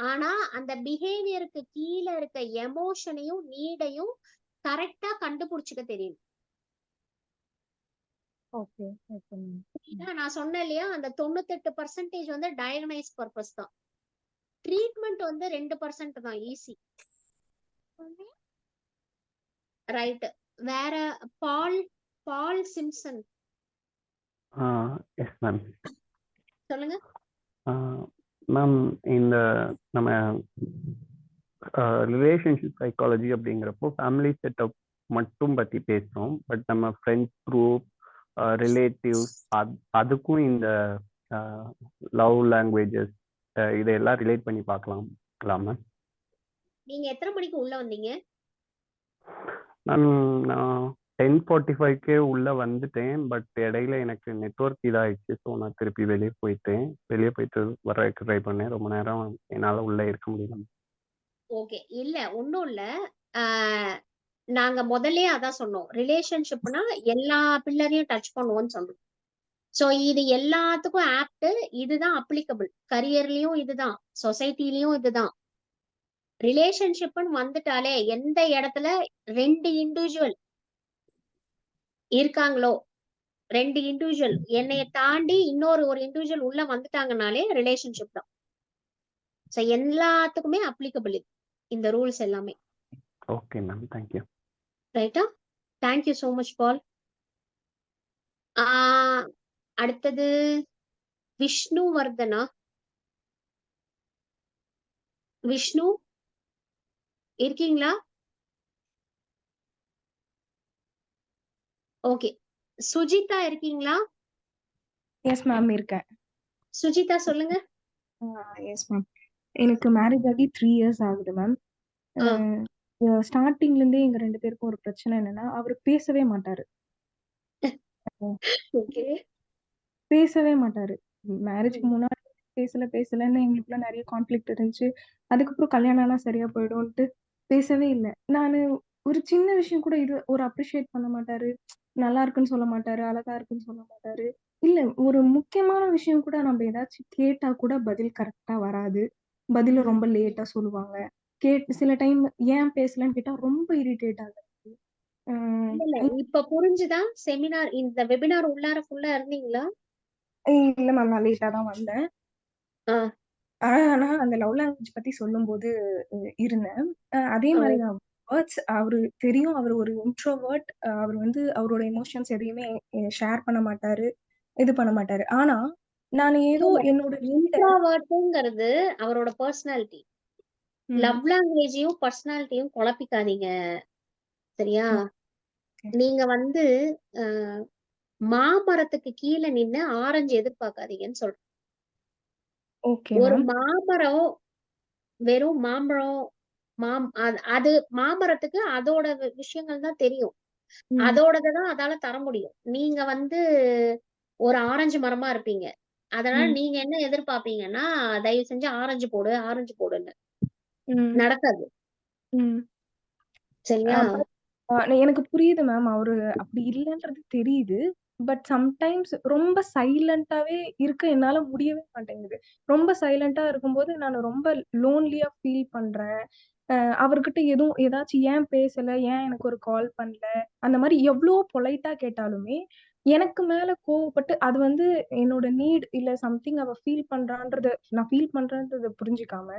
ஆனா அந்த பிஹேவியருக்கு கீழ இருக்க எமோஷனையும் நீடையும் கரெக்டா கண்டுபிடிச்சுக்க தெரியும். ஓகே. Okay ma'am. புரியுதா? நான் சொன்னேன் இல்லையா? அந்த 98% வந்து டயக்னைஸ் பர்பஸ் தான். ட்ரீட்மெண்ட் வந்து 2% தான். ஈஸி. ரைட். வேற பால் பால் சிம்சன் எஸ் மேம். சொல்லுங்க. மேம், இந்த நம்ம ரிலேஷன்ஷிப் சைக்காலஜி அப்படிங்கிறப்போ ஃபேமிலி செட்டப் மட்டும் பற்றி பேசுகிறோம். பட் நம்ம ஃப்ரெண்ட்ஸ் குரூப், ரிலேட்டிவ்ஸ், அதுக்கும் இந்த லவ் லாங்குவேஜஸ் இதையெல்லாம் ரிலேட் பண்ணி பார்க்கலாம் மேம். நீங்க எத்தனை மணிக்கு உள்ள வந்தீங்க? நான் 10:45 உள்ள வந்துட்டேன். பட் இடையில எனக்கு நெட்வொர்க் இதாயிடுச்சு. ஸோ நான் திருப்பி வெளியே போயிட்டு வர்றதுக்கு ட்ரை பண்ணேன். ரொம்ப நேரம் என்னால் உள்ள இருக்க முடியல. ஓகே. இல்ல ஒண்ணும் இல்ல. நாங்க முதல்லயே அதான் சொன்னோம். ரிலேஷன்ஷிப்னா எல்லா பில்லரையும் டச் பண்ணுவோம்னு சொன்னோம். சோ இது எல்லாத்துக்கும் ஆப்ட். இதுதான் அப்ளிகபிள். கரியர்லயும் இதுதான், சொசைட்டிலயும் இதுதான். ரிலேஷன்ஷிப்னு வந்துட்டாலே எந்த இடத்துல 2 இண்டிவிஜுவல் இருக்காங்களோ, 2 இண்டிவிஜுவல் என்னைய தாண்டி இன்னொரு ஒரு இண்டிவிஜுவல் உள்ள வந்துட்டாங்கனாலே ரிலேஷன்ஷிப் தான். சோ எல்லாத்துக்குமே அப்ளிகபிள் இது, இந்த ரூல்ஸ் எல்லாமே. Okay ma'am, thank you. ரைட்டா? தேங்க்யூ சோ மச் பால். அடுத்தது விஷ்ணு வர்தனா. விஷ்ணு இருக்கீங்களா? ஓகே. சுஜிதா இருக்கீங்களா? எஸ் மேம் இருக்கேன். சுஜிதா சொல்லுங்க. Yes ma'am. எனக்கு மேரேஜ் ஆகி 3 இயர்ஸ் ஆகுது மேம். ஸ்டார்டிங்ல இருந்தே எங்க 2 பேருக்கும் ஒரு பிரச்சனை என்னன்னா, அவரு பேசவே மாட்டாரு. ஓகே. பேசவே மாட்டாரு. மேரேஜ்க்கு முன்னாடி பேசலன்னு எங்களுக்குள்ள நிறைய கான்ஃப்ளிக்ட் இருந்துச்சு. அதுக்கப்புறம் கல்யாணம் ஆனா சரியா போயிடும்ன்ட்டு பேசவே இல்ல. நானு ஒரு சின்ன விஷயம் கூட இது ஒரு அப்ரிஷியேட் பண்ண மாட்டாரு. நல்லா இருக்குன்னு சொல்ல மாட்டாரு. அழகா இருக்குன்னு சொல்ல மாட்டாரு. இல்ல ஒரு முக்கியமான விஷயம் கூட நம்ம ஏதாச்சும் கேட்டா கூட பதில் கரெக்ட்டா வராது. பதில ரொம்ப லேட்டா சொல்லுவாங்க. சில டைம் ஏன் பேசலன்னு கேட்டா ரொம்ப இரிட்டேட் ஆகுது. இல்ல இப்ப புரிஞ்சுதா? செமினார் இந்த வெபினார் உள்ளார ஃபுல்லா இருந்தீங்களா? இல்ல மேம், நான் லேட்டா தான் வந்தேன். ஆனா அந்த லவ் லாங்குவேஜ் பத்தி சொல்லும்போது இருந்தேன். அதே மாதிரி தான் வேர்ட்ஸ் அவரு தெரியும். அவர் ஒரு இன்ட்ரோவர்ட். அவர் வந்து அவரோட எமோஷன்ஸ் எதையுமே ஷேர் பண்ண மாட்டாரு. இது பண்ண மாட்டாரு. ஆனா நான் ஏதோ என்னோட இன்ட்ரோவர்ட்ங்கிறது அவரோட பர்சனாலிட்டி. லவ் லாங்குவேஜையும் பர்சனாலிட்டியும் குழப்பிக்காதீங்க. சரியா? நீங்க வந்து மாமரத்துக்கு கீழே நின்னு ஆரஞ்சு எதிர்பார்க்காதீங்கன்னு சொல்றேன். ஒரு மாமரம் வெறும் மாம்பழம் அது மாமரத்துக்கு அதோட விஷயங்கள் தான் தெரியும். அதோடதான் அதால தர முடியும். நீங்க வந்து ஒரு ஆரஞ்சு மரமா இருப்பீங்க. அதனால நீங்க என்ன எதிர்பார்ப்பீங்கன்னா, தயவு செஞ்சு ஆரஞ்சு போடு, ஆரஞ்சு போடுன்னு. நடக்காது. சரியா? எனக்கு புரியுது மேம். அவரு அப்படி இல்லைன்றது தெரியுது. பட் சம்டைம்ஸ் ரொம்ப சைலண்டாவே இருக்க என்னால முடியவே மாட்டேங்குது. ரொம்ப சைலண்டா இருக்கும்போது நான் ரொம்ப லோன்லியா ஃபீல் பண்றேன். அவர்கிட்ட ஏதாச்சும் ஏன் பேசல? ஏன் எனக்கு ஒரு கால் பண்ணல? அந்த மாதிரி எவ்வளோ பொலைட்டா கேட்டாலுமே எனக்கு மேல கோவப்பட்டு அது வந்து என்னோட நீட் இல்ல சம்திங் அவ நான் ஃபீல் பண்றேன்றத புரிஞ்சுக்காம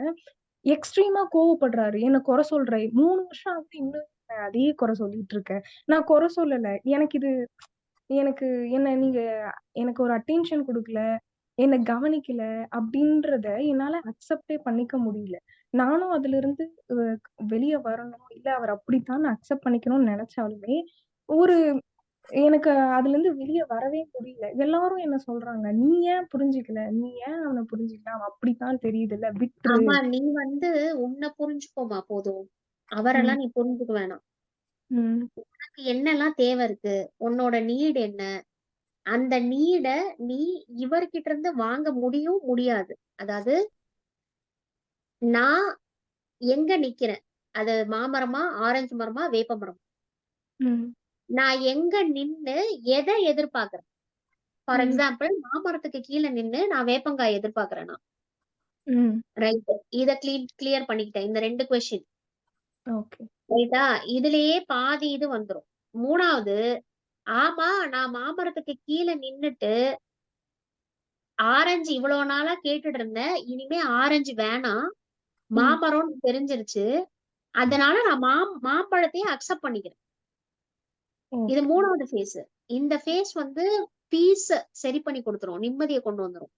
எக்ஸ்ட்ரீமா கோவப்படுறாரு. என்ன குறை சொல்ற. 3 வருஷம் ஆகுது இன்னும் அதே குறை சொல்லிட்டு இருக்கேன். நான் குறை சொல்லல. எனக்கு நீங்க எனக்கு ஒரு அட்டென்ஷன் குடுக்கல, என்ன கவனிக்கல அப்படின்றத என்னால அக்செப்டே பண்ணிக்க முடியல. நானும் அதிலிருந்து வெளிய வரணும். இல்ல அவர் அப்படித்தான் அக்செப்ட் பண்ணிக்கணும்னு நினைச்சாலுமே, ஒரு எனக்கு அதுலருந்து வெளிய வரவே முடியல. எல்லாரும் என்ன சொல்றாங்க, "நீ ஏன் புரிஞ்சுக்கல? நீ ஏன் அவன புரிஞ்சுக்கல? அவன் அப்படித்தான் தெரியுதுல்ல, விட்டுரு." ஆமா, நீ வந்து உன்னை புரிஞ்சுக்கோமா போதும். அவரெல்லாம் நீ புரிஞ்சுக்க வேணாம். உனக்கு என்னெல்லாம் தேவை இருக்கு? உன்னோட நீட் என்ன? அந்த நீட நீ இவர்கிட்ட இருந்து வாங்க முடியாது. அதாவது நான் எங்க நிக்கிறேன்? அது மாமரமா, ஆரஞ்சு மரமா, வேப்ப மரம்? நான் எங்க நின்னு எதை எதிர்பார்க்கிறேன்? ஃபார் எக்ஸாம்பிள், மாமரத்துக்கு கீழே நின்னு நான் வேப்பங்காய் எதிர்பார்க்கிறேன்னா, ரைட். இத கிளியர் பண்ணிக்கிட்டேன். இந்த 2 கொஸ்டின். ரைட்டா? இதுலயே பாதி இது வந்துரும். 3வது, ஆமா நான் மாமரத்துக்கு கீழே நின்னுட்டு ஆரஞ்சு இவ்வளவு நாளா கேட்டுட்டு இருந்தேன். இனிமே ஆரஞ்சு வேணாம், மாமரம்னு தெரிஞ்சிருச்சு. அதனால நான் மாம்பழத்தையே அக்செப்ட் பண்ணிக்கிறேன். இது 3வது ஃபேஸ். இந்த ஃபேஸ் வந்து பீஸ் சரி பண்ணி கொடுத்துரும், நிம்மதியை கொண்டு வந்துரும்.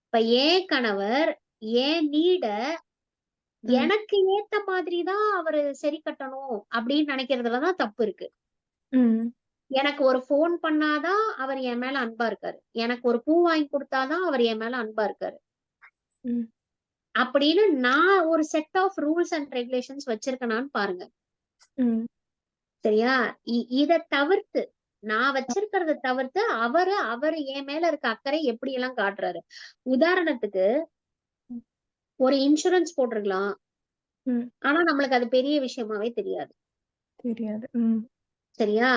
இப்ப ஏன் கணவர் ஏன் நீட எனக்கு ஏத்த மாதிரிதான் அவரு சரி கட்டணும் அப்படின்னு நினைக்கிறதுலதான் தப்பு இருக்கு. எனக்கு ஒரு போன் பண்ணாதான் அவர் என் மேல அன்பா இருக்காரு. எனக்கு ஒரு பூ வாங்கி கொடுத்தாதான் அவர் என் மேல அன்பா இருக்காரு. அப்படின்னு நான் ஒரு set of rules and regulations வச்சிருக்கேனான்னு பாருங்க. சரியா? இத தவிர்த்து நான் வச்சிருக்கிறத தவிர்த்து அவரு என் மேல இருக்க அக்கறை எப்படி எல்லாம் காட்டுறாரு. உதாரணத்துக்கு ஒரு இன்சூரன்ஸ் போட்டிருக்கலாம். ஆனா நம்மளுக்கு அது பெரிய விஷயமாவே தெரியாது. சரியா?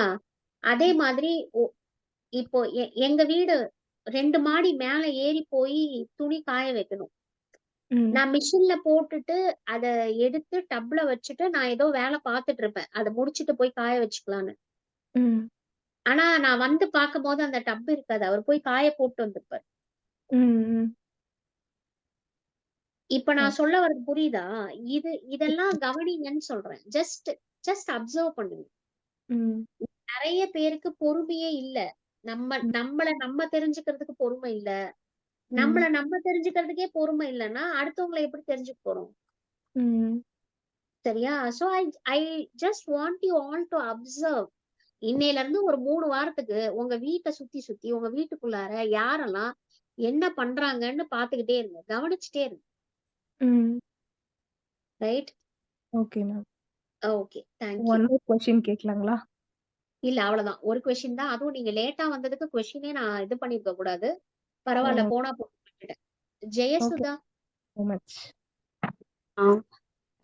அதே மாதிரி இப்போ எங்க வீடு 2 மாடி மேல ஏறி போய் துணி காய வைக்கணும். நான் மிஷின்ல போட்டுட்டு அத எடுத்து டப்ல வச்சுட்டு நான் ஏதோ வேலை பார்த்துட்டு இருப்பேன். அதை முடிச்சுட்டு போய் காய வச்சுக்கலான்னு. ஆனா நான் வந்து பார்க்கும் போது அந்த டப் இருக்காது. அவர் போய் காய போட்டு வந்திருப்பாரு. இப்ப நான் சொல்ல வர்றது புரியுதா? இதெல்லாம் கவனிங்கன்னு சொல்றேன். ஜஸ்ட் அப்சர்வ் பண்ணுங்க. நிறைய பேருக்கு பொறுமையே இல்ல. நம்ம தெரிஞ்சுக்கிறதுக்கு பொறுமை இல்ல. நம்ம தெரிஞ்சுக்கிறதுக்கே பொறுமை இல்லைன்னா அடுத்தவங்களை எப்படி தெரிஞ்சுக்க போறோம்? சரியா? So I just want you all to observe. இன்னையில இருந்து ஒரு 3 வாரத்துக்கு உங்க வீட்டை சுத்தி உங்க வீட்டுக்குள்ளார யாரெல்லாம் என்ன பண்றாங்கன்னு பாத்துக்கிட்டே இருங்க, கவனிச்சுட்டே இருங்க. Right? Okay ma'am. Okay, thank you. One more question கேட்கலாங்களா? இல்ல, அவ்வளவுதான். ஒரு கொஸ்டின் தான். அதுவும் நீங்க லேட்டா வந்ததுக்கு கொஸ்டினே நான் இது பண்ணிருக்க கூடாது. பரவாயில்ல, போனா போட்டுட்டேன். ஜெயசுதா.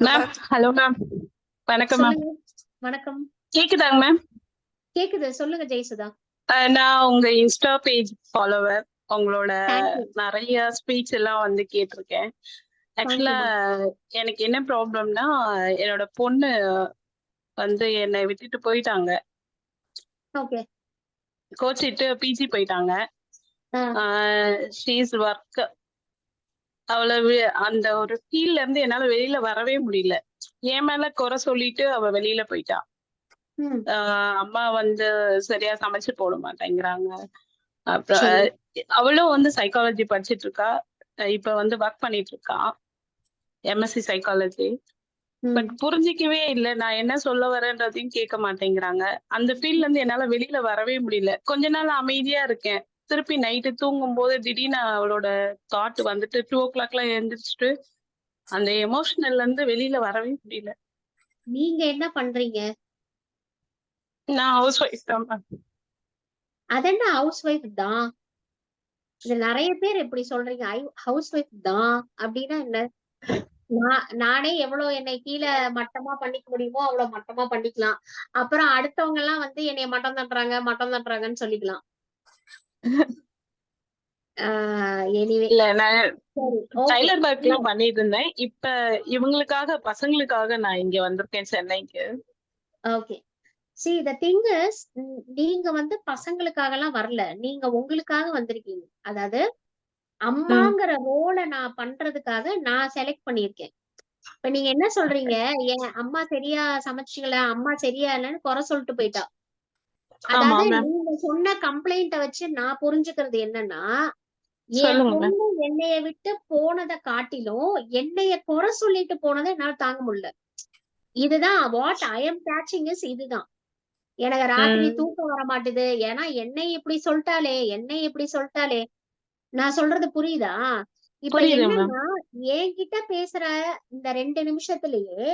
Ma'am, hello ma'am. வணக்கம் மேம். வணக்கம். கேக்குதாங்க மேம்? கேக்குது, சொல்லுங்க ஜெயசுதா. நான் உங்க இன்ஸ்டா பேஜ் ஃபாலோவர். உங்களோட நிறைய ஸ்பீச் எல்லாம் வந்து கேட்டிருக்கேன். ஆக்சுவலா எனக்கு என்ன ப்ராப்ளம்னா என்னோட பொண்ணு வந்து என்னை விட்டுட்டு போயிட்டாங்க. ஓகே. கோச்சிட்டு பிஜி போயிட்டாங்க. She's work. அவளை அந்த ஒரு ஃபீல்ட்ல இருந்து என்னால வெளியில வரவே முடியல. என் மேல குறை சொல்லிட்டு அவ வெளியில போயிட்டா. அம்மா வந்து சரியா சமைச்சு போட மாட்டேங்கிறாங்க. அப்புறம் அவளும் வந்து சைக்காலஜி படிச்சிட்டு இருக்கா. இப்ப வந்து ஒர்க் பண்ணிட்டு இருக்கா, எம்எஸ்சி சைக்காலஜி. பட் புரிஞ்சிக்கவே இல்லை, நான் என்ன சொல்ல வரேன்றதையும் கேட்க மாட்டேங்கிறாங்க. அந்த ஃபீல்ட்ல இருந்து என்னால வெளியில வரவே முடியல. கொஞ்ச நாள் அமைதியா இருக்கேன். திருப்பி நைட்டு தூங்கும் போது திடீர்னு அவளோட தாட் வந்துட்டு 2 o'clock எழுந்திரிச்சிட்டு அந்த எமோஷனல்ல இருந்து வெளியில வரவே முடியல. நீங்க என்ன பண்றீங்க? நான் ஹவுஸ் ஒய்ஃப் தான் மேம். அதென்ன ஹவுஸ் ஒய்ஃப் தான்? இது நிறைய பேர் இப்படி சொல்றீங்க, ஹவுஸ் ஒய்ஃப் தான் அப்படின்னா என்ன? நானே எவ்வளவு என்னை கீழே மட்டமா பண்ணிக்க முடியுமோ அவ்வளவு மட்டமா பண்ணிக்கலாம். அப்புறம் அடுத்தவங்க எல்லாம் வந்து என்னைய மட்டம் தட்டுறாங்கன்னு சொல்லிக்கலாம். எனிவே இல்ல, நான் சரி, ஓகே. டைலர் ஒர்க் எல்லாம் பண்ணிட்டு இருந்தேன். இப்ப இவங்களுக்காக, பசங்களுக்காக நான் இங்க வந்திருக்கேன் சென்னைக்கு. Okay. see the thing is, நீங்க வந்து பசங்களுக்காக எல்லாம் வரல, நீங்க உங்களுக்காக வந்திருக்கீங்க. அதாவது அம்மாங்கிற ரோலை நான் பண்றதுக்காக நான் செலக்ட் பண்ணியிருக்கேன். இப்ப நீங்க என்ன சொல்றீங்க, என் அம்மா சரியா சமைச்சுக்கல, அம்மா சரியா இல்லைன்னு குறை சொல்லிட்டு போயிட்டா. அதாவது நீங்க சொன்ன கம்ப்ளைண்ட வச்சு நான் புரிஞ்சுக்கிறது என்னன்னா, என் பொண்ணு என்னைய விட்டு போனதை காட்டிலும் என்னைய குறை சொல்லிட்டு போனதை என்னால தாங்க முடியல. இதுதான் what I am catching is. இதுதான் எனக்கு ராத்திரி தூக்கம் வர மாட்டுது. ஏன்னா என்னை இப்படி சொல்லிட்டாலே. நான் சொல்றது புரியுதா? இப்ப என்னன்னா, என்கிட்ட பேசுற இந்த 2 நிமிஷத்துலயே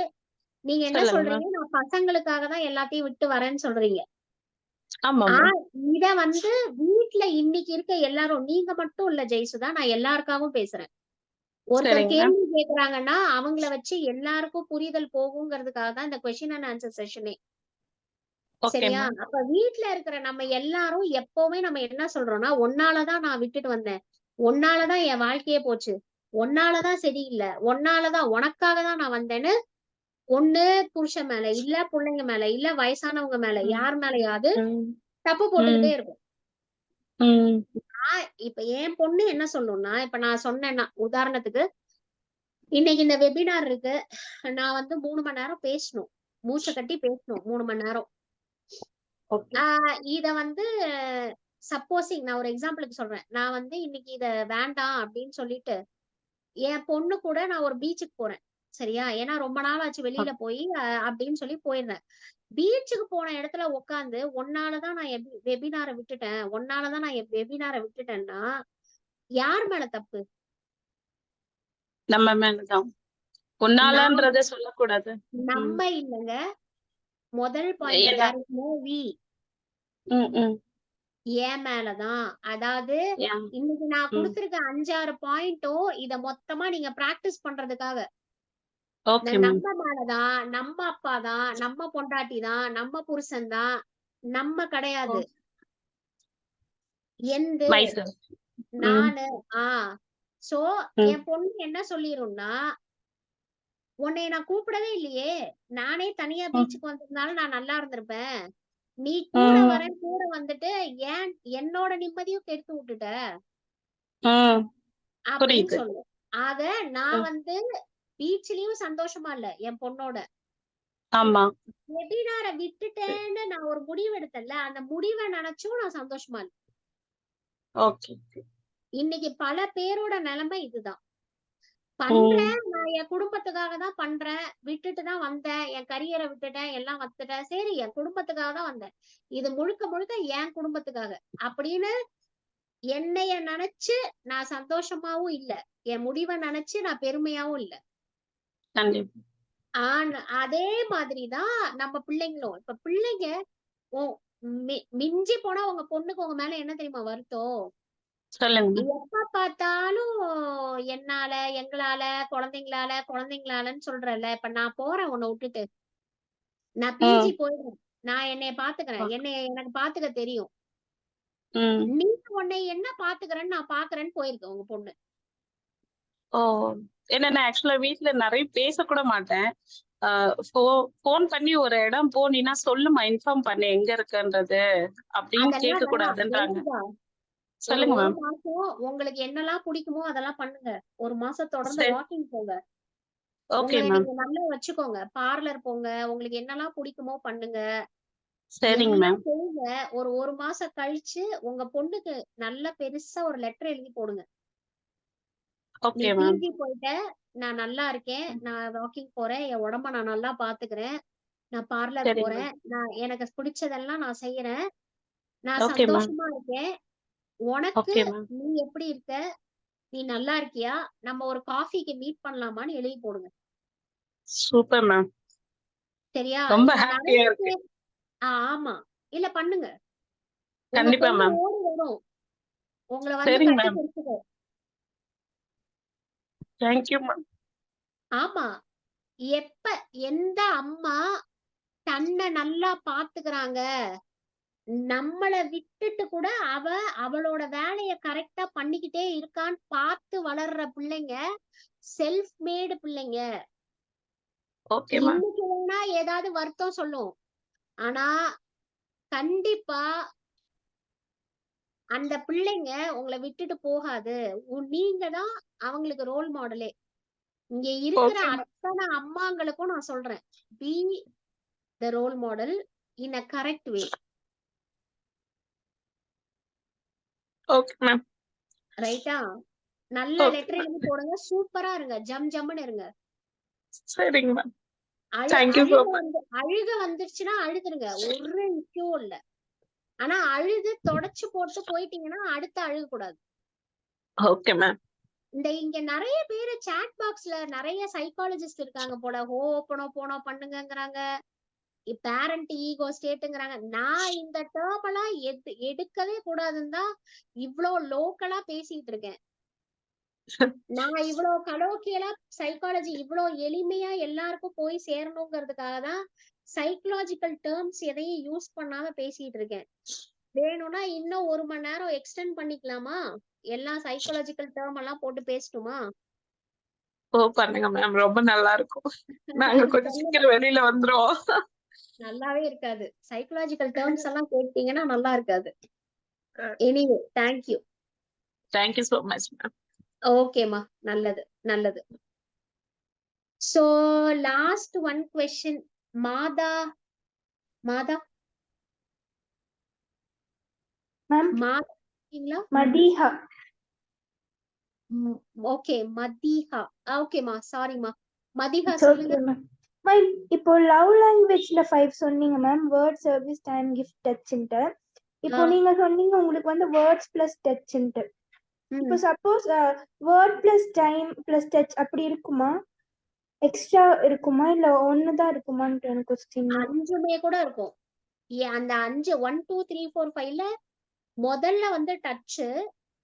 நீங்க என்ன சொல்றீங்க, நான் பசங்களுக்காக தான் எல்லாத்தையும் விட்டு வரேன்னு சொல்றீங்க. இத வந்து வீட்டுல இன்னைக்கு இருக்க எல்லாரும், நீங்க மட்டும் இல்ல ஜெயசுதா, நான் எல்லாருக்காகவும் பேசுறேன். ஒருத்தர் கேள்வி கேக்குறாங்கன்னா அவங்கள வச்சு எல்லாருக்கும் புரிதல் போகுங்கிறதுக்காக தான் இந்த கொஸ்டின் அண்ட் ஆன்சர் செஷனே. சரியா? அப்ப வீட்டுல இருக்கிற நம்ம எல்லாரும் எப்பவுமே நம்ம என்ன சொல்றோம்னா, உன்னாலதான் நான் விட்டுட்டு வந்தேன், உன்னாலதான் என் வாழ்க்கையே போச்சு, உன்னாலதான் சரியில்லை, உனக்காக தான் நான் வந்தேன்னு ஒண்ணு புருஷன் மேல, இல்ல பிள்ளைங்க மேல, இல்ல வயசானவங்க மேல, யார் மேலயாவது தப்பு போட்டுக்கிட்டே இருக்கும். இப்ப என் பொண்ணு என்ன சொல்லும்னா, இப்ப நான் சொன்னேன்னா உதாரணத்துக்கு, இன்னைக்கு இந்த வெபினார் இருக்கு, நான் வந்து 3 மணி நேரம் பேசணும், மூச்சை கட்டி பேசணும் 3 மணி நேரம். இத வந்து சப்போஸிங் நான் ஒரு எக்ஸாம்பிளுக்கு சொல்றேன், நான் வந்து இன்னைக்கு இத வேண்டாம் அப்படின்னு சொல்லிட்டு என் பொண்ணு கூட நான் ஒரு பீச்சுக்கு போறேன். சரியா? ஏன்னா ரொம்ப நாள் ஆச்சு வெளியில போய் அப்படின்னு சொல்லி போயிருந்தேன். பீச்சுக்கு போன இடத்துல உட்காந்து உன்னாலதான் நான் வெபினாரை விட்டுட்டேன்னா யார் மேல தப்பு? நம்ம மேலதான். உன்னாலன்றத சொல்லக்கூடாது. நம்ம இல்லங்க, முதல் பாயிண்ட் ஏன் மேலதான். அதாவது இன்னைக்கு நான் கொடுத்திருக்க 5-6 பாயிண்ட்டும் இத மொத்தமா நீங்க பிராக்டிஸ் பண்றதுக்காக. நம்ம மேலதான், நம்ம அப்பா தான், நம்ம பொண்டாட்டி தான், நம்ம புருஷன் தான், நம்ம கிடையாது. நானு சோ என் பொண்ணு என்ன சொல்லிரும்னா, உன்னைய நான் கூப்பிடவே இல்லையே, நானே தனியா பீச்சுக்கு வந்திருந்தாலும் நான் நல்லா இருந்திருப்பேன், நீ கூட வந்துட்டு ஏன் என்னோட நிம்மதியும் கெடுத்து விட்டுட்ட அப்படின்னு சொல்லு. ஆக நான் வந்து பீச்லயும் சந்தோஷமா இல்ல என் பொண்ணோட. வெபினார விட்டுட்டேன்னு நான் ஒரு முடிவு எடுத்தேன்ல, அந்த முடிவை நினைச்சும் நான் சந்தோஷமா இல்ல. இன்னைக்கு பல பேரோட நிலைமை இதுதான். பண்றேன், நான் என் குடும்பத்துக்காக தான் பண்றேன், விட்டுட்டு தான் வந்தேன், என் கரியரை விட்டுட்டேன், எல்லாம் வந்துட்டேன், சரி என் குடும்பத்துக்காக தான் வந்தேன், இது முழுக்க முழுக்க என் குடும்பத்துக்காக அப்படின்னு என்னைய நினைச்சு நான் சந்தோஷமாவும் இல்ல, என் முடிவை நினைச்சு நான் பெருமையாவும் இல்ல. அதே மாதிரிதான் நம்ம பிள்ளைங்களும். இப்ப பிள்ளைங்க மிஞ்சி போனா உங்க பொண்ணுக்கு உங்க மேல என்ன தெரியுமா வருத்தம்? எப்ப பார்த்தாலும் என்னால, எங்களால, குழந்தைங்களாலன்னு சொல்றல. இப்ப நான் போறேன் உன்னை விட்டுட்டு, நான் பிஜி போயிடுறேன், நான் என்னைய பாத்துக்கிறேன், எனக்கு பாத்துக்க தெரியும், நீ உன்னை என்ன பாத்துக்கிறேன்னு நான் பாக்குறேன்னு போயிருக்கேன் உங்க பொண்ணு. ஓ! என்னன்னா ஆக்சுவலா வீட்ல நிறைய பேசக்கூட மாட்டேன். ஃபோன் பண்ணி ஒரு இடம் போனீன்னா சொல்லுமா, இன்ஃபார்ம் பண்ணு எங்க இருக்குன்றது அப்படின்னு அதெல்லாம் கேட்க வேணாம். கூடாதுன்றாங்க. வெயிட்டுதா. ஒரு சொல்லுங்க 1 மேம். மாசம் உங்களுக்கு என்னெல்லாம் பிடிக்குமோ அதெல்லாம் பண்ணுங்க. 1 மாசம் தொடர்ந்து சரி. வாக்கிங் போங்க. ஓகே உங்கள மேம். நீங்க நல்லா வச்சுக்கோங்க. பார்லர் போங்க. உங்களுக்கு என்னெல்லாம் பிடிக்குமோ பண்ணுங்க. சரிங்க எல்லாம் மேம். செய்யுங்க. ஒரு 1 மாசம் கழிச்சு உங்க பொண்ணுக்கு நல்ல பெருசா ஒரு லெட்டர் எழுதி போடுங்க. நீ ஓகே மேம். பிஜி போயிட்ட, நான் நல்லா இருக்கேன். நான் வாக்கிங் போறேன். என் உடம்ப நான் நல்லா பாத்துக்கிறேன். நான் பார்லர் சரிங்க போறேன். மேம். நான் எனக்கு பிடிச்சதெல்லாம் நான் செய்யறேன். நான் ஓகே மேம். சந்தோஷமா இருக்கேன். உனக்கு ஓகே மேம். நீ எப்படி இருக்க? நீ நல்லா இருக்கியா? நம்ம ஒரு காஃபிக்கு மீட் பண்ணலாமான்னு எழுதி போடுங்க. Super ma'am. சரியா? ரொம்ப இப்ப நிறைய ஹாப்பியா இருக்கு. பேர் ஆமா. இல்ல பண்ணுங்க. உங்க கண்டிப்பா பொண்ணு மேம். ஓடி வரும். உங்கள வந்து சரிங்க கட்டி மேம். பிடிச்சுக்கும். Thank you ma'am. ஆமா. எப்ப எந்த அம்மா தன்னை நல்லா பாத்துக்கிறாங்க, நம்மள விட்டுட்டு கூட அவளோட வேலைய கரெக்டா பண்ணிக்கிட்டே இருக்கான்னு பார்த்து வளர்ற பிள்ளைங்க செல்ஃப் மேடு பிள்ளைங்க. Okay ma'am. இன்னைக்கு வேணா ஏதாவது வருத்தம் சொல்லும். ஆனா கண்டிப்பா அந்த பிள்ளைங்க உங்களை விட்டுட்டு போகாது. நீங்க தான் அவங்களுக்கு ரோல் மாடலே. இங்க இருக்கிற ஓகே மேம். அத்தனை அம்மாங்களுக்கும் நான் சொல்றேன், be the role model in a correct way. Okay ma'am. ரைட்டா? நல்ல ஓகே லெட்டர் மேம். எழுதி போடுங்க. சூப்பரா இருங்க. ஜம்முன்னு இருங்க. சரிங்க மேம். Thank you so much. அழுக வந்துருச்சுன்னா அழுதுருங்க. ஒரு இஷ்யூ இல்ல. ஆனா அழுது தொடச்சு போட்டு போயிட்டீங்கன்னா அடுத்து அழுக கூடாது. Okay ma'am. இங்க நிறைய பேரு சாட் பாக்ஸ்ல நிறைய சைக்காலஜிஸ்ட் இருக்காங்க போல. போனோ பண்ணுங்கங்கறாங்க. Parent ego ஸ்டேட்ங்கறாங்க. நான் இந்த டேர்ம் எல்லாம் எடுக்கவே கூடாதுன்னு தான் இவ்ளோ லோக்கலா பேசிட்டு இருக்கேன். நான் இவ்ளோ கலோக்கியலா சைக்காலஜி இவ்ளோ எளிமையா எல்லாருக்கும் போய் சேரணுங்கிறதுக்காக தான் சைக்கலாஜிக்கல் டேர்ம்ஸ் எதையும் யூஸ் பண்ணாம பேசிட்டு இருக்கேன். வேணும்னா இன்னும் 1 மணி நேரம் எக்ஸ்டெண்ட் பண்ணிக்கலாமா? எல்லாம் சைக்காலஜிக்கல் டேர்ம் எல்லாம் போட்டு பேசட்டுமா? ஓ பண்ணுங்க மேம். ரொம்ப நல்லா இருக்கும். நாங்க கொஞ்சம் சீக்கிரம் வெளியில வந்துருவோம். நல்லாவே இருக்காது. சைக்காலஜிக்கல் டேர்ம்ஸ் எல்லாம் கேட்டீங்கன்னா நல்லா இருக்காது. Anyway thank you. Thank you so much ma'am. ஓகேமா. நல்லது நல்லது. So last one question. மாதா மாதா மேம் மாதா மதிஹா. ஓகே மதிஹா. ஓகேமா. சாரிமா. மதிஹா இட்ஸ் சொல்லுங்க. Okay ma'am. மேம் இப்போ லவ் லாங்குவேஜ்ல 5 சொன்னீங்க ma'am. Word, service, time, gift, டச்ன்ட்டு. இப்போ நீங்க சொன்னீங்க உங்களுக்கு வந்து வேர்ட்ஸ் பிளஸ் டச்ன்ட்டு. இப்போ suppose word plus time plus touch அப்படி இருக்குமா? எக்ஸ்ட்ரா இருக்குமா இல்ல ஒண்ணுதான் இருக்குமான்னு எனக்கு கொஸ்டின். 5மே கூட இருக்கும். அந்த 5 1 2 3 4 5ல முதல்ல வந்து டச்.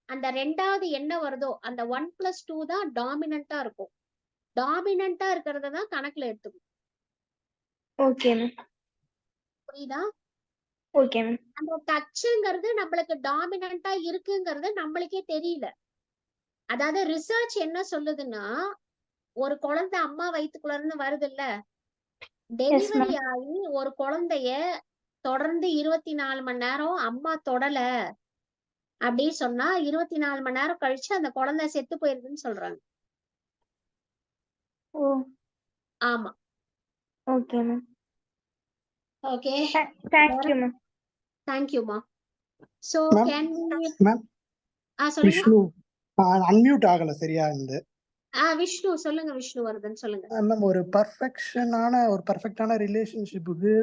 அந்த ரெண்டாவது என்ன வருதோ அந்த 1 + 2 தான் டாமினண்டா இருக்கும். டாமினண்டா இருக்கிறத தான் கணக்குல எடுத்துக்கணும். Okay ma'am. புரியுதா? Okay ma'am. அந்த டச்ங்கிறது நம்மளுக்கு டாமினண்டா இருக்குங்கிறது நம்மளுக்கே தெரியல. அதாவது ரிசர்ச் என்ன சொல்லுதுன்னா, ஒரு குழந்தை அம்மா வயித்துக்குள்ள இருந்து வருது இல்ல, டெலிவரி ஆகி ஒரு குழந்தைய தொடர்ந்து 24 மணி நேரம் அம்மா தொடல அப்படி சொன்னா 24 மணி நேரம் கழிச்சு அந்த குழந்தை செத்து போயிருதுன்னு சொல்றாங்க. ஓ ஆமா. Okay ma'am. Okay. Thank you ma'am. Thank you மா. சோ கேன் வி மேம் சொல்லுங்க. விஷ்ணு அன்மியூட் ஆகல சரியா இருந்து. விஷ்ணு சொல்லுங்க. விஷ்ணுவர்தன் சொல்லுங்க. மேம் ஒரு பர்ஃபெக்டான ரிலேஷன்ஷிப்புக்கு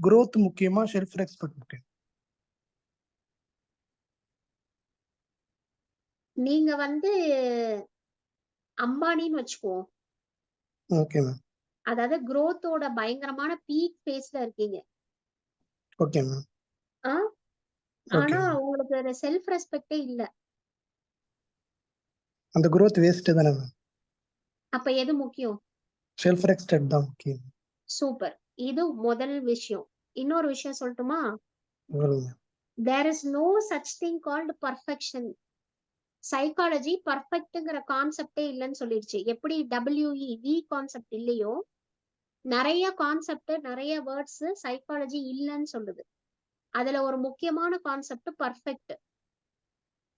growth முக்கியமா செல்ஃப் ரெஸ்பெக்ட் முக்கியம்? நீங்க வந்து அம்பானின்னு வச்சுக்குவோம். Okay ma'am. அதாவது growthோட பயங்கரமான பீக் ஃபேஸ்ல இருக்கீங்க. Okay ma'am. ஆனா உங்களுக்கு செல்ஃப் ரெஸ்பெக்டே இல்ல. அந்த growth வேஸ்ட் தானே மேம்? அப்ப எது முக்கியம்? செல்ஃப் ரெஸ்பெக்ட் தான் முக்கியம். சூப்பர். இது முதல் விஷயம். இன்னொரு விஷயம் சொல்லட்டுமா? சொல்லுங்க. There is no such thing called perfection. Psychology பர்ஃபெக்ட்ங்கிற கான்செப்டே இல்லைன்னு சொல்லிடுச்சு. எப்படி வி கான்செப்ட் இல்லையோ, நிறைய கான்செப்ட், நிறைய வேர்ட்ஸ் சைக்காலஜி இல்லைன்னு சொல்லுது. அதுல ஒரு முக்கியமான கான்செப்ட் பர்ஃபெக்ட்.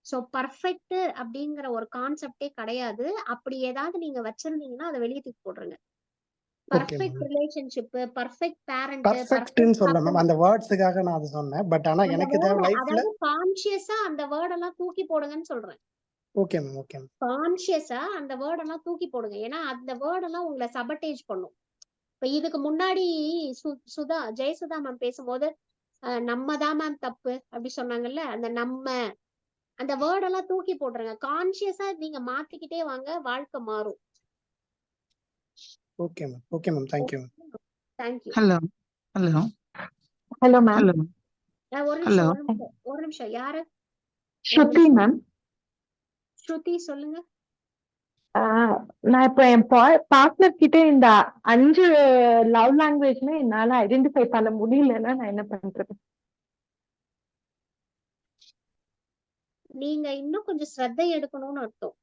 சோ பர்ஃபெக்ட் அப்படிங்கிற ஒரு கான்செப்டே கிடையாது. அப்படி ஏதாவது நீங்க வச்சிருந்தீங்கன்னா அதை வெளியே தூக்கி போடுறீங்க. பர்ஃபெக்ட் ரிலேஷன்ஷிப், பர்ஃபெக்ட் பேரண்ட், பர்ஃபெக்ட்னு சொல்ல மேம், அந்த வேர்ட்ஸுக்காக நான் அதை சொன்னேன். பட் ஆனா எனக்கு தேவை லைஃப்ல. அதாவது கான்ஷியஸா அந்த வேர்ட் எல்லாம் தூக்கி போடுங்கன்னு சொல்றேன். Okay ma'am, okay ma'am. கான்ஷியஸா அந்த வேர்ட் எல்லாம் தூக்கி போடுங்க. ஏன்னா அந்த வேர்ட் எல்லாம் உங்களை சபட்டேஜ் பண்ணும். இப்ப இதுக்கு முன்னாடி ஜெயசுதா மேம் பேசும்போது நம்ம தான் மேம் தப்பு அப்படி சொன்னாங்கல்ல, அந்த நம்ம அந்த வேர்ட் எல்லாம் தூக்கி போடுறங்க. கான்ஷியஸா நீங்க மாத்திக்கிட்டே வாங்க, வாழ்க்கை மாறும். Okay ma'am, okay ma'am, thank you. Thank you. Hello hello hello ma'am. Hello ஒரு நிமிஷம் யாரு? ஸ்ருதி மேம். ஸ்ருதி சொல்லுங்க. நான் இப்போ என் பார்ட்னர் கிட்ட இந்த 5 லவ் லாங்குவேஜ்மே என்னால ஐடென்டிஃபை பண்ண முடியலன்னா நான் என்ன பண்றது? நீங்க இன்னும் கொஞ்சம் ஸ்ரத்தை எடுக்கணும்னு அர்த்தம்.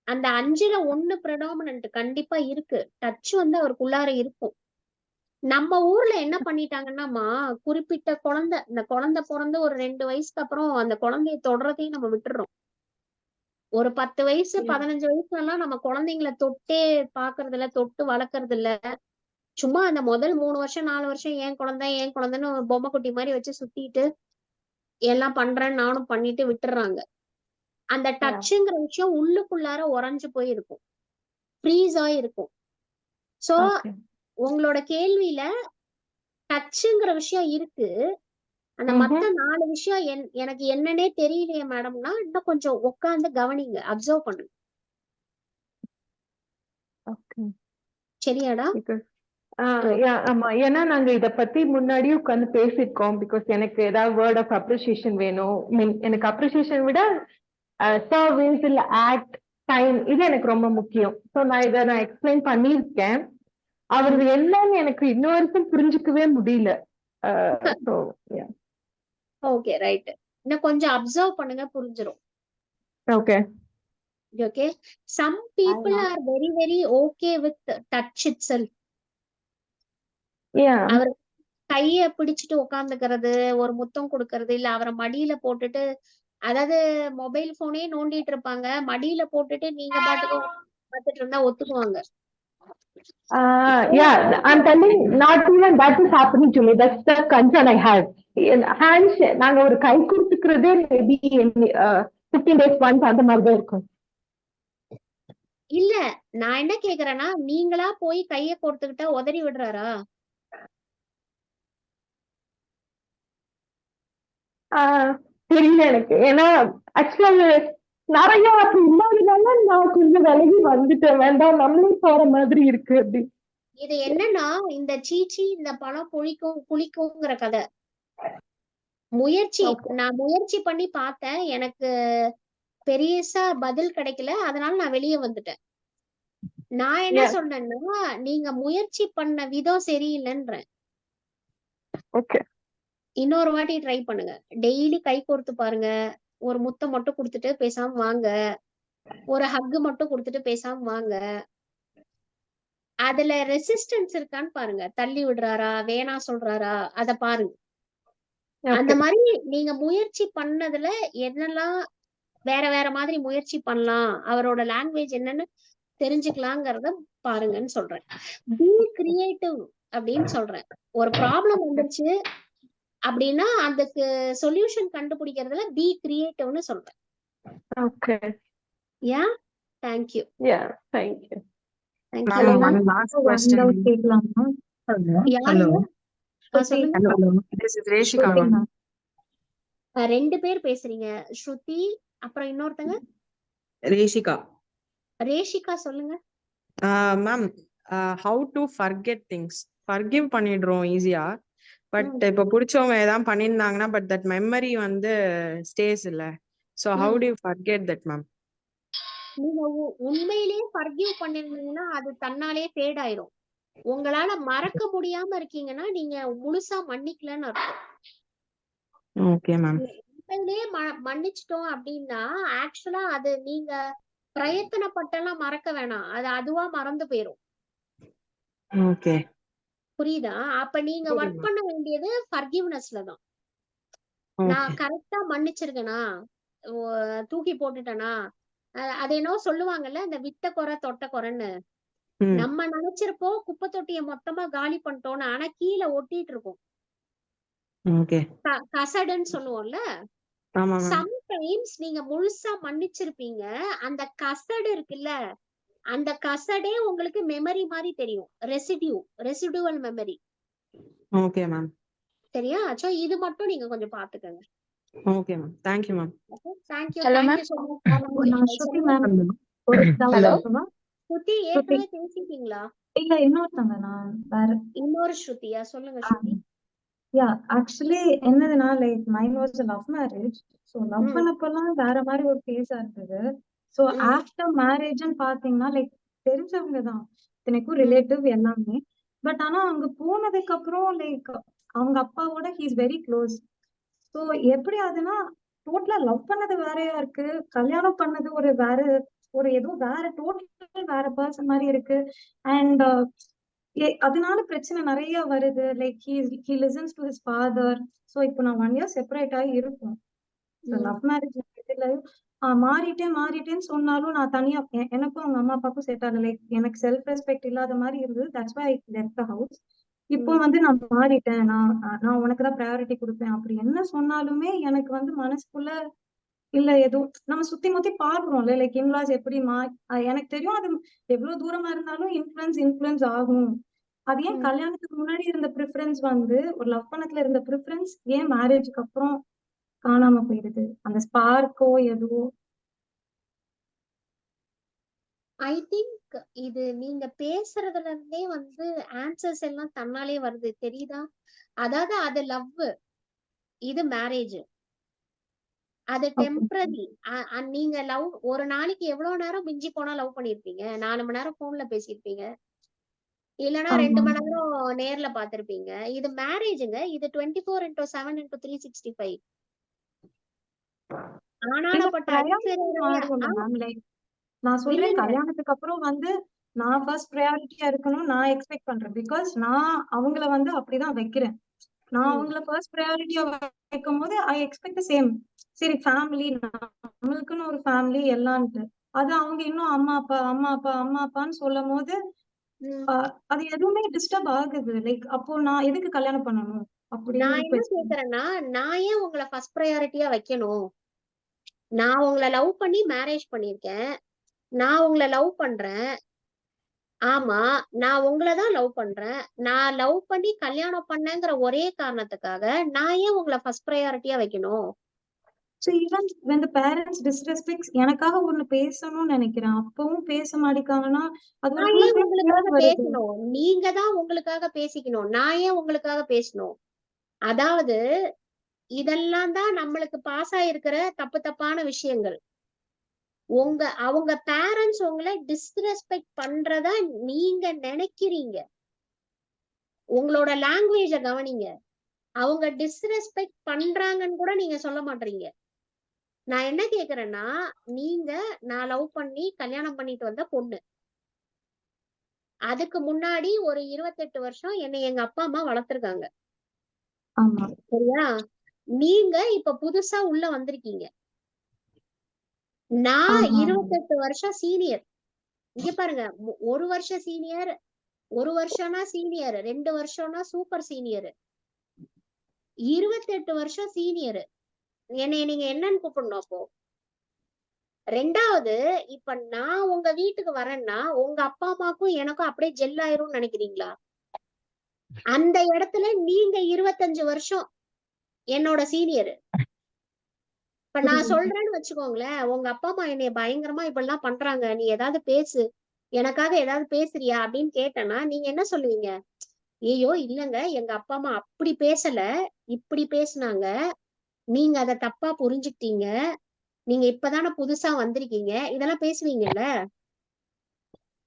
அந்த 5ல 1 predominant கண்டிப்பா இருக்கு. டச் வந்து அவருக்குள்ளார இருக்கும். நம்ம ஊர்ல என்ன பண்ணிட்டாங்கன்னாமா, குறிப்பிட்ட குழந்தை, இந்த குழந்தை பிறந்து ஒரு 2 வயசுக்கு அப்புறம் அந்த குழந்தைய தொடர்றதையும் நம்ம விட்டுறோம். ஒரு 10 வயசு 15 வயசுல எல்லாம் நம்ம குழந்தைங்களை தொட்டே பாக்குறது இல்ல, தொட்டு வளர்க்கறது இல்ல. சும்மா அந்த முதல் 3 வருஷம் 4 வருஷம் ஏன் குழந்தைன்னு பொம்மை குட்டி மாதிரி வச்சு சுத்திட்டு எல்லாம் பண்றேன்னு நானும் பண்ணிட்டு விட்டுறாங்க. அந்த டச்சுங்கிற விஷயம் உள்ளுக்குள்ளார உறைஞ்சு போய் இருக்கும், ஃப்ரீஸ் ஆகி இருக்கும். சோ உங்களோட கேள்வியில டச்சுங்கிற விஷயம் இருக்கு. அந்த மத்த 4 விஷயம் எனக்கு என்னன்னே தெரியலையே மேடம்னா, இன்னும் கொஞ்சம் உட்கார்ந்து கவனிங்க, அப்சர்வ் பண்ணுங்க. சரியாடா? ஆமா, ஏன்னா நாங்க இத பத்தி முன்னாடியே உட்கார்ந்து பேசிருக்கோம். பிகாஸ் எனக்கு ஏதாவது வேர்ட் ஆஃப் அப்ரிசியேஷன் வேணும். எனக்கு அப்ரிசியேஷன் விட சர்வீஸ் இல்ல ஆக்ட் டைம் இது எனக்கு ரொம்ப முக்கியம். ஸோ நான் எக்ஸ்பிளைன் பண்ணியிருக்கேன். அவரது என்னன்னு எனக்கு இன்ன வரைக்கும் புரிஞ்சுக்கவே முடியல. Okay right. இன்னும் கொஞ்சம் அப்சர்வ் பண்ணுங்க, புரிஞ்சிரும். Okay okay. Some people are very very okay with touch itself. அவர் கைய பிடிச்சிட்டு உட்கார்ந்துக்கிறது, ஒரு முத்தம் கொடுக்கறது, இல்ல அவரை மடியில போட்டுட்டு, அதாவது மொபைல் போனே நோண்டிட்டு இருப்பாங்க, மடியில போட்டுட்டு நீங்க பாட்டுக்கு பார்த்துட்டு இருந்தா ஒத்துக்குவாங்க. Yeah, I'm telling not even that is happening to me. That's the concern I have. Hands நாங்க ஒரு கை கொடுத்துக்கிறதே மேபி 15 days once அந்த மாதிரி தான் இருக்கும். இல்ல நான் என்ன கேக்குறேன்னா, நீங்களா போய் கைய கொடுத்துக்கிட்டா உதறி விடுறாரா? தெரியல எனக்கு. ஏன்னா ஆக்சுவலா நிறைய அப்படி இல்லாதனால நான் கொஞ்சம் விலகி வந்துட்டேன். வேண்டாம், நம்மளே போற மாதிரி இருக்கு அப்படி. இது என்னன்னா, இந்த சீச்சி இந்த பழம் புளிக்குங்கிற கதை. நான் முயற்சி பண்ணி பார்த்தேன், எனக்கு பெரியசா பதில் கிடைக்கல, அதனால நான் வெளியே வந்துட்டேன். நான் என்ன சொன்னேன்னா, நீங்க முயற்சி பண்ண விதம் சரியில்லைன்றேன். இன்னொரு வாட்டி ட்ரை பண்ணுங்க. டெய்லி கை கோர்த்து பாருங்க. ஒரு முத்தம் மட்டும் கொடுத்துட்டு பேசாம வாங்க, ஒரு ஹக் மட்டும் கொடுத்துட்டு பேசாம வாங்க. அதுல ரெசிஸ்டன்ஸ் இருக்கான்னு பாருங்க. தள்ளி விடுறாரா, வேணா சொல்றாரா, அத பாருங்க. அந்த மாதிரி நீங்க முயற்சி பண்ணதுல என்னெல்லாம் வேற வேற மாதிரி முயற்சி பண்ணலாம், அவரோட லாங்குவேஜ் என்னன்னு தெரிஞ்சுக்கலாங்கிறத பாருங்கன்னு சொல்றேன். பி கிரியேட்டிவ் அப்படின்னு சொல்றேன். ஒரு ப்ராப்ளம் வந்துருச்சு அப்படின்னா அதுக்கு சொல்யூஷன் கண்டுபிடிக்கிறதுல பி கிரியேட்டிவ்னு சொல்றேன். Okay. Yeah, thank you. Yeah, thank you. One last question. Hello. This is Reshika. 2 பேர் பேசுறீங்க. ஸ்ருதி அப்புறம் இன்னொருத்தங்க ரேஷிகா சொல்லுங்க. Ma'am, how to forget things. forgive பண்ணிடுறோம் ஈஸியா. பட் இப்ப பிடிச்சவங்க ஏதாவது பண்ணிருந்தாங்கன்னா பட் தட் மெமரி வந்து ஸ்டேஸ் இல்ல. So how do you forget that ma'am? நீங்க உண்மையிலேயே ஃபர்கிவ் பண்ணிருந்தீங்கன்னா அது தன்னாலே ஃபேட் ஆயிரும். உங்களால மறக்க முடியாம இருக்கீங்கன்னா நீங்க முழுசா மன்னிக்கலன்னு அர்த்தம். Okay ma'am. உண்மையிலேயே மன்னிச்சிட்டோம் அப்படின்னா ஆக்சுவலா அது நீங்க பிரயத்தனப்பட்டெல்லாம் மறக்க வேணாம். அது அதுவா மறந்து போயிரும். ஓகே. புரியுதா? அப்ப நீங்க ஒர்க் பண்ண வேண்டியது ஃபர்கிவ்னஸ்ல தான். நான் ஓகே. கரெக்டா மன்னிச்சிருக்கேனா, தூக்கி போட்டுட்டேனா, அது என்னவோ சொல்லுவாங்கல்ல, இந்த விட்ட குறை தொட்ட குறைன்னு. நம்ம நினைச்சிருப்போம் குப்பை தொட்டியை மொத்தமா காலி பண்ணிட்டோம்னு, ஆனா கீழே ஒட்டிட்டு இருக்கும். ஓகே. கசடுன்னு சொல்லுவோம்ல. ஆமா மேம். சம்டைம்ஸ் நீங்க முழுசா மன்னிச்சிருப்பீங்க, அந்த கசடு இருக்குல்ல, அந்த கசடே உங்களுக்கு மெமரி மாதிரி தெரியும். Residual memory. Okay ma'am. சரியா? சோ இது மட்டும் நீங்க கொஞ்சம் பாத்துக்கங்க. Okay ma'am. Thank you ma'am. Thank you. Hello thank you ma'am. So much. நான் ஸ்ருதி மேம் ஒரு டவுட் ஹலோ இருக்குமா? ஸ்ருதி, ஸ்ருதி ஏற்கனவே பேசிட்டீங்களா? இல்ல இன்னொருத்தவங்க நான் வேற. இன்னொரு ஸ்ருதியா? சொல்லுங்க ஸ்ருதி. யா ஆக்சுவலி என்னதுன்னா like mind was love marriage. So love பண்ணப்பெல்லாம் வேற மாதிரி ஒரு ஃபேஸா இருந்தது. ஸோ ஆஃப்டர் மேரேஜ்னு பாத்தீங்கன்னா லைக் தெரிஞ்சவங்க தான், இத்தனைக்கும் ரிலேட்டிவ் எல்லாமே. பட் ஆனா அங்க போனதுக்கு அப்புறம் லைக் அவங்க அப்பாவோட he is very close. So எப்படி ஆகுதுன்னா டோட்டலா லவ் பண்ணது வேறையா இருக்கு, கல்யாணம் பண்ணது ஒரு ஏதோ வேற டோட்டல் வேற பர்சன் மாதிரி இருக்கு. அண்ட் அதனால பிரச்சனை நிறைய வருது. Like he listens to his father. So இப்போ நான் 1 இயர் செப்பரேட் ஆகி இருக்கும். லவ் மேரேஜ் இதுல மாறிட்டேன்னு சொன்னாலும் நான் தனியா எனக்கும் அவங்க அம்மா அப்பாவுக்கும் செட் ஆகல. லைக் எனக்கு செல்ஃப் ரெஸ்பெக்ட் இல்லாத மாதிரி இருந்தது. That's why I left the house. இப்போ வந்து நான் மாறிட்டேன், நான் உனக்கு தான் ப்ரையாரிட்டி கொடுப்பேன் அப்படி என்ன சொன்னாலுமே எனக்கு வந்து மனசுக்குள்ள இல்ல ஏதோ நம்ம சுத்தி முத்தி பாக்குறோம்ல லைக் இன்லாஸ் எப்படி எனக்கு தெரியும் அது எவ்வளவு தூரமா இருந்தாலும் இன்ஃப்ளூயன்ஸ் ஆகும். அது ஏன் கல்யாணத்துக்கு முன்னாடி இருந்த ப்ரிஃபரன்ஸ் வந்து ஒரு லவ் பண்ணத்துல இருந்த ப்ரிஃபரன்ஸ் ஏன் மேரேஜ்க்கு அப்புறம் காணாம போயிடுது, அந்த ஸ்பார்க்கோ எதுவோ? ஐ திங்க் இது நீங்க பேசுறதுல இருந்தே வந்து ஆன்சர்ஸ் எல்லாம் தன்னாலே வருது, தெரியுதா? அதாவது அது லவ், இது மேரேஜ். அது டெம்பரரி. நீங்க லவ் ஒரு நாளைக்கு எவ்வளவு நேரம் மிஞ்சி போனா லவ் பண்ணிருப்பீங்க? 4 மணி நேரம் போன்ல பேசியிருப்பீங்க, இல்லனா 2 மணி நேரம் நேர்ல பாத்திருப்பீங்க. இது மேரேஜுங்க. இது 24/7/365. ஆனானப்பட்ட நான் சொல்றேன் கல்யாணத்துக்கு அப்புறம் வந்து நான் ஃபர்ஸ்ட் ப்ரையாரிட்டியா இருக்கணும் நான் எக்ஸ்பெக்ட் பண்றேன். பிகாஸ் நான் அவங்கள வந்து அப்படிதான் வைக்கிறேன். நான் அவங்கள ஃபர்ஸ்ட் ப்ரையாரிட்டியா வைக்கும் போது ஐ எக்ஸ்பெக்ட் சேம். சரி ஃபேமிலி, நம்மளுக்குன்னு ஒரு ஃபேமிலி எல்லான்ட்டு, அது அவங்க இன்னும் அம்மா அப்பான்னு சொல்லும் போது அது எதுவுமே டிஸ்டர்ப் ஆகுது. லைக் அப்போ நான் எதுக்கு கல்யாணம் பண்ணணும் அப்படின்னு நான் என்ன கேக்குறேன்னா, நான் ஏன் உங்களை ஃபர்ஸ்ட் ப்ரையாரிட்டியா வைக்கணும்? நான் உங்களை லவ் பண்ணி மேரேஜ் பண்ணிருக்கேன், நான் உங்களை லவ் பண்றேன். ஆமா, நான் உங்களை தான் லவ் பண்றேன். நான் லவ் பண்ணி கல்யாணம் பண்ணேங்கிற ஒரே காரணத்துக்காக நான் ஏன் உங்களை ஃபர்ஸ்ட் ப்ரையாரிட்டியா வைக்கணும்? So even when the parents disrespects எனக்காக ஒண்ணு பேசணும்னு நினைக்கிறேன், அப்பவும் பேச மாட்டேங்காங்கன்னா அது நான் ஏன் உங்களுக்காக பேசணும்? நீங்க தான் உங்களுக்காக பேசிக்கணும். நான் ஏன் உங்களுக்காக பேசணும்? அதாவது இதெல்லாம் தான் நம்மளுக்கு பாஸ் ஆயிருக்கிற தப்பான விஷயங்கள். அவங்க பேரண்ட்ஸ் உங்களை டிஸ்ரெஸ்பெக்ட் பண்றதா நீங்க நினைக்கிறீங்க. உங்களோட லாங்குவேஜ கவனிங்க. அவங்க டிஸ்ரெஸ்பெக்ட் பண்றாங்கன்னு கூட நீங்க சொல்ல மாட்டீங்க. நான் என்ன கேக்குறேன்னா, நான் லவ் பண்ணி கல்யாணம் பண்ணிட்டு வந்த பொண்ணு. அதுக்கு முன்னாடி ஒரு 28 வருஷம் என்னை எங்க அப்பா அம்மா வளர்த்திருக்காங்க. சரியா? நீங்க இப்ப புதுசா உள்ள வந்திருக்கீங்க. நான் 28 வருஷம் சீனியர். இங்க பாருங்க, 1 வருஷம் சீனியர், 1 வருஷம்னா சீனியர், 2 வருஷம்னா சூப்பர் சீனியர், 28 வருஷம் சீனியர். என்னைய நீங்க என்னன்னு கூப்பிடணும் அப்போ? ரெண்டாவது, இப்ப நான் உங்க வீட்டுக்கு வரேன்னா உங்க அப்பா அம்மாக்கும் எனக்கும் அப்படியே ஜெல் ஆயிரும்னு நினைக்கிறீங்களா? அந்த இடத்துல நீங்க 25 வருஷம் என்னோட சீனியர். இப்ப நான் சொல்றேன்னு வச்சுக்கோங்களேன், உங்க அப்பா அம்மா என்னைய பயங்கரமா இப்படிலாம் பண்றாங்க, நீ ஏதாவது பேசு, எனக்காக ஏதாவது பேசுறியா அப்படின்னு கேட்டேன்னா நீங்க என்ன சொல்லுவீங்க? ஐயோ இல்லங்க, எங்க அப்பா அம்மா அப்படி பேசல, இப்படி பேசுனாங்க, நீங்க அதை தப்பா புரிஞ்சுக்கிட்டீங்க, நீங்க இப்பதானே புதுசா வந்திருக்கீங்க, இதெல்லாம் பேசுவீங்கல்ல?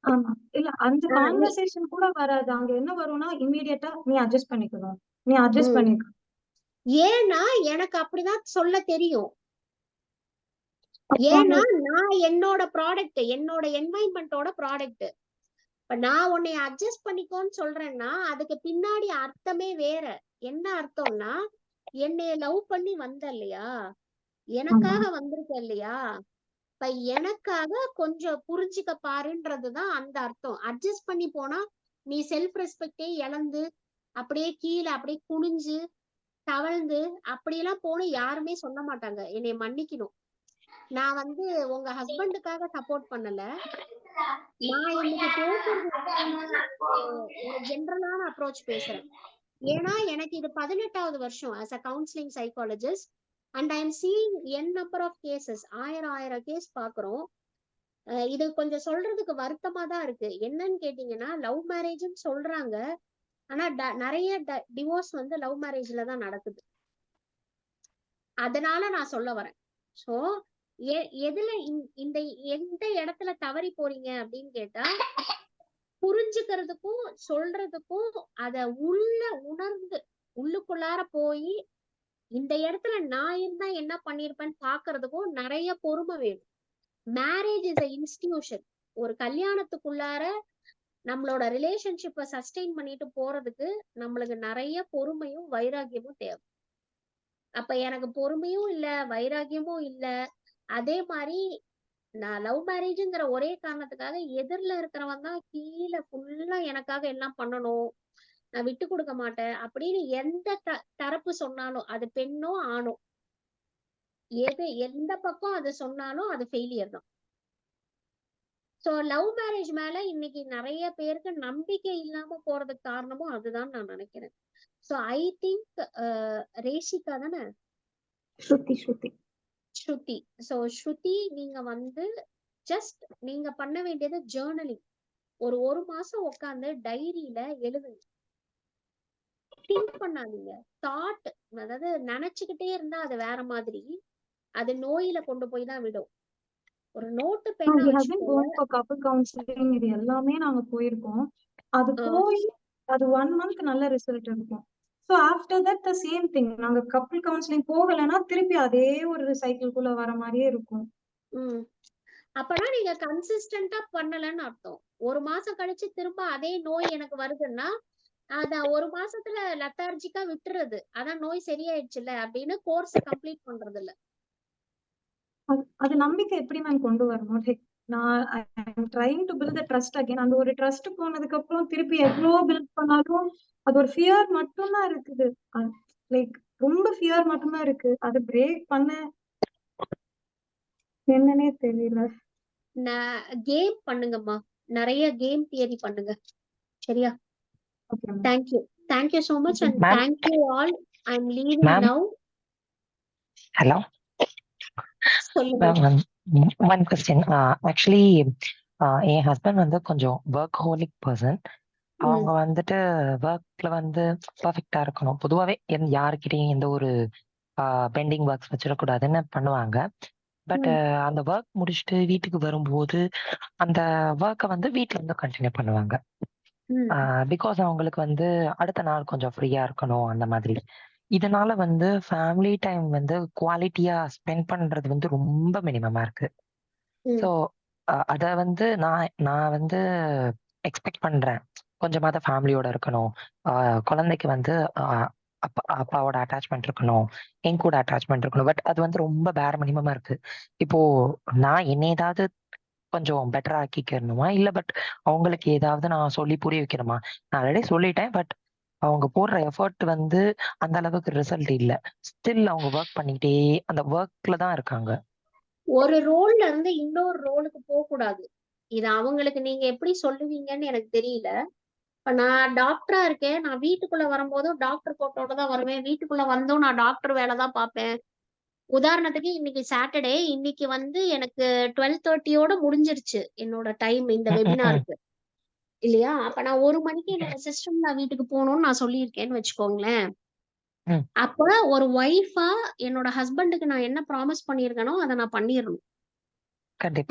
ஆமா. இல்ல அந்த கான்வர்சேஷன் கூட வராது. அங்க என்ன வரும்னா இமிடியேட்டா நீ அட்ஜஸ்ட் பண்ணிக்கணும். ஏன்னா எனக்கு அப்படிதான் சொல்ல தெரியும். ஏன்னா நான் என்னோட ப்ராடக்ட், என்னோட என்வைரன்மெண்டோட ப்ராடக்ட். இப்ப நான் உன்னை அட்ஜஸ்ட் பண்ணிக்கோன்னு சொல்றேன்னா அதுக்கு பின்னாடி அர்த்தமே வேற. என்ன அர்த்தம்னா, என்னைய லவ் பண்ணி வந்த இல்லையா, எனக்காக வந்திருக்க இல்லையா, இப்ப எனக்காக கொஞ்சம் புரிஞ்சுக்க பாருன்றதுதான் அந்த அர்த்தம். அட்ஜஸ்ட் பண்ணி போனா நீ செல்ஃப் ரெஸ்பெக்டே இழந்து அப்படியே கீழே அப்படியே குனிஞ்சு தவழ்ந்து அப்படியெல்லாம் போன யாருமே சொல்ல மாட்டாங்க. என்னைய மன்னிக்கணும். நான் வந்து உங்க ஹஸ்பண்டுக்காக சப்போர்ட் பண்ணல. நான் இன்னைக்கு பேசுறது ஒரு ஜென்ரலான அப்ரோச் பேசுறேன். ஏன்னா எனக்கு இது 18வது வருஷம் as a counseling psychologist and I am seeing n number of cases. ஆயிரம் கேஸ் பாக்குறோம். இது கொஞ்சம் சொல்றதுக்கு வருத்தமா தான் இருக்கு. என்னன்னு கேட்டீங்கன்னா, லவ் மேரேஜ்னு சொல்றாங்க, ஆனா நிறைய டிவோர்ஸ் வந்து லவ் மேரேஜ்ல தான் நடக்குது. அதனால நான் சொல்ல வரேன். சோ எதுல இந்த எந்த இடத்துல தவறி போறீங்க அப்படின்னு கேட்டா, புரிஞ்சுக்கிறதுக்கும் சொல்றதுக்கும் அத உணர்ந்து உள்ளுக்குள்ளார போய் இந்த இடத்துல நான் இருந்தா என்ன பண்ணிருப்பேன்னு பாக்குறதுக்கும் நிறைய பொறுமை வேணும். Marriage is a institution. ஒரு கல்யாணத்துக்குள்ளார நம்மளோட ரிலேஷன்ஷிப்பை சஸ்டெயின் பண்ணிட்டு போறதுக்கு நம்மளுக்கு நிறைய பொறுமையும் வைராகியமும் தேவை. அப்ப எனக்கு பொறுமையும் இல்ல, வைராகியமும் இல்ல. அதே மாதிரி நான் லவ் மேரேஜ்ங்கிற ஒரே காரணத்துக்காக எதிரில இருக்கிறவன் தான் கீழே ஃபுல்லா எனக்காக எல்லாம் பண்ணணும், நான் விட்டு கொடுக்க மாட்டேன் அப்படின்னு எந்த தரப்பு சொன்னாலும், அது பெண்ணோ ஆணோ, எந்த பக்கம் அது சொன்னாலும் அது ஃபெயிலியர் தான். சோ லவ் மேரேஜ் மேல இன்னைக்கு நிறைய பேருக்கு நம்பிக்கை இல்லாம போறதுக்கு காரணமும் அதுதான் நான் நினைக்கிறேன். சோ ஐ திங்க் ரேஷிகா தானே? ஸ்ருதி. சோ ஸ்ருதி, நீங்க வந்து ஜஸ்ட் நீங்க பண்ண வேண்டியது ஜேர்னலிங். ஒரு மாசம் உட்காந்து டைரியில எழுதுங்க. திங்க் பண்ணாதீங்க. தாட், அதாவது நினைச்சுக்கிட்டே இருந்தா அது வேற மாதிரி, அது நோயில கொண்டு போய் தான் விடும். ஒரு நோட்டு பெண்ணை கப்புள் கவுன்சிலிங் இது எல்லாமே நாங்க போயிருக்கோம். அது போய் அது 1 month நல்ல ரிசல்ட் இருக்கும். So after that the same thing. நாங்க கப்புள் கவுன்சிலிங் போகலைன்னா திருப்பி அதே ஒரு சைக்கிள்குள்ள வர மாதிரியே இருக்கும். அப்பனா நீங்க கன்சிஸ்டன்டா பண்ணலன்னு அர்த்தம். ஒரு மாசம் கழிச்சு திரும்ப அதே நோய் எனக்கு வருதுன்னா, அத ஒரு மாசத்துல லெத்தார்ஜிக்கா விட்டுறது, அதான் நோய் சரியாயிடுச்சுல்ல அப்படின்னு கோர்ஸை கம்ப்ளீட் பண்றது இல்ல. அது நம்பிக்கை எப்படி நான் கொண்டு வரணும்? லைக் நான் trying to build the trust again. அந்த ஒரு ட்ரஸ்ட் போனதுக்கு அப்புறம் திருப்பி எவ்வளோ பில்ட் பண்ணாலும் அது ஒரு ஃபியர் மட்டும்தான் இருக்குது. லைக் ரொம்ப ஃபியர் மட்டும்தான் இருக்கு. அது பிரேக் பண்ண என்னன்னே தெரியல. கேம் பண்ணுங்கம்மா, நிறைய கேம் தியரி பண்ணுங்க. சரியா? Thank you so much and thank you all. I'm leaving now. Hello. One question. Actually, N husband வந்து கொஞ்சம் ஒர்க் ஹோலிக் பர்சன். அவங்க வந்துட்டு ஒர்க்ல வந்து பர்ஃபெக்டா இருக்கணும். பொதுவாகவே யாருக்கிட்டையும் எந்த ஒரு பெண்டிங் ஒர்க்ஸ் வச்சிடக்கூடாதுன்னு பண்ணுவாங்க. பட் அந்த ஒர்க் முடிச்சுட்டு வீட்டுக்கு வரும்போது அந்த ஒர்க்கை வந்து வீட்டுல இருந்து கண்டினியூ பண்ணுவாங்க. பிகாஸ் அவங்களுக்கு வந்து அடுத்த நாள் கொஞ்சம் ஃப்ரீயா இருக்கணும் அந்த மாதிரி. இதனால வந்து ஃபேமிலி டைம் வந்து குவாலிட்டியா ஸ்பெண்ட் பண்றது வந்து ரொம்ப மினிமமா இருக்கு. ஸோ அத வந்து நான் வந்து எக்ஸ்பெக்ட் பண்றேன், கொஞ்சமாவது ஃபேமிலியோட இருக்கணும், குழந்தைக்கு வந்து அப்பாவோட அட்டாச்மெண்ட் இருக்கணும், என் கூட அட்டாச்மெண்ட் இருக்கணும். பட் அது வந்து ரொம்ப பேர் மினிமமா இருக்கு. இப்போ நான் என்ன ஏதாவது கொஞ்சம் பெட்டரா ஆக்கிக்கணுமா, இல்ல பட் அவங்களுக்கு ஏதாவது நான் சொல்லி புரிய வைக்கணுமா? நான் ஆல்ரெடி சொல்லிட்டேன், பட் அவங்க போடுற எஃபர்ட் வந்து அந்த அளவுக்கு ரிசல்ட் இல்ல. ஸ்டில் அவங்க ஒர்க் பண்ணிட்டே அந்த ஒர்க்ல தான் இருக்காங்க. ஒரு ரோல்ல இருந்து இன்னொரு ரோலுக்கு போக கூடாது. இது அவங்களுக்கு நீங்க எப்படி சொல்லுவீங்கன்னு எனக்கு தெரியல. இப்ப நான் டாக்டரா இருக்கேன், நான் வீட்டுக்குள்ள வரும்போதும் டாக்டர் கோட்டோட தான் வருவேன், வீட்டுக்குள்ள வந்தும் நான் டாக்டர் வேலை தான் பார்ப்பேன். உதாரணத்துக்கு இன்னைக்கு சாட்டர்டே, இன்னைக்கு வந்து எனக்கு 12:30யோட முடிஞ்சிருச்சு என்னோட டைம் இந்த வெபினாருக்கு, இல்லையா? அப்ப நான் 1 மணிக்கு என்னோட சிஸ்டம் நான் வீட்டுக்கு போகணும்னு நான் சொல்லியிருக்கேன்னு வச்சுக்கோங்களேன். அப்ப ஒரு ஒய்ஃபா என்னோட ஹஸ்பண்டுக்கு நான் என்ன ப்ராமிஸ் பண்ணிருக்கேனோ அதை நான் பண்ணிடணும்.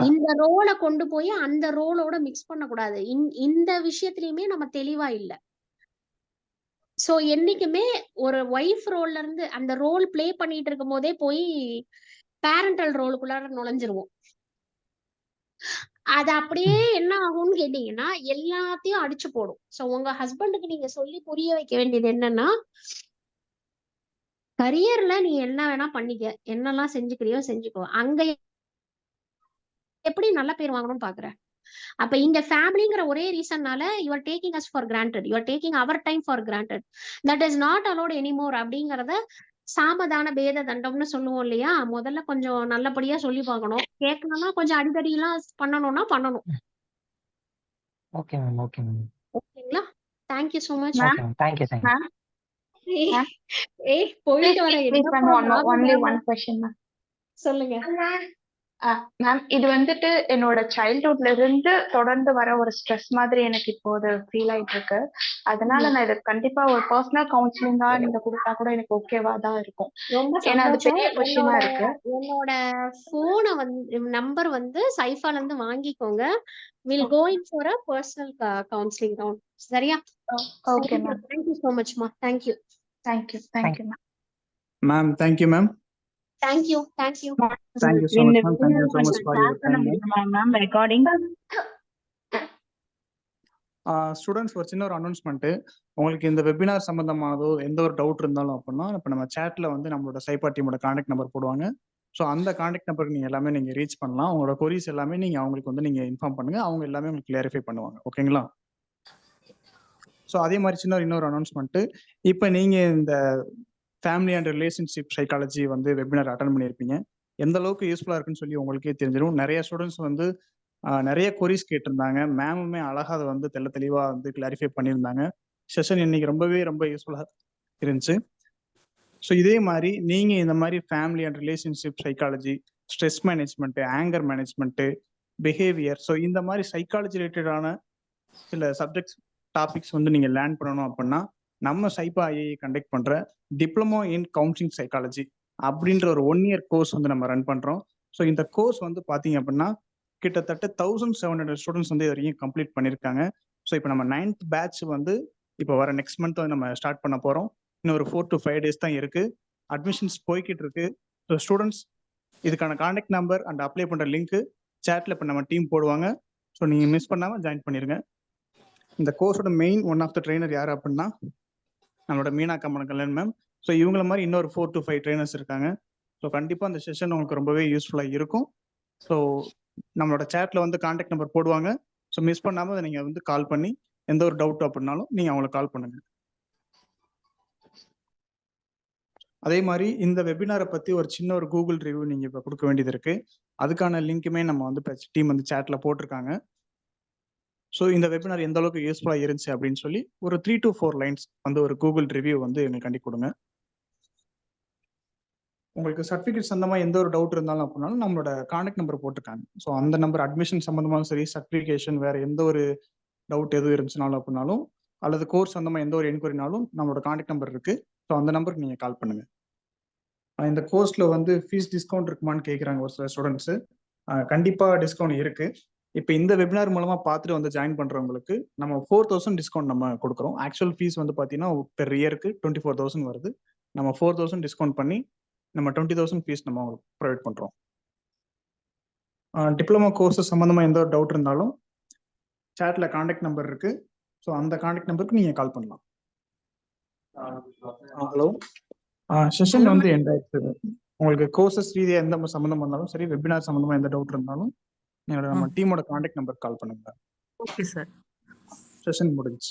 இந்த ரோலை கொண்டு போய் அந்த ரோலோட மிக்ஸ் பண்ணக்கூடாது. இந்த விஷயத்திலயுமே நம்ம தெளிவா இல்ல. சோ என்னைக்குமே ஒரு ஒய்ஃப் ரோல்ல இருந்து அந்த ரோல் ப்ளே பண்ணிட்டு இருக்கும் போதே போய் பேரண்டல் ரோலுக்குள்ளார நுழைஞ்சிருவோம். அது அப்படியே என்ன ஆகும்னு கேட்டீங்கன்னா எல்லாத்தையும் அடிச்சு போடும். சோ உங்க ஹஸ்பண்டுக்கு நீங்க சொல்லி புரிய வைக்க வேண்டியது என்னன்னா, கரியர்ல நீ என்ன வேணா பண்ணிக்க, என்னெல்லாம் செஞ்சுக்கிறியோ செஞ்சுக்கோ, அங்க எப்படி நல்ல பேர் வாங்கணும்னு பாக்குற. அப்ப இங்க ஃபேமிலிங்கிற ஒரே ரீசன்னால you are taking us for granted, you are taking our time for granted, that is not allowed anymore அப்படிங்கறத சாமதான பேத தண்டம்னு சொல்லுவோம் இல்லையா. முதல்ல கொஞ்சம் நல்லபடியா சொல்லி பார்க்கணும். கேட்கணும்னா கொஞ்சம் அடிதடி எல்லாம் பண்ணணும்னா பண்ணணும். Okay ma'am, okay ma'am. ஓகேங்களா? Thank you so much. Okay ma'am. Thank you, thank you. Ma'am ஏய் போயிட்டு வர என்னப்பா ஒன்லி ஒன் கொஸ்டின் மேம். சொல்லுங்க. மேம் இது வந்துட்டு என்னோட சைல்ட்ஹுட்ல இருந்து தொடர்ந்து வர ஒரு ஸ்ட்ரெஸ் மாதிரி எனக்கு இப்போ ஃபீல் ஆயிட்டு இருக்கு. அதனால நான் இது கண்டிப்பா ஒரு பர்சனல் கவுன்சிலிங்கா நீங்க கொடுத்தா கூட எனக்கு ஓகேவா தான் இருக்கும். ரொம்ப ஏன்னா அது சந்தோஷம். பெரிய கொஸ்டினா இருக்கு. என்னோட போனை நம்பர் சைஃபால இருந்து வாங்கிக்கோங்க. Will go in for a personal counselling round. சரியா? Okay ma'am. Thank you so much மா. Thank you. Thank you ma'am. Ma'am thank you ma'am. Thank you. Thank you. Thank you so much, ma'am. Thank you so much for your time, ma'am. Ma'am recording. Students ஒரு சின்ன ஒரு அனௌன்ஸ்மெண்ட். உங்களுக்கு இந்த வெபினார் சம்பந்தமானதோ எந்த ஒரு டவுட் இருந்தாலும் அப்படின்னா இப்போ நம்ம சேட்ல நம்மளோட சைபா டீமோட கான்டாக்ட் நம்பர் போடுவாங்க. ஸோ அந்த கான்டாக்ட் நம்பருக்கு நீங்க எல்லாமே நீங்க ரீச் பண்ணலாம். உங்களோட கொரிஸ் எல்லாமே நீங்க அவங்களுக்கு நீங்க இன்ஃபார்ம் பண்ணுங்க. அவங்க எல்லாமே உங்களுக்கு கிளாரிஃபை பண்ணுவாங்க. ஓகேங்களா? ஸோ அதே மாதிரி இன்னொரு அனௌன்ஸ்மெண்ட். இப்போ நீங்க இந்த family and relationship psychology webinar attend பண்ணியிருப்பீங்க. எந்த அளவுக்கு யூஸ்ஃபுல்லா இருக்குன்னு சொல்லி உங்களுக்கே தெரிஞ்சிடும். நிறைய ஸ்டூடெண்ட்ஸ் நிறைய கொரிஸ் கேட்டிருந்தாங்க. மேமுமே அழகா அதை தெள்ள தெளிவா கிளாரிஃபை பண்ணியிருந்தாங்க. செஷன் இன்னைக்கு ரொம்ப யூஸ்ஃபுல்லா இருந்துச்சு. ஸோ இதே மாதிரி நீங்க இந்த மாதிரி family and relationship psychology, stress management, anchor management, behaviour, so இந்த மாதிரி சைக்காலஜி ரிலேட்டடான சில சப்ஜெக்ட்ஸ் டாபிக்ஸ் நீங்க லேர்ன் பண்ணணும் அப்படின்னா நம்ம சைபா ஐஏ கண்டக்ட் பண்ற டிப்ளமோ இன் கவுன்சிலிங் சைக்காலஜி அப்படின்ற ஒரு 1 year கோர்ஸ் நம்ம ரன் பண்றோம். ஸோ இந்த கோர்ஸ் பாத்தீங்க அப்படின்னா கிட்டத்தட்ட 1700 ஸ்டூடெண்ட்ஸ் இது வரைக்கும் கம்ப்ளீட் பண்ணியிருக்காங்க. ஸோ இப்போ நம்ம 9th பேட்ச் இப்போ வர நெக்ஸ்ட் மந்த் நம்ம ஸ்டார்ட் பண்ண போறோம். இன்னும் ஒரு 4 to 5 days தான் இருக்கு. அட்மிஷன்ஸ் போய்கிட்டு இருக்கு. ஸோ ஸ்டூடெண்ட்ஸ் இதுக்கான கான்டாக்ட் நம்பர் அண்ட் அப்ளை பண்ற லிங்க் சேட்ல இப்போ நம்ம டீம் போடுவாங்க. ஸோ நீங்க மிஸ் பண்ணாம ஜாயின் பண்ணிருங்க. இந்த கோர்ஸோட main one of the trainer யாரு அப்படின்னா நம்மளோட மீனா கம்மன் கல்யாண் மேம். ஸோ இவங்கள மாதிரி இன்னொரு 4 to 5 ட்ரெயினர்ஸ் இருக்காங்க. ஸோ கண்டிப்பாக அந்த செஷன் உங்களுக்கு ரொம்பவே யூஸ்ஃபுல்லாக இருக்கும். ஸோ நம்மளோட சேட்ல கான்டாக்ட் நம்பர் போடுவாங்க. ஸோ மிஸ் பண்ணாமல் அதை நீங்கள் கால் பண்ணி எந்த ஒரு டவுட் அப்படின்னாலும் நீங்கள் அவங்களுக்கு கால் பண்ணுங்க. அதே மாதிரி இந்த வெபினாரை பற்றி ஒரு சின்ன ஒரு கூகுள் ரிவ்யூ நீங்கள் இப்போ கொடுக்க வேண்டியது இருக்கு. அதுக்கான லிங்க்குமே நம்ம டீம் சேட்ல போட்டிருக்காங்க. ஸோ இந்த வெபினார் எந்த அளவுக்கு யூஸ்ஃபுல்லாக இருந்துச்சு அப்படின்னு சொல்லி ஒரு 3 to 4 லைன்ஸ் ஒரு கூகுள் ரிவ்யூ எங்களுக்கு கண்டி கொடுங்க. உங்களுக்கு சர்டிஃபிகேட் சம்பந்தமாக எந்த ஒரு டவுட் இருந்தாலும் அப்படின்னாலும் நம்மளோட கான்டாக்ட் நம்பர் போட்டிருக்காங்க. ஸோ அந்த நம்பர் அட்மிஷன் சம்பந்தமாகவும் சரி, சர்டிஃபிகேஷன் வேற எந்த ஒரு டவுட் எதுவும் இருந்துச்சுனாலும் அப்படின்னாலும் அல்லது கோர்ஸ் சம்பந்தமாக எந்த ஒரு என்கொயரினாலும் நம்மளோட கான்டாக்ட் நம்பர் இருக்கு. ஸோ அந்த நம்பருக்கு நீங்கள் கால் பண்ணுங்க. இந்த கோர்ஸ்ல ஃபீஸ் டிஸ்கவுண்ட் இருக்குமான்னு கேட்குறாங்க ஒரு சில ஸ்டூடெண்ட்ஸ். கண்டிப்பாக டிஸ்கவுண்ட் இருக்கு. இப்போ இந்த வெபினார் மூலமா பார்த்துட்டு ஜாயின் பண்றவங்களுக்கு நம்ம 4000 டிஸ்கவுண்ட் நம்ம கொடுக்குறோம். ஆக்சுவல் ஃபீஸ் பார்த்தீங்கன்னா பெர் இயருக்கு 24,000 வருது. நம்ம 4,000 டிஸ்கவுண்ட் பண்ணி நம்ம 20,000 ஃபீஸ் நம்ம உங்களுக்கு ப்ரொவைட் பண்றோம். டிப்ளமோ கோர்ஸஸ் சம்பந்தமா எந்த ஒரு டவுட் இருந்தாலும் சேட்ல கான்டாக்ட் நம்பர் இருக்கு. ஸோ அந்த கான்டாக்ட் நம்பருக்கு நீங்க கால் பண்ணலாம். ஹலோ, செஷன் எண்ட் ஆயிடுச்சு. உங்களுக்கு கோர்சஸ் ரீதியாக எந்த சம்பந்தமா இருந்தாலும் சரி, வெபினார் சம்பந்தமா எந்த டவுட் இருந்தாலும் நம்ம டீமோட கான்டாக்ட் நம்பர் கால் பண்ணுங்க. Okay sir. செஷன் முடிஞ்சு.